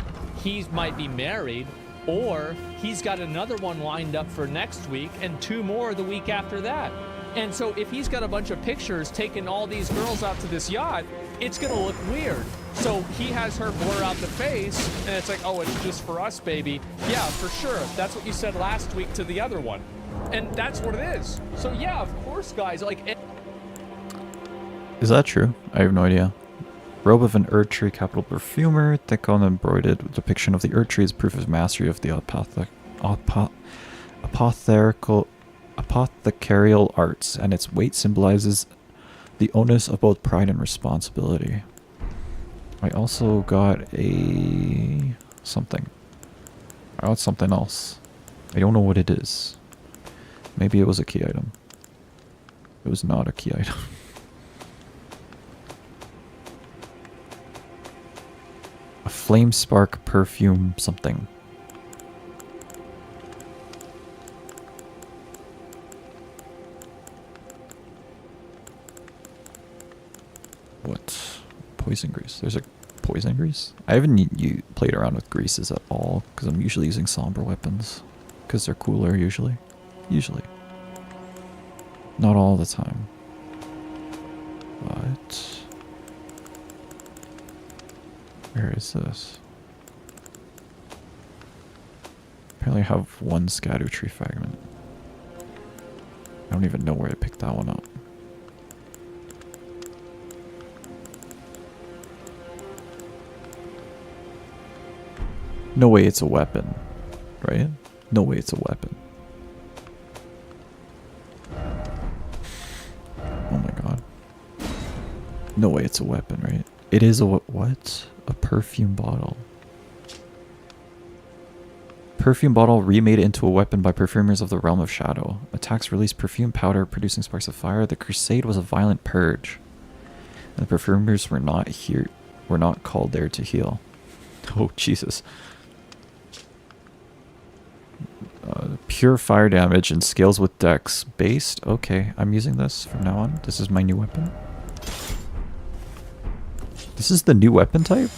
He might be married, or he's got another one lined up for next week and 2 more the week after that. And so if he's got a bunch of pictures taking all these girls out to this yacht, it's gonna look weird. So he has her blur out the face, and it's like, oh, it's just for us, baby. Yeah, for sure. That's what you said last week to the other one. And that's what it is. So yeah, of course, guys, like... Is that true? I have no idea. Robe of an Erd Tree capital perfumer, thick on embroidered depiction of the Erd Tree is proof of mastery of the apothecarial arts, and its weight symbolizes the onus of both pride and responsibility. I also got a... something. I got something else. I don't know what it is. Maybe it was a key item. It was not a key item. A flame spark perfume something. What? Poison grease. There's a poison grease? I haven't played around with greases at all, because I'm usually using somber weapons. Because they're cooler, usually. Usually. Not all the time. But... where is this? Apparently I have 1 scatter tree fragment. don't even know where I picked that one up. No way it's a weapon, right? No way it's a weapon. Oh my god. No way it's a weapon, right? It is a what? A perfume bottle. Perfume bottle remade into a weapon by perfumers of the realm of shadow. Attacks release perfume powder producing sparks of fire. The crusade was a violent purge. And the perfumers were not called there to heal. Oh Jesus. Pure fire damage and scales with dex based. Okay, I'm using this from now on. This is my new weapon. This is the new weapon type?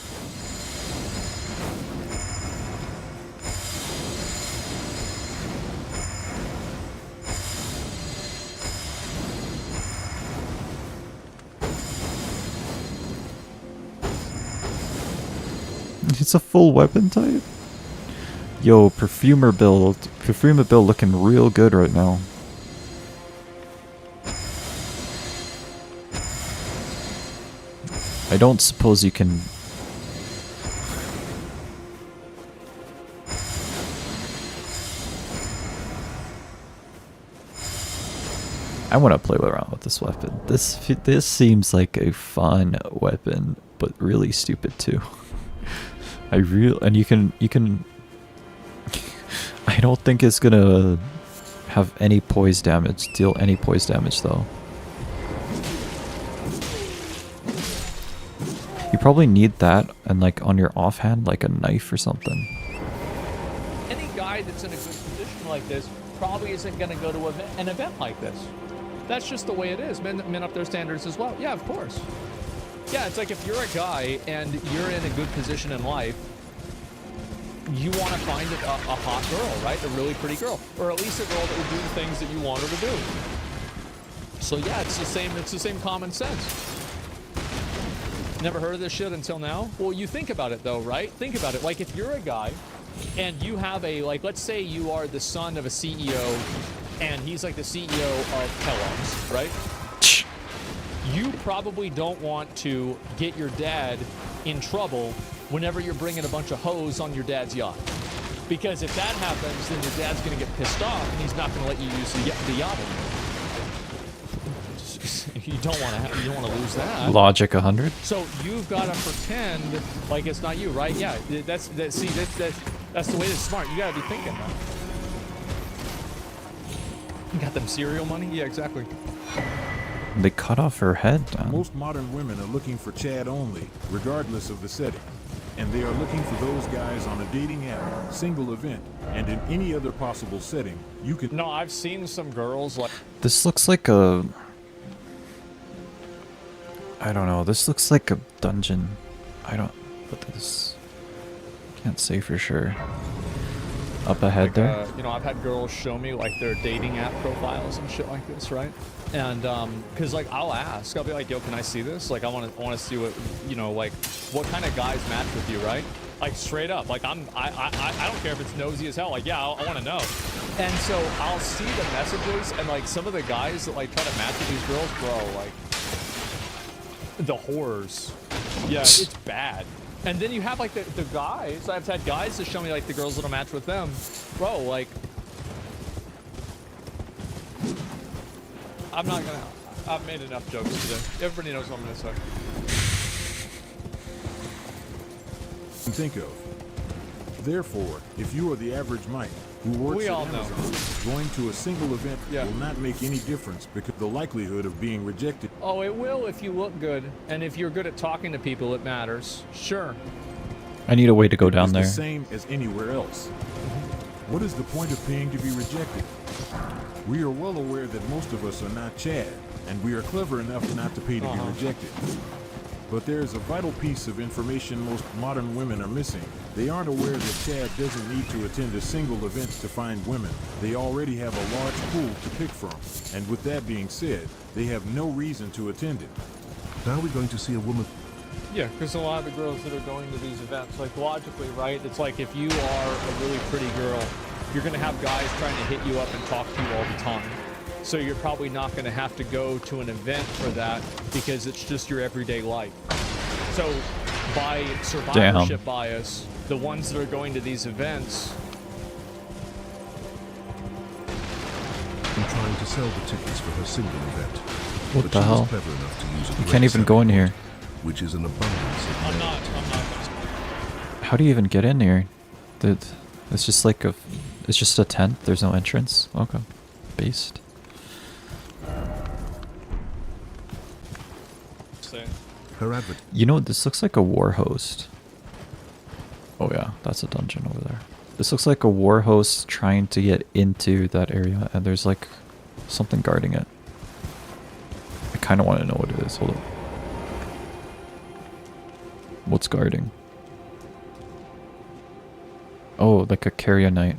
It's a full weapon type? Yo, perfumer build looking real good right now. I don't suppose you can... I want to play around with this weapon. This seems like a fun weapon, but really stupid too. And you can I don't think it's gonna have any poise damage, deal any poise damage though. You probably need that and like on your offhand, like a knife or something. Any guy that's in a good position like this probably isn't going to go to an event like this. That's just the way it is. Men up their standards as well. Yeah, of course. Yeah, it's like if you're a guy and you're in a good position in life, you want to find a hot girl, right? A really pretty girl. Or at least a girl that would do the things that you want her to do. So yeah, it's the same common sense. Never heard of this shit until now? Well, you think about it though, right? Think about it. Like if you're a guy and you have let's say you are the son of a CEO and he's like the CEO of Kellogg's, right? You probably don't want to get your dad in trouble whenever you're bringing a bunch of hoes on your dad's yacht. Because if that happens, then your dad's going to get pissed off and he's not going to let you use the yacht anymore. You don't want to lose that. Logic 100. So you've got to pretend like it's not you, right? Yeah, that's the way it's smart. You got to be thinking that. You got them cereal money? Yeah, exactly. They cut off her head, man. Most modern women are looking for Chad only, regardless of the setting. And they are looking for those guys on a dating app, single event, and in any other possible setting you can... No, I've seen some girls like... This looks like a... I don't know. This looks like a dungeon. But this... Can't say for sure. Up ahead there? I've had girls show me like their dating app profiles and shit like this, right? And because like I'll be like, yo, can I see this? Like I want to see what like what kind of guys match with you, right? Like straight up, like I don't care if it's nosy as hell. Like yeah, I want to know. And so I'll see the messages and like some of the guys that like try to match with these girls, bro, like the horrors. Yeah, it's bad. And then you have like the guys. I've had guys to show me like the girls that'll match with them, bro. Like. I've made enough jokes today. Everybody knows what I'm gonna say. Think of. Therefore, if you are the average Mike who works at Amazon, going to a single event will not make any difference because the likelihood of being rejected. Oh, it will if you look good, and if you're good at talking to people, it matters. Sure. I need a way to go down there. It's the same as anywhere else. What is the point of paying to be rejected? We are well aware that most of us are not Chad, and we are clever enough not to pay to be rejected. But there is a vital piece of information most modern women are missing. They aren't aware that Chad doesn't need to attend a single event to find women. They already have a large pool to pick from. And with that being said, they have no reason to attend it. Now we're going to see a woman. Yeah, because a lot of the girls that are going to these events, like logically, right? It's like if you are a really pretty girl, you're going to have guys trying to hit you up and talk to you all the time. So you're probably not going to have to go to an event for that because it's just your everyday life. So by survivorship bias, the ones that are going to these events... I'm trying to sell the tickets for her single event. What but the she hell? was clever enough to use a You great can't even go in selling here. point, which is an abundance of I'm men. not gonna... How do you even get in here? It's just like a... It's just a tent? There's no entrance? Okay. Based. Her advert. You know, this looks like a war host. Oh yeah, that's a dungeon over there. This looks like a war host trying to get into that area, and there's like something guarding it. I kind of want to know what it is. Hold on. What's guarding? Oh, like a carrier knight.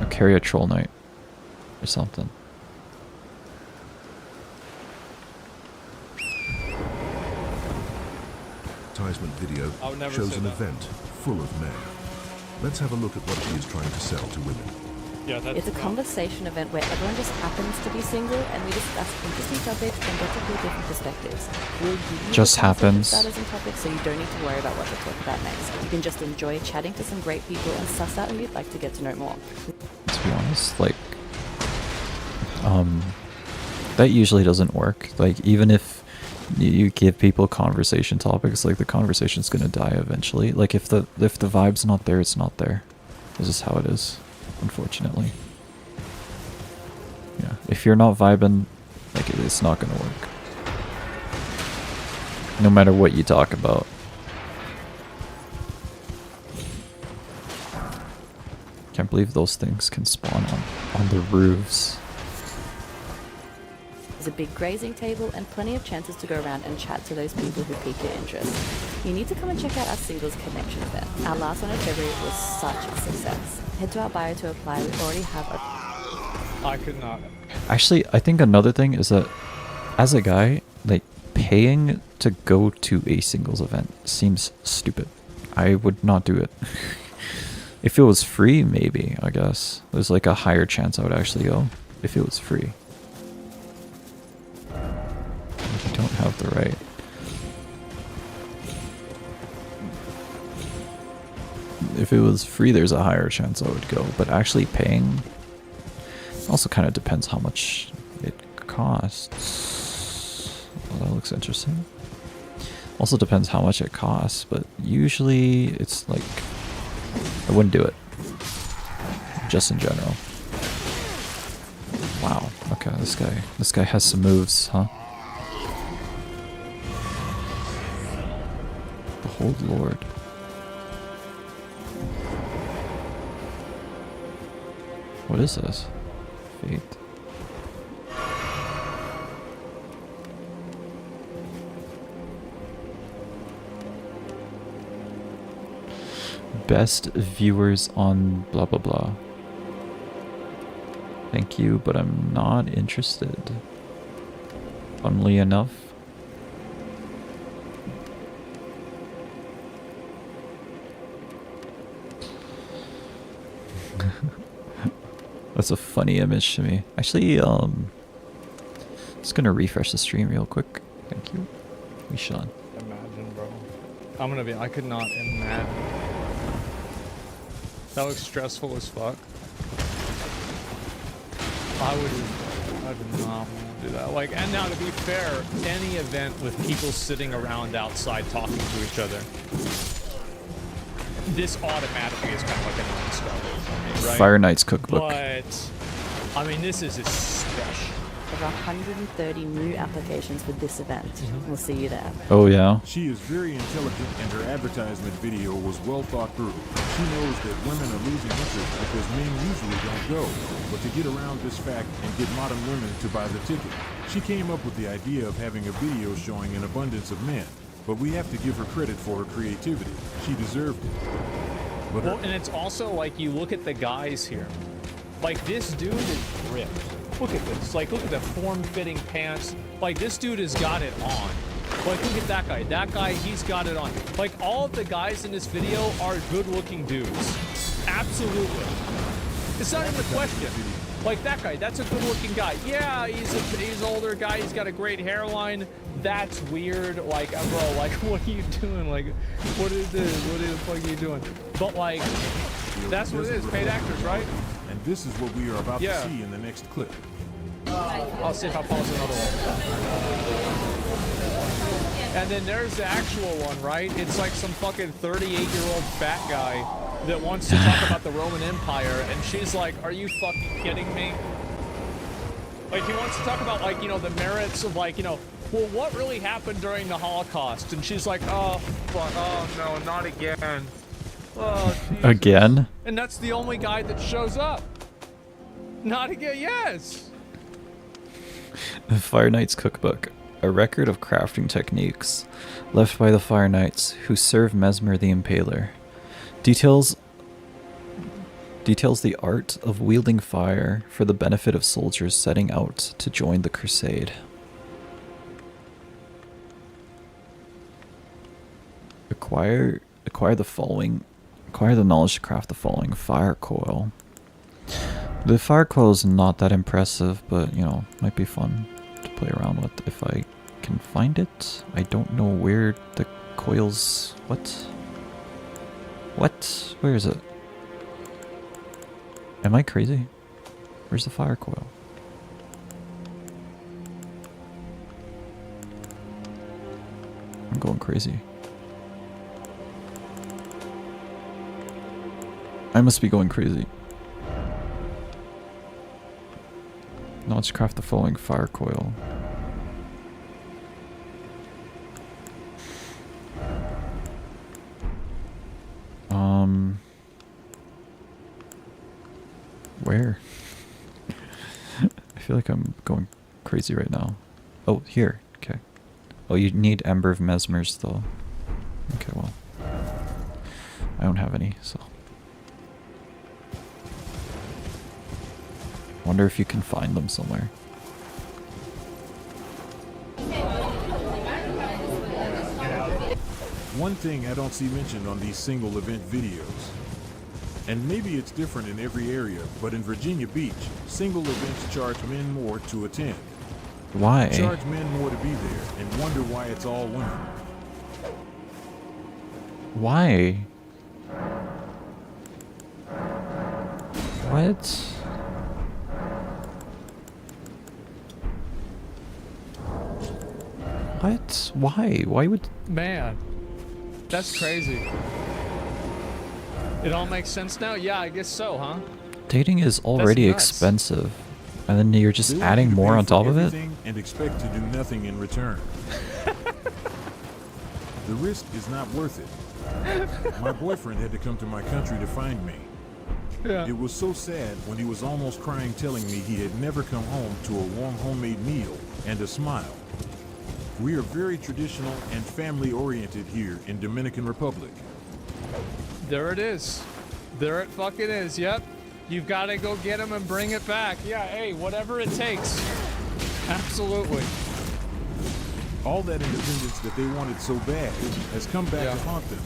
A carrier troll knight. Or something. Advertisement video I would never shows say an that. event full of men. Let's have a look at what she is trying to sell to women. Yeah, that's It's a conversation event where everyone just happens to be single and we discuss interesting topics and get to hear different perspectives. We'll give you Just the conversation happens. starters and topics so you don't need to worry about what to talk about next. You can just enjoy chatting to some great people and suss out who you'd like to get to know more. To be honest, like, that usually doesn't work. Like, even if you give people conversation topics, like, the conversation's gonna die eventually. Like, if the vibe's not there, it's not there. This is how it is, unfortunately. Yeah, if you're not vibing, like, it's not gonna work. No matter what you talk about. Can't believe those things can spawn on the roofs. There's a big grazing table and plenty of chances to go around and chat to those people who pique your interest. You need to come and check out our Singles Connection event. Our last one in February was such a success. Head to our bio to apply. We already have a... I could not. Actually, I think another thing is that as a guy, like, paying to go to a singles event seems stupid. I would not do it. If it was free, maybe, I guess. There's like a higher chance I would actually go if it was free. You don't have the right. If it was free, there's a higher chance I would go. But actually paying also kind of depends how much it costs. Well, that looks interesting. Also depends how much it costs, but usually it's like, I wouldn't do it. Just in general. Wow. Okay, this guy has some moves, huh? Behold Lord. What is this? Fate. Best viewers on blah blah blah. Thank you, but I'm not interested. Funnily enough. That's a funny image to me. Actually, just gonna refresh the stream real quick. Thank you. We shot. Imagine, bro. I could not imagine. That looks stressful as fuck. I would not want to do that. Like, and now to be fair, any event with people sitting around outside talking to each other, this automatically is kind of like a non-starter for me, right? Fire Knight's cookbook. But, I mean, this is especially. Over 130 new applications for this event. We'll see you there. Oh yeah. She is very intelligent and her advertisement video was well thought through. She knows that women are losing interest because men usually don't go. But to get around this fact and get modern women to buy the ticket, she came up with the idea of having a video showing an abundance of men. But we have to give her credit for her creativity. She deserved it. But Well, and it's also like you look at the guys here. Like, this dude is ripped. Look at this. Like, look at the form-fitting pants. Like, this dude has got it on. Like, look at that guy. That guy, he's got it on. Like, all of the guys in this video are good-looking dudes. Absolutely. It's not even a question. Like that guy, that's a good-looking guy. Yeah, he's an older guy. He's got a great hairline. That's weird. Like, bro, like, what are you doing? Like, what is this? What the fuck are you doing? But like, that's what it is. Paid actors, right? And this is what we are about to see in the next clip. I'll see if I pause another one. And then there's the actual one, right? It's like some fucking 38-year-old fat guy that wants to talk about the Roman Empire, and she's like, are you fucking kidding me? Like, he wants to talk about, like, you know, the merits of, like, you know, well, what really happened during the Holocaust? And she's like, oh, fuck, oh, no, not again. Oh, Jesus. Again? And that's the only guy that shows up. Not again, yes. The Fire Knights Cookbook, a record of crafting techniques left by the Fire Knights who serve Mesmer the Impaler. Details the art of wielding fire for the benefit of soldiers setting out to join the crusade. Acquire the knowledge to craft the following: fire coil. The fire coil is not that impressive, but you know, might be fun to play around with if I can find it. I don't know where the coils. What? Where is it? Am I crazy? Where's the fire coil? I'm going crazy. I must be going crazy. Now let's craft the following fire coil. Where? I feel like I'm going crazy right now. Oh, here. Okay. Oh, you need Ember of Mesmer's though. Okay, well. I don't have any, so. Wonder if you can find them somewhere. One thing I don't see mentioned on these single event videos, and maybe it's different in every area, but in Virginia Beach, single events charge men more to attend. Why? Charge men more to be there and wonder why it's all women. Why? What? What? Why? Why would... Man, that's crazy. It all makes sense now? Yeah, I guess so, huh? Dating is already expensive, and then you're just adding more on top of it? And expect to do nothing in return. The risk is not worth it. My boyfriend had to come to my country to find me. Yeah. It was so sad when he was almost crying, telling me he had never come home to a warm homemade meal and a smile. We are very traditional and family-oriented here in Dominican Republic. There it is. There it fucking is, yep. You've got to go get him and bring it back. Yeah, hey, whatever it takes. Absolutely. All that independence that they wanted so bad has come back to haunt them.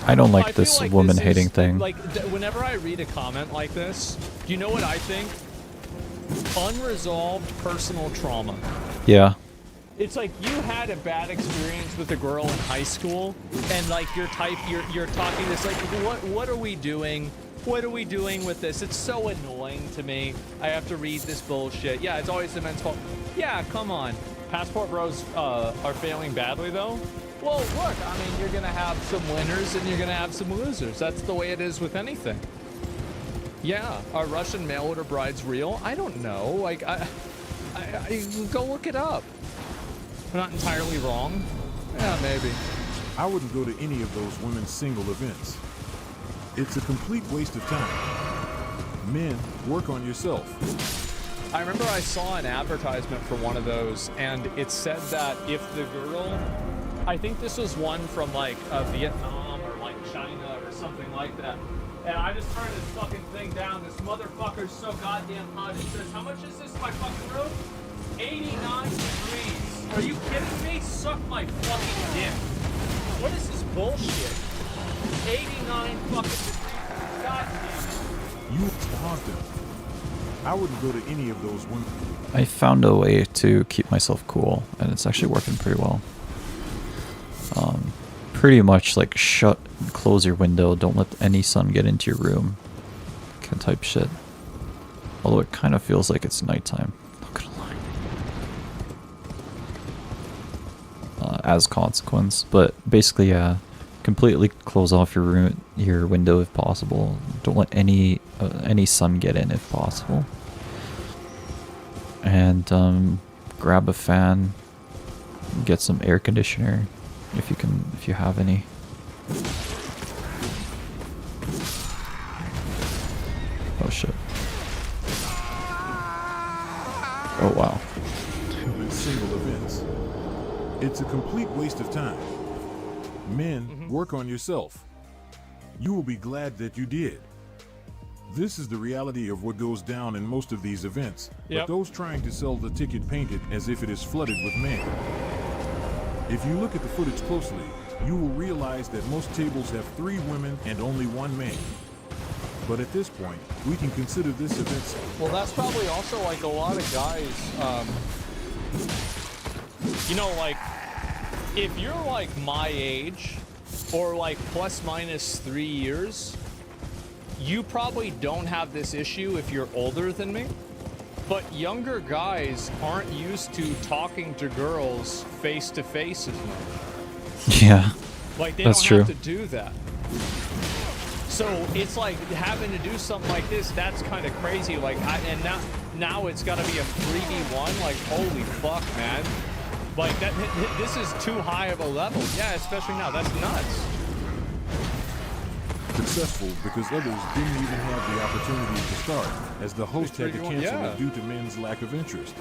I don't like this woman-hating thing. Like, whenever I read a comment like this, do you know what I think? Unresolved personal trauma. Yeah. It's like you had a bad experience with a girl in high school, and like you're talking this like, what are we doing? What are we doing with this? It's so annoying to me. I have to read this bullshit. Yeah, it's always the men's fault. Yeah, come on. Passport bros are failing badly though. Well, look, I mean, you're gonna have some winners and you're gonna have some losers. That's the way it is with anything. Yeah, are Russian mail order brides real? I don't know. Like, I go look it up. I'm not entirely wrong. Yeah, maybe. I wouldn't go to any of those women's single events. It's a complete waste of time. Men, work on yourself. I remember I saw an advertisement for one of those, and it said that if the girl, I think this was one from like Vietnam or like China or something like that. And I just turned this fucking thing down. This motherfucker's so goddamn hot. It says, how much is this my fucking room? 89 degrees. Are you kidding me? Suck my fucking dick. What is this bullshit? 89 fucking degrees. God damn it. You haunt them. I wouldn't go to any of those women. I found a way to keep myself cool, and it's actually working pretty well. Pretty much like close your window, don't let any sun get into your room, kind of type shit. Although it kind of feels like it's nighttime, not gonna lie. As consequence, but basically, yeah, completely close off your room, your window if possible. Don't let any sun get in if possible. And grab a fan, get some air conditioner if you have any. Oh shit. Oh wow. Single events. It's a complete waste of time. Men, work on yourself. You will be glad that you did. This is the reality of what goes down in most of these events, but those trying to sell the ticket paint it as if it is flooded with men. If you look at the footage closely, you will realize that most tables have 3 women and only 1 man. But at this point, we can consider this event. Well, that's probably also like a lot of guys, you know, like, if you're like my age, or like plus minus 3 years, you probably don't have this issue if you're older than me. But younger guys aren't used to talking to girls face to face as much. Yeah, like they that's don't true. have to do that. So it's like having to do something like this. That's kind of crazy. Like, and now it's got to be a 3v1. Like, holy fuck, man! Like that. This is too high of a level. Yeah, especially now. That's nuts. Successful because others didn't even have the opportunity to start, as the host had to cancel it due to men's lack of interest.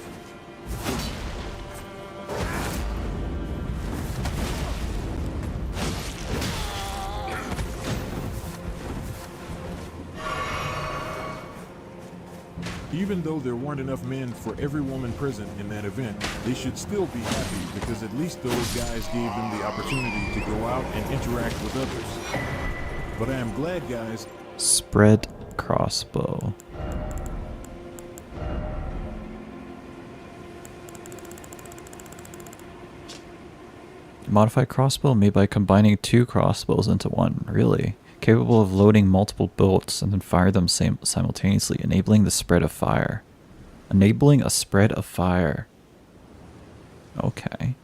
Even though there weren't enough men for every woman present in that event, they should still be happy because at least those guys gave them the opportunity to go out and interact with others. But I am glad, guys. Spread crossbow. Modified crossbow made by combining 2 crossbows into one. Really? Capable of loading multiple bolts and then fire them simultaneously, enabling the spread of fire. Enabling a spread of fire. Okay.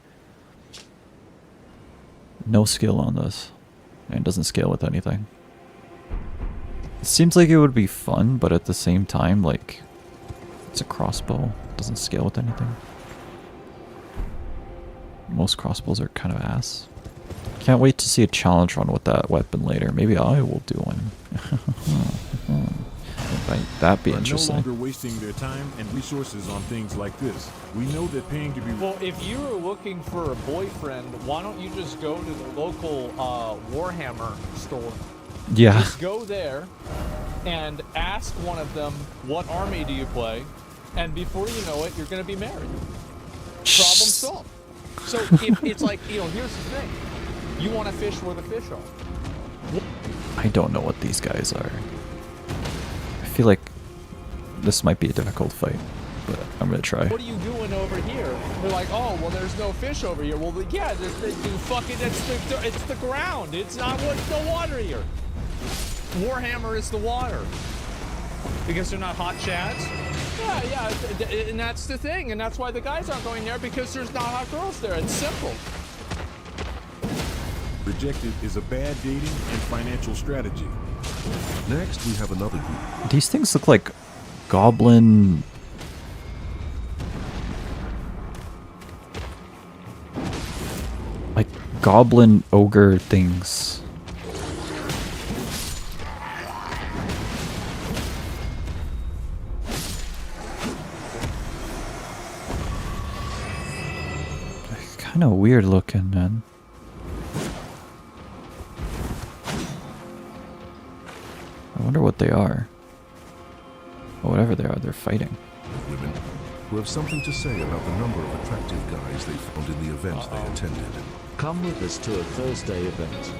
No skill on this. And it doesn't scale with anything. It seems like it would be fun, but at the same time, like, it's a crossbow. It doesn't scale with anything. Most crossbows are kind of ass. Can't wait to see a challenge run with that weapon later. Maybe I will do one. That'd be interesting. No longer wasting their time and resources on things like this. We know that paying to be... Well, if you were looking for a boyfriend, why don't you just go to the local Warhammer store? Yeah. Just go there and ask one of them, what army do you play? And before you know it, you're going to be married. Problem solved. So if it's like, you know, here's the thing. You want to fish where the fish are. I don't know what these guys are. I feel like this might be a difficult fight, but I'm gonna try. What are you doing over here? They're like, oh, well, there's no fish over here. Well, yeah, it's the ground. It's not what's the water here. Warhammer is the water. Because they're not hot chads? Yeah, and that's the thing. And that's why the guys aren't going there, because there's not hot girls there. It's simple. Rejected is a bad dating and financial strategy. Next, we have another group. These things look like goblin... like goblin ogre things. Kind of weird looking, man. I wonder what they are. Or whatever they are, they're fighting. Women who have something to say about the number of attractive guys they found in the event they attended. Come with us to a Thursday event.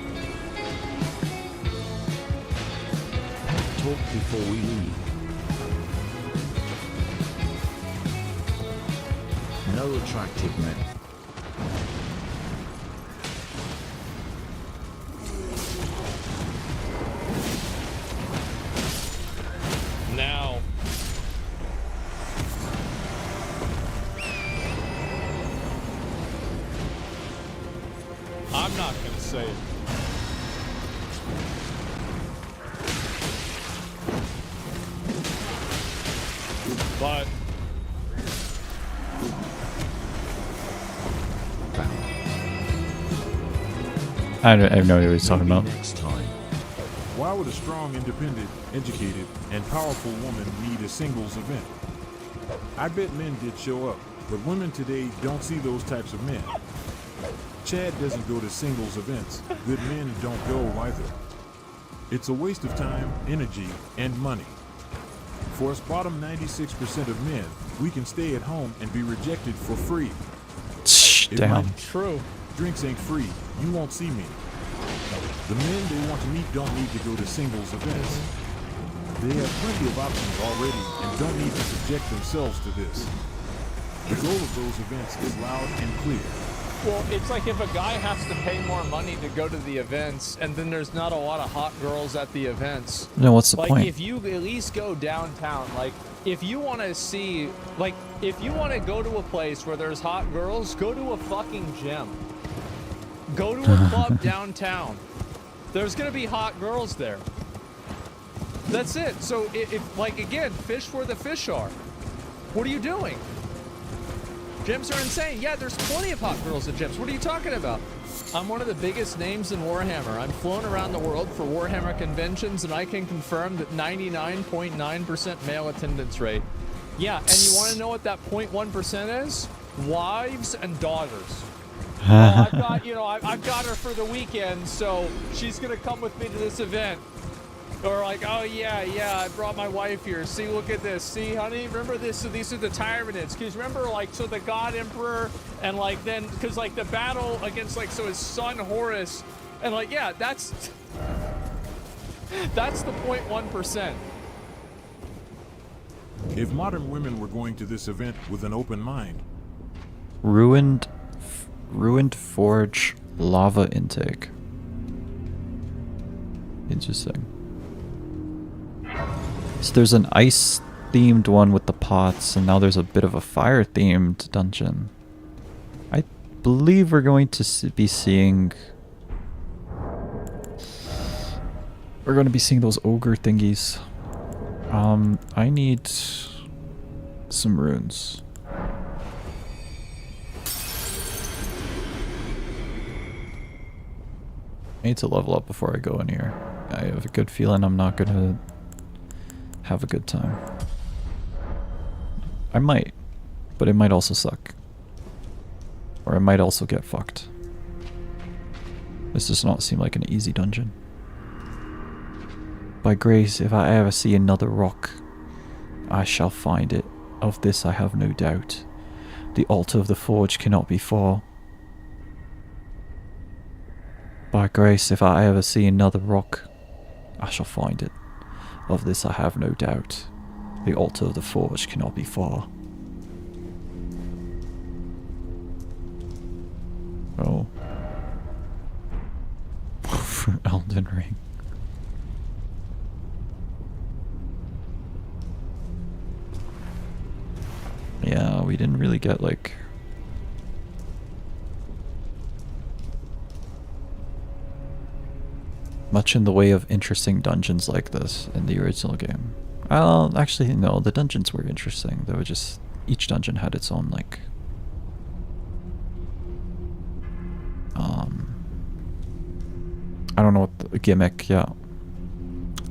Talk before we leave. No attractive men. Now. I'm not gonna say it. But I have no idea what he's talking about. Next time. Why would a strong, independent, educated, and powerful woman need a singles event? I bet men did show up, but women today don't see those types of men. Chad doesn't go to singles events. Good men don't go either. It's a waste of time, energy, and money. For us bottom 96% of men, we can stay at home and be rejected for free. If my Damn. true. drinks ain't free, you won't see me. The men they want to meet don't need to go to singles events. They have plenty of options already and don't need to subject themselves to this. The goal of those events is loud and clear. Well, it's like if a guy has to pay more money to go to the events, and then there's not a lot of hot girls at the events. No, what's the like, point? if you at least go downtown, like, if you want to see, like, if you want to go to a place where there's hot girls, go to a fucking gym. Go to a club downtown. There's gonna be hot girls there. That's it. So, if like, again, fish where the fish are. What are you doing? Gyms are insane. Yeah, there's plenty of hot girls at gyms. What are you talking about? I'm one of the biggest names in Warhammer. I'm flown around the world for Warhammer conventions, and I can confirm that 99.9% male attendance rate. Yeah, and you want to know what that 0.1% is? Wives and daughters. I've got, I've got her for the weekend, so she's gonna come with me to this event. Or like, oh yeah, I brought my wife here. See, look at this. See, honey, remember this? So these are the Tyranids. Because remember, like, so the God Emperor, and like then, because like the battle against like, so his son Horus, and like, yeah, that's the 0.1%. If modern women were going to this event with an open mind, Ruined forge lava intake. Interesting. So there's an ice themed one with the pots, and now there's a bit of a fire themed dungeon. I believe we're going to be seeing... We're going to be seeing those ogre thingies. I need some runes. I need to level up before I go in here. I have a good feeling I'm not gonna have a good time. I might, but it might also suck. Or I might also get fucked. This does not seem like an easy dungeon. By grace, if I ever see another rock, I shall find it. Of this I have no doubt. The altar of the forge cannot be far. By grace, if I ever see another rock, I shall find it. Of this I have no doubt. The altar of the forge cannot be far. Oh. For Elden Ring. Yeah, we didn't really get like... much in the way of interesting dungeons like this in the original game. Well, actually, no, the dungeons were interesting. They were just... each dungeon had its own, like... I don't know what the gimmick, yeah.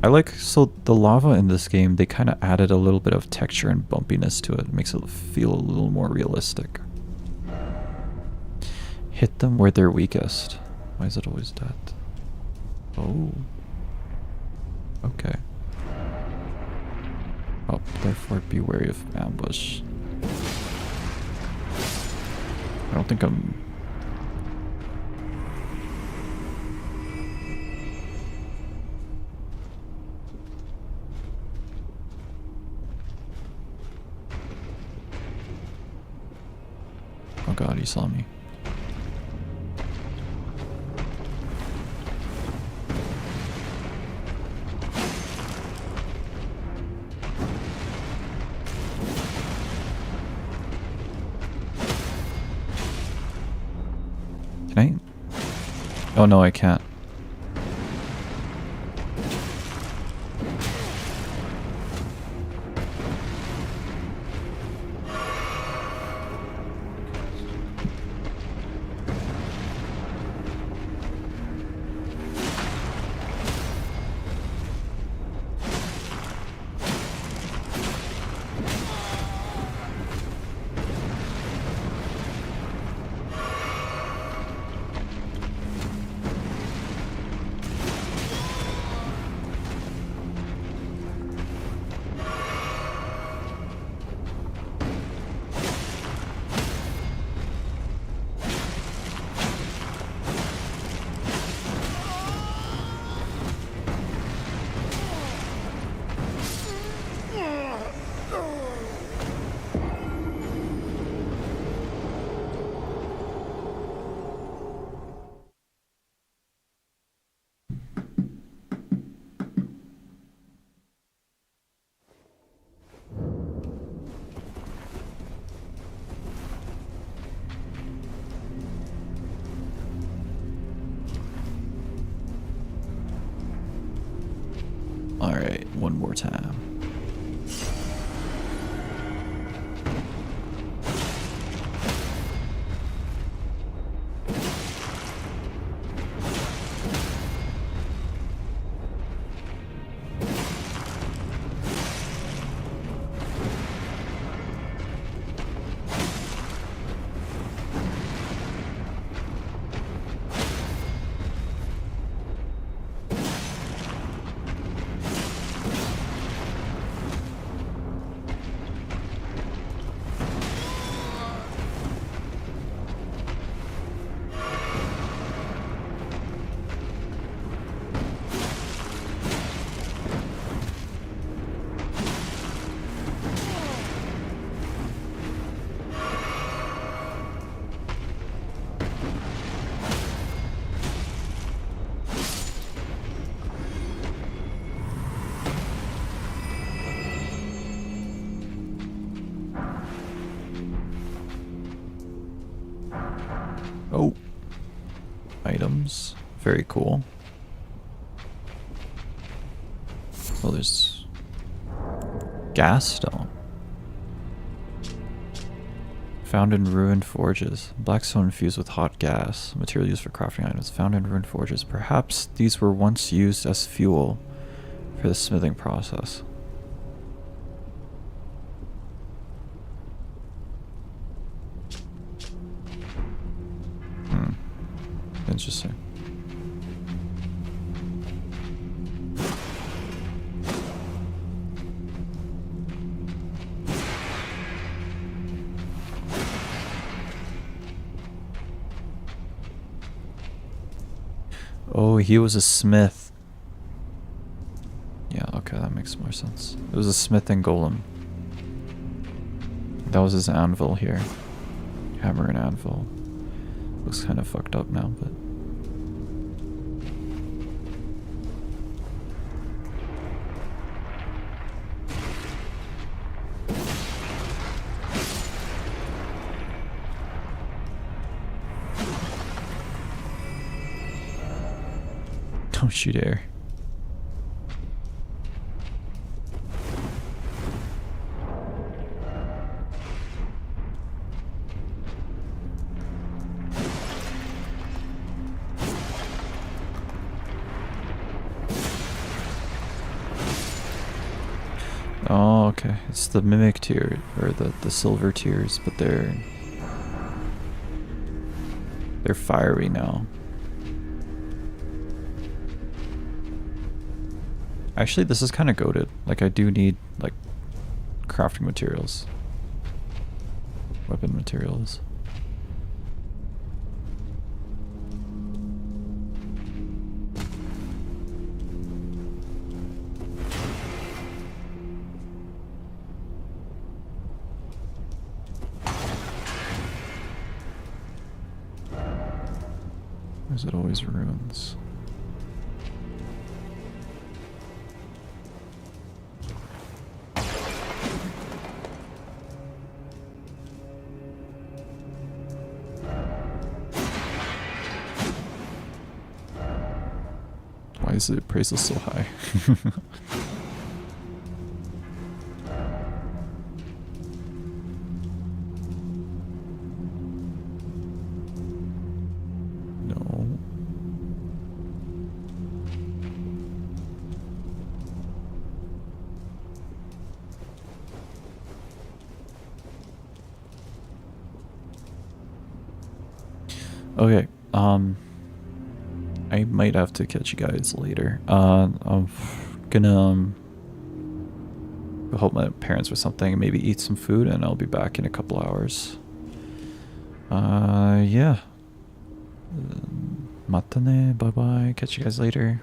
I like... so the lava in this game, they kind of added a little bit of texture and bumpiness to it. It makes it feel a little more realistic. Hit them where they're weakest. Why is it always that? Oh. Okay. Oh, therefore be wary of ambush. I don't think I'm... god, he saw me. Can I? Oh no, I can't. Alright, one more time. Oh. Items. Very cool. Oh, there's gas stone. Found in ruined forges. Black stone infused with hot gas. Material used for crafting items. Found in ruined forges. Perhaps these were once used as fuel for the smithing process. Interesting. Oh, he was a smith. Yeah, okay, that makes more sense. It was a smith and golem. That was his anvil here. Hammer and anvil. Looks kind of fucked up now, but... Don't you dare. Oh, okay. It's the mimic tier, or the silver tiers, but they're fiery now. Actually, this is kind of goated. Like, I do need, like, crafting materials. Weapon materials. is it always ruins? Why is the appraisal so high? No. Okay, I might have to catch you guys later. I'm gonna help my parents with something, maybe eat some food, and I'll be back in a couple hours. Yeah. Matane, bye bye, catch you guys later.